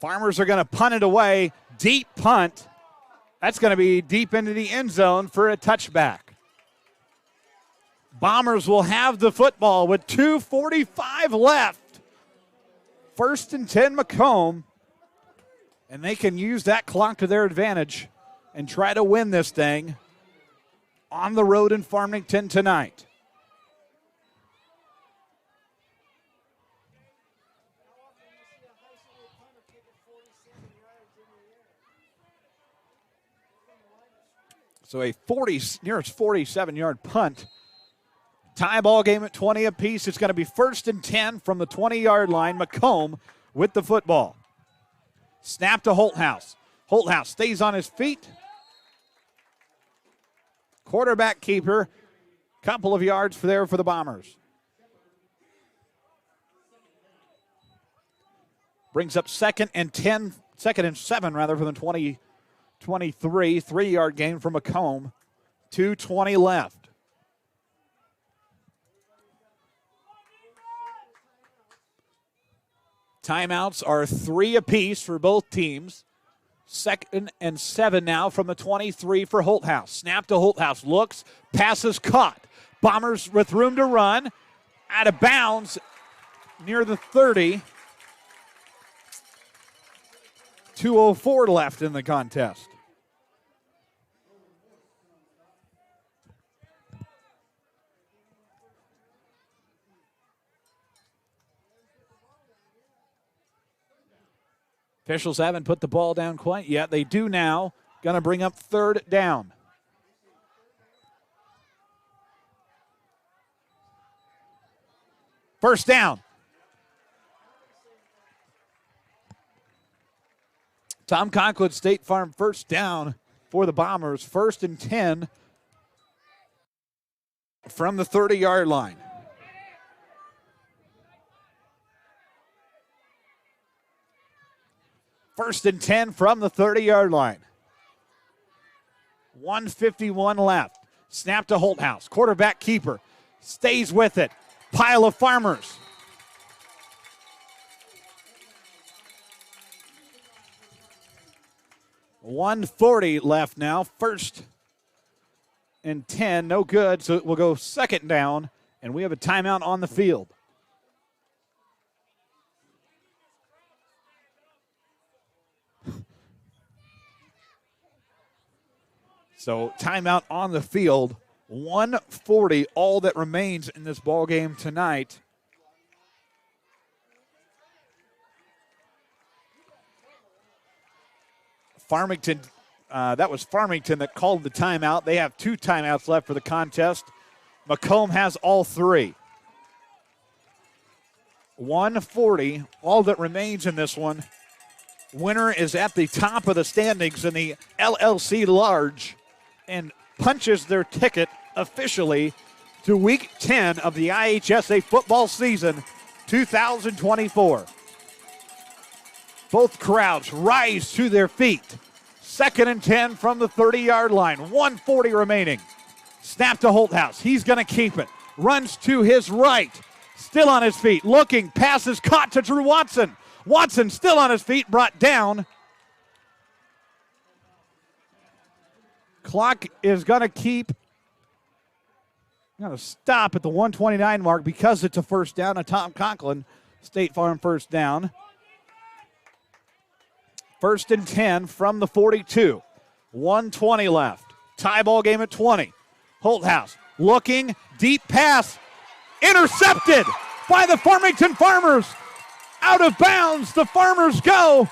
Farmers are going to punt it away. Deep punt. That's going to be deep into the end zone for a touchback. Bombers will have the football with 2:45 left. 1st and 10 Macomb. And they can use that clock to their advantage and try to win this thing on the road in Farmington tonight. So a nearest 47-yard punt. Tie ball game at 20 apiece. It's going to be 1st and 10 from the 20-yard line. Macomb with the football. Snap to Holthouse. Holthouse stays on his feet. Quarterback keeper. Couple of yards there for the Bombers. Brings up 2nd and 7 for the 23. 3-yard gain for Macomb. 2:20 left. Timeouts are 3 apiece for both teams. 2nd and 7 now from the 23 for Holthouse. Snap to Holthouse. Looks. Passes caught. Bombers with room to run. Out of bounds near the 30. 2:04 left in the contest. Officials haven't put the ball down quite yet. They do now. Going to bring up 3rd down. First down. Tom Conklin, State Farm, 1st down for the Bombers. 1st and 10 from the 30-yard line. First and 10 from the 30-yard line. 1:51 left. Snap to Holthouse. Quarterback keeper. Stays with it. Pile of Farmers. $1:40 left now. 1st and 10. No good. So it will go 2nd down. And we have a timeout on the field. So timeout on the field, 1:40, all that remains in this ball game tonight. Farmington, that was Farmington that called the timeout. They have 2 timeouts left for the contest. Macomb has all 3. 1:40, all that remains in this one. Winner is at the top of the standings in the LLC Large and punches their ticket officially to Week 10 of the IHSA football season 2024. Both crowds rise to their feet. 2nd and 10 from the 30-yard line. 1:40 remaining. Snap to Holthouse. He's going to keep it. Runs to his right. Still on his feet. Looking. Passes caught to Drew Watson. Watson still on his feet. Brought down. Clock is going to stop at the 129 mark because it's a first down. A Tom Conklin State Farm first down. 1st and 10 from the 42. 1:20 left. Tie ball game at 20. Holthouse looking. Deep pass. Intercepted by the Farmington Farmers. Out of bounds. The Farmers go.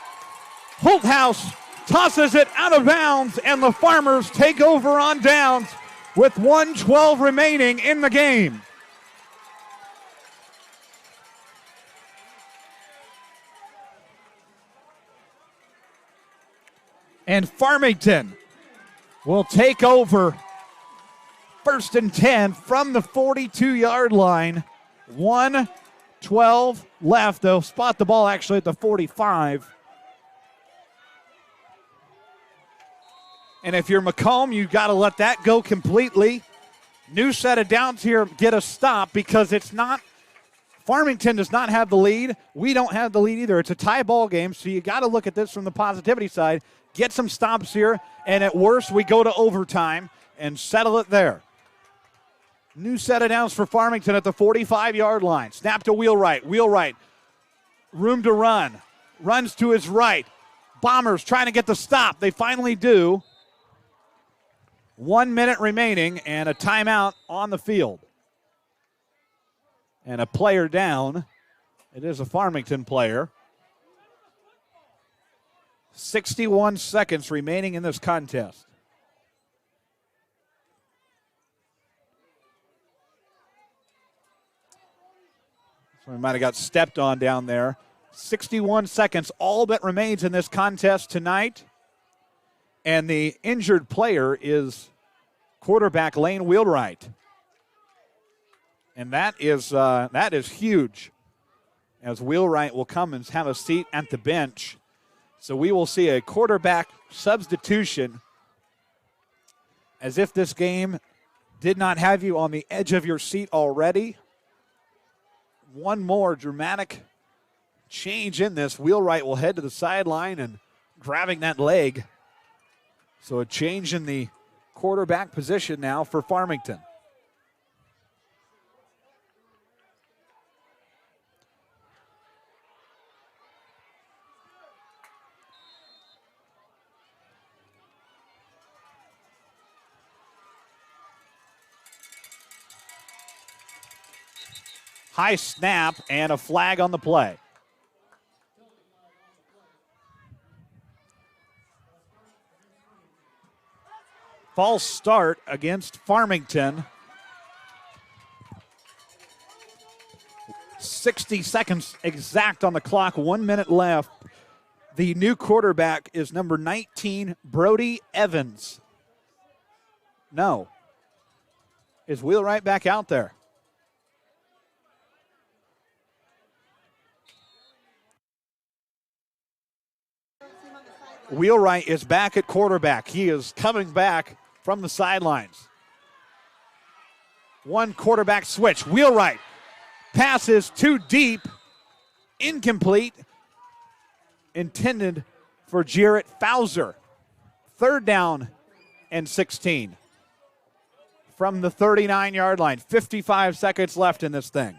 Holthouse tosses it out of bounds, and the Farmers take over on downs with 1:12 remaining in the game. And Farmington will take over 1st and 10 from the 42-yard line. 1:12 left. They'll spot the ball actually at the 45. And if you're Macomb, you've got to let that go completely. New set of downs here, get a stop because it's not, Farmington does not have the lead. We don't have the lead either. It's a tie ball game, so you got to look at this from the positivity side. Get some stops here, and at worst, we go to overtime and settle it there. New set of downs for Farmington at the 45-yard line. Snap to Wheelwright. Wheelwright, room to run. Runs to his right. Bombers trying to get the stop. They finally do. 1 minute remaining and a timeout on the field. And a player down. It is a Farmington player. 61 seconds remaining in this contest. Someone might have got stepped on down there. 61 seconds, all that remains in this contest tonight. And the injured player is quarterback Lane Wheelwright. And that is huge, as Wheelwright will come and have a seat at the bench. So we will see a quarterback substitution, as if this game did not have you on the edge of your seat already. One more dramatic change in this. Wheelwright will head to the sideline and grabbing that leg. So a change in the quarterback position now for Farmington. High snap and a flag on the play. False start against Farmington. 60 seconds exact on the clock, 1 minute left. The new quarterback is number 19, Brody Evans. No. Is Wheelwright back out there? Wheelwright is back at quarterback. He is coming back from the sidelines. One quarterback switch. Wheelwright passes too deep. Incomplete. Intended for Jarrett Fauser. 3rd down and 16. From the 39-yard line. 55 seconds left in this thing.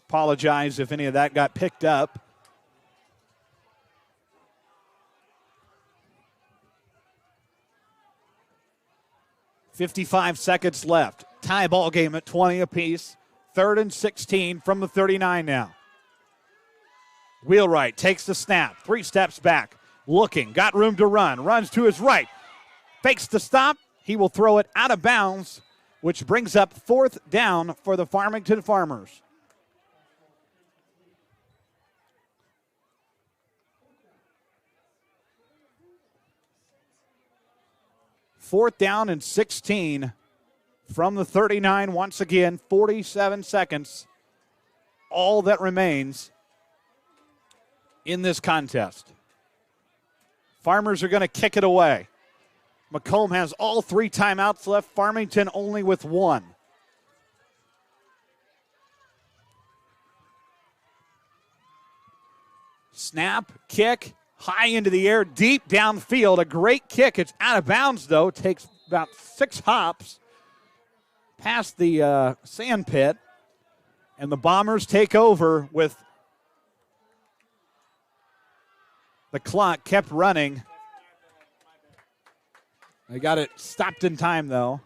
Apologize if any of that got picked up. .55 seconds left. Tie ball game at 20 apiece. 3rd and 16 from the 39 now. Wheelwright takes the snap. 3 steps back. Looking. Got room to run. Runs to his right. Fakes the stop. He will throw it out of bounds, which brings up 4th down for the Farmington Farmers. 4th down and 16 from the 39. Once again, 47 seconds. All that remains in this contest. Farmers are going to kick it away. Macomb has all 3 timeouts left. Farmington only with 1. Snap, kick, high into the air, deep downfield. A great kick. It's out of bounds, though. Takes about 6 hops past the sand pit. And the Bombers take over with the clock kept running. They got it stopped in time, though.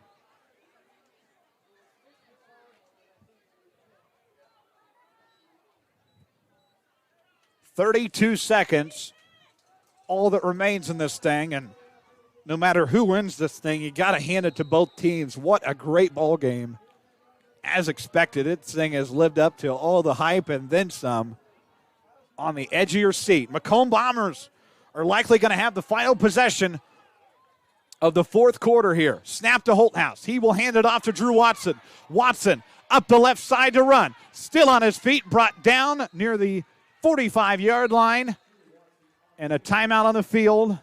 "32 seconds, all that remains in this thing, and no matter who wins this thing, you got to hand it to both teams. What a great ball game. As expected, this thing has lived up to all the hype and then some. On the edge of your seat, Macomb Bombers are likely going to have the final possession of the 4th quarter here. Snap to Holthouse. He will hand it off to Drew Watson. Watson up the left side to run. Still on his feet, brought down near the 45-yard line. And a timeout on the field.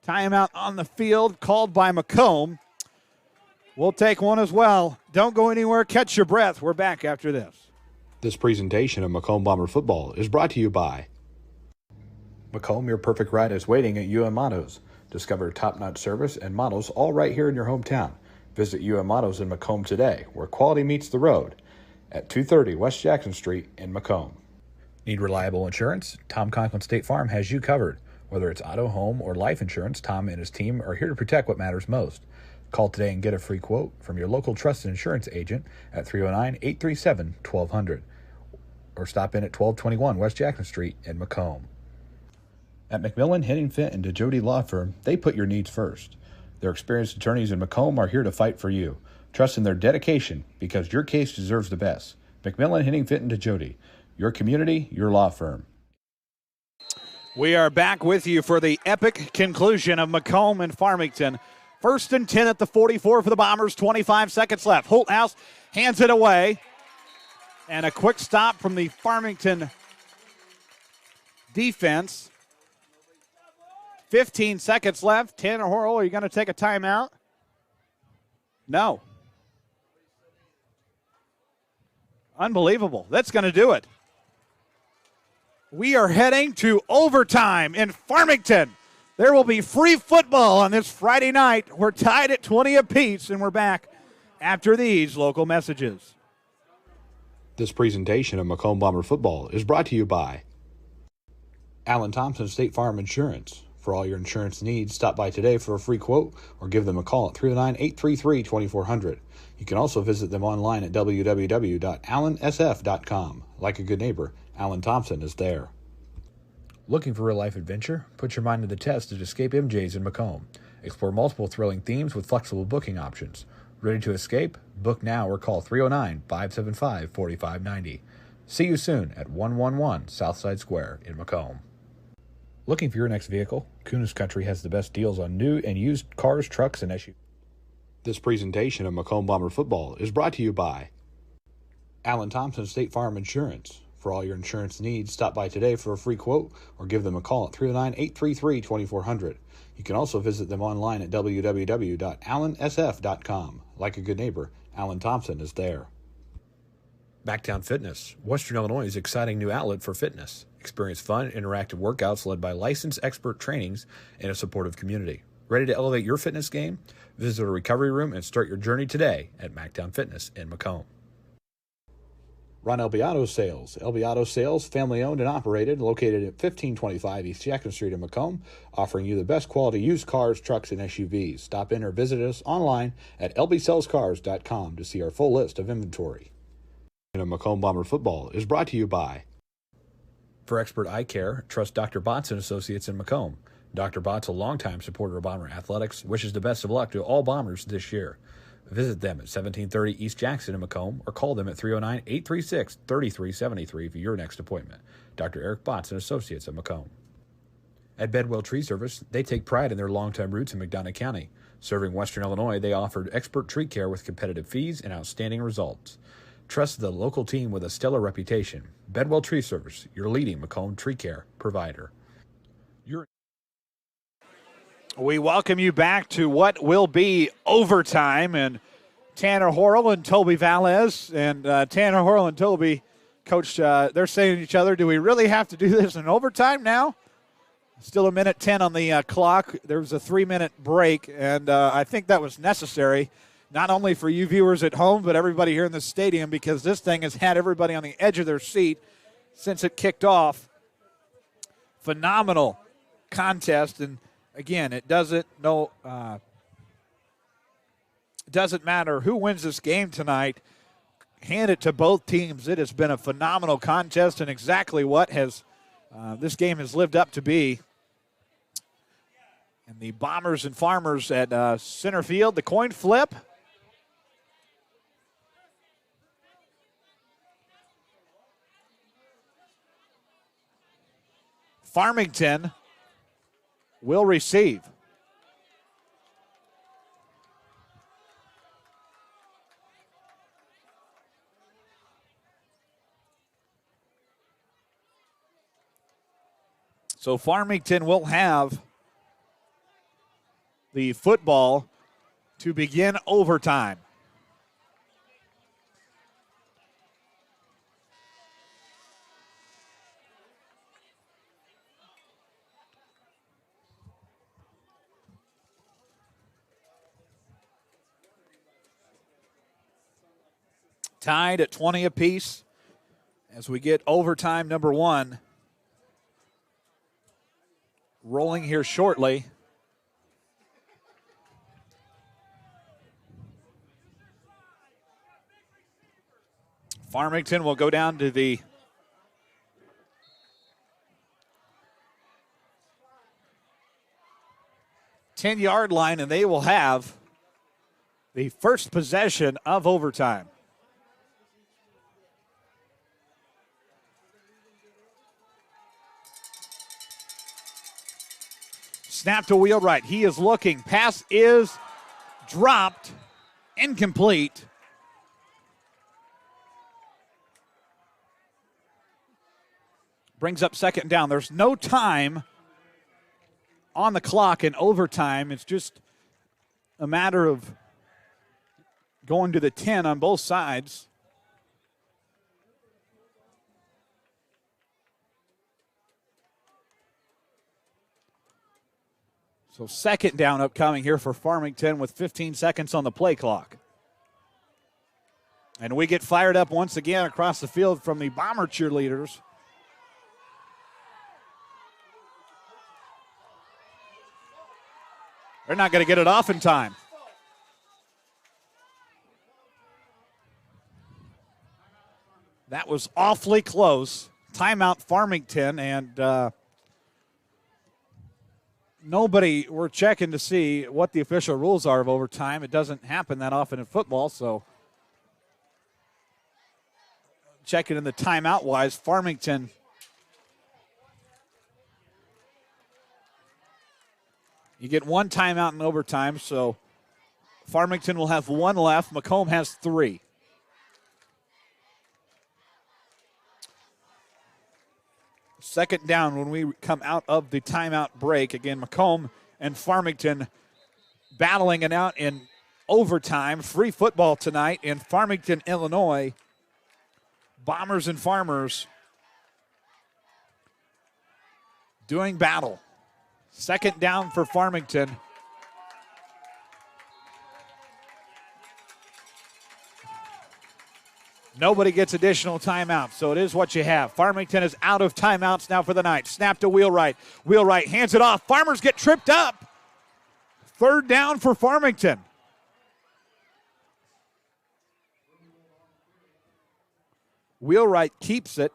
Timeout on the field called by Macomb. We'll take one as well. Don't go anywhere. Catch your breath. We're back after this. This presentation of Macomb Bomber Football is brought to you by Macomb, your perfect ride is waiting at UM Autos. Discover top-notch service and models all right here in your hometown. Visit UM Autos in Macomb today, where quality meets the road, at 230 West Jackson Street in Macomb. Need reliable insurance? Tom Conklin State Farm has you covered. Whether it's auto, home, or life insurance, Tom and his team are here to protect what matters most. Call today and get a free quote from your local trusted insurance agent at 309-837-1200 or stop in at 1221 West Jackson Street in Macomb. At McMillan, Henning Fint, and DeJody Law Firm, they put your needs first. Their experienced attorneys in Macomb are here to fight for you. Trust in their dedication because your case deserves the best. McMillan, Henning Fint, and DeJody, your community, your law firm. We are back with you for the epic conclusion of Macomb and Farmington. 1st and 10 at the 44 for the Bombers, 25 seconds left. Holthouse hands it away. And a quick stop from the Farmington defense. 15 seconds left. Tanner Horrell, are you going to take a timeout? No. Unbelievable. That's going to do it. We are heading to overtime in Farmington. There will be free football on this Friday night. We're tied at 20 apiece, and we're back after these local messages. This presentation of Macomb Bomber Football is brought to you by Allen Thompson State Farm Insurance. For all your insurance needs, stop by today for a free quote or give them a call at 309-833-2400. You can also visit them online at www.allensf.com. Like a good neighbor, Allen Thompson is there. Looking for real-life adventure? Put your mind to the test at Escape MJ's in Macomb. Explore multiple thrilling themes with flexible booking options. Ready to escape? Book now or call 309-575-4590. See you soon at 111 Southside Square in Macomb. Looking for your next vehicle? Kunis Country has the best deals on new and used cars, trucks, and SUVs. This presentation of Macomb Bomber Football is brought to you by Allen Thompson State Farm Insurance. For all your insurance needs, stop by today for a free quote or give them a call at 309-833-2400. You can also visit them online at www.allensf.com. Like a good neighbor, Allen Thompson is there. Backtown Fitness, Western Illinois' exciting new outlet for fitness. Experience fun, interactive workouts led by licensed expert trainings and a supportive community. Ready to elevate your fitness game? Visit a recovery room and start your journey today at Mactown Fitness in Macomb. Ron LB Auto Sales. LB Auto Sales, family owned and operated, located at 1525 East Jackson Street in Macomb, offering you the best quality used cars, trucks, and SUVs. Stop in or visit us online at lbsellscars.com to see our full list of inventory. Macomb Bomber Football is brought to you by For expert eye care, trust Dr. Botts and Associates in Macomb. Dr. Botts, a longtime supporter of Bomber athletics, wishes the best of luck to all Bombers this year. Visit them at 1730 East Jackson in Macomb or call them at 309-836-3373 for your next appointment. Dr. Eric Botts and Associates at Macomb. At Bedwell Tree Service, they take pride in their longtime roots in McDonough County. Serving Western Illinois, they offered expert tree care with competitive fees and outstanding results. Trust the local team with a stellar reputation. Bedwell Tree Service, your leading Macomb tree care provider. We welcome you back to what will be overtime, and Tanner Horrell and Toby Valles. And Tanner Horrell and Toby, Coach, they're saying to each other, do we really have to do this in overtime now? Still a minute 10 on the clock. There was a 3-minute break, and I think that was necessary, not only for you viewers at home, but everybody here in the stadium, because this thing has had everybody on the edge of their seat since it kicked off. Phenomenal contest, and again, it doesn't matter who wins this game tonight. Hand it to both teams. It has been a phenomenal contest, and exactly what has this game has lived up to be. And the Bombers and Farmers at center field, the coin flip. Farmington will receive. So Farmington will have the football to begin overtime. Tied at 20 apiece as we get overtime number 1 rolling here shortly. Farmington will go down to the ten-yard line, and they will have the first possession of overtime. Snap to Wheelwright. He is looking. Pass is dropped. Incomplete. Brings up second down. There's no time on the clock in overtime. It's just a matter of going to the 10 on both sides. So second down upcoming here for Farmington with 15 seconds on the play clock. And we get fired up once again across the field from the Bomber cheerleaders. They're not going to get it off in time. That was awfully close. Timeout Farmington, and nobody, we're checking to see what the official rules are of overtime. It doesn't happen that often in football, so checking in the timeout-wise, Farmington you get one timeout in overtime, so Farmington will have one left. Macomb has 3. Second down when we come out of the timeout break. Again, Macomb and Farmington battling it out in overtime. Free football tonight in Farmington, Illinois. Bombers and Farmers doing battle. Second down for Farmington. Nobody gets additional timeouts, so it is what you have. Farmington is out of timeouts now for the night. Snap to Wheelwright. Wheelwright hands it off. Farmers get tripped up. Third down for Farmington. Wheelwright keeps it.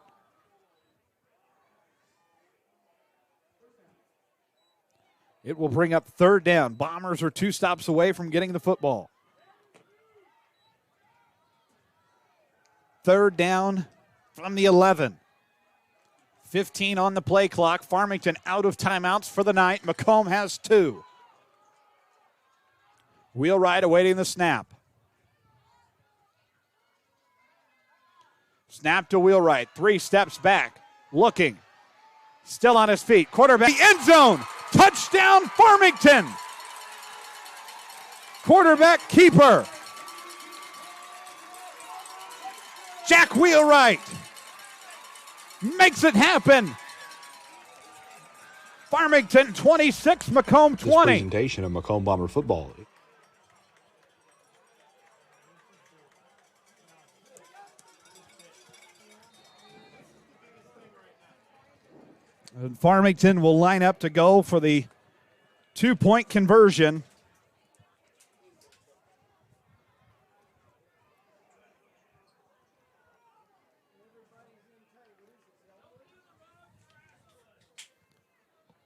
It will bring up third down. Bombers are 2 stops away from getting the football. Third down from the 11. 15 on the play clock. Farmington out of timeouts for the night. Macomb has 2. Wheelwright awaiting the snap. Snap to Wheelwright. 3 steps back. Looking. Still on his feet. Quarterback. The end zone. Touchdown Farmington. Quarterback keeper. Jack Wheelwright makes it happen. Farmington 26, Macomb 20. This presentation of Macomb Bomber football. And Farmington will line up to go for the 2-point conversion.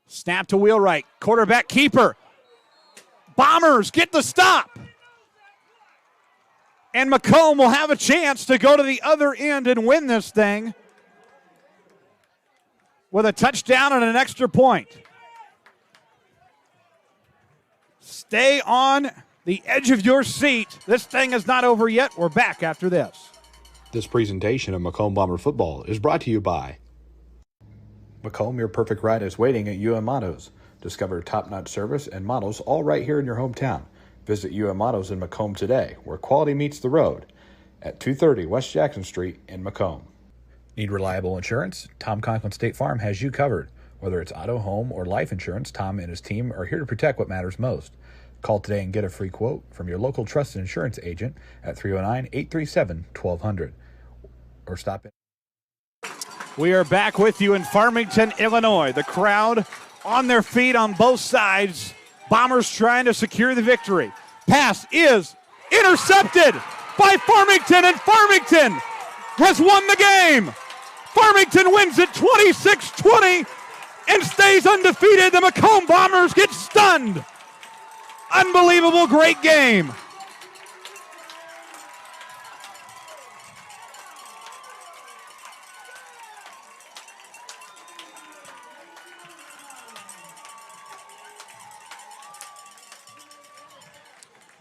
Snap to Wheelwright. Quarterback keeper. Bombers get the stop. And Macomb will have a chance to go to the other end and win this thing with a touchdown and an extra point. Stay on the edge of your seat. This thing is not over yet. We're back after this. This presentation of Macomb Bomber football is brought to you by Macomb, your perfect ride is waiting at UM Autos. Discover top-notch service and models all right here in your hometown. Visit UM Autos in Macomb today, where quality meets the road, at 230 West Jackson Street in Macomb. Need reliable insurance? Tom Conklin State Farm has you covered. Whether it's auto, home, or life insurance, Tom and his team are here to protect what matters most. Call today and get a free quote from your local trusted insurance agent at 309-837-1200. Or stop in. We are back with you in Farmington, Illinois. The crowd on their feet on both sides. Bombers trying to secure the victory. Pass is intercepted by Farmington, and Farmington has won the game. Farmington wins it 26-20 and stays undefeated. The Macomb Bombers get stunned. Unbelievable, great game.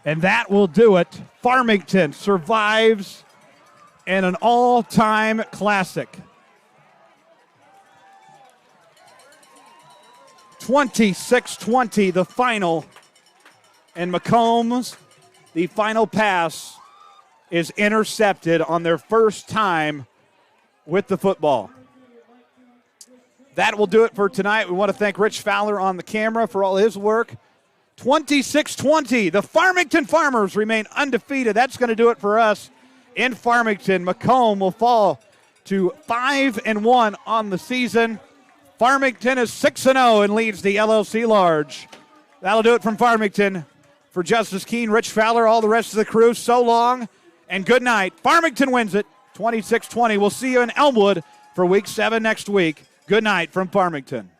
And that will do it. Farmington survives in an all-time classic. 26-20, the final. And Macomb's, the final pass is intercepted on their first time with the football. That will do it for tonight. We want to thank Rich Fowler on the camera for all his work. 26-20, the Farmington Farmers remain undefeated. That's going to do it for us in Farmington. Macomb will fall to 5-1 on the season. Farmington is 6-0 and leads the LLC Large. That'll do it from Farmington. For Justice Keene, Rich Fowler, all the rest of the crew, so long and good night. Farmington wins it 26-20. We'll see you in Elmwood for Week 7 next week. Good night from Farmington.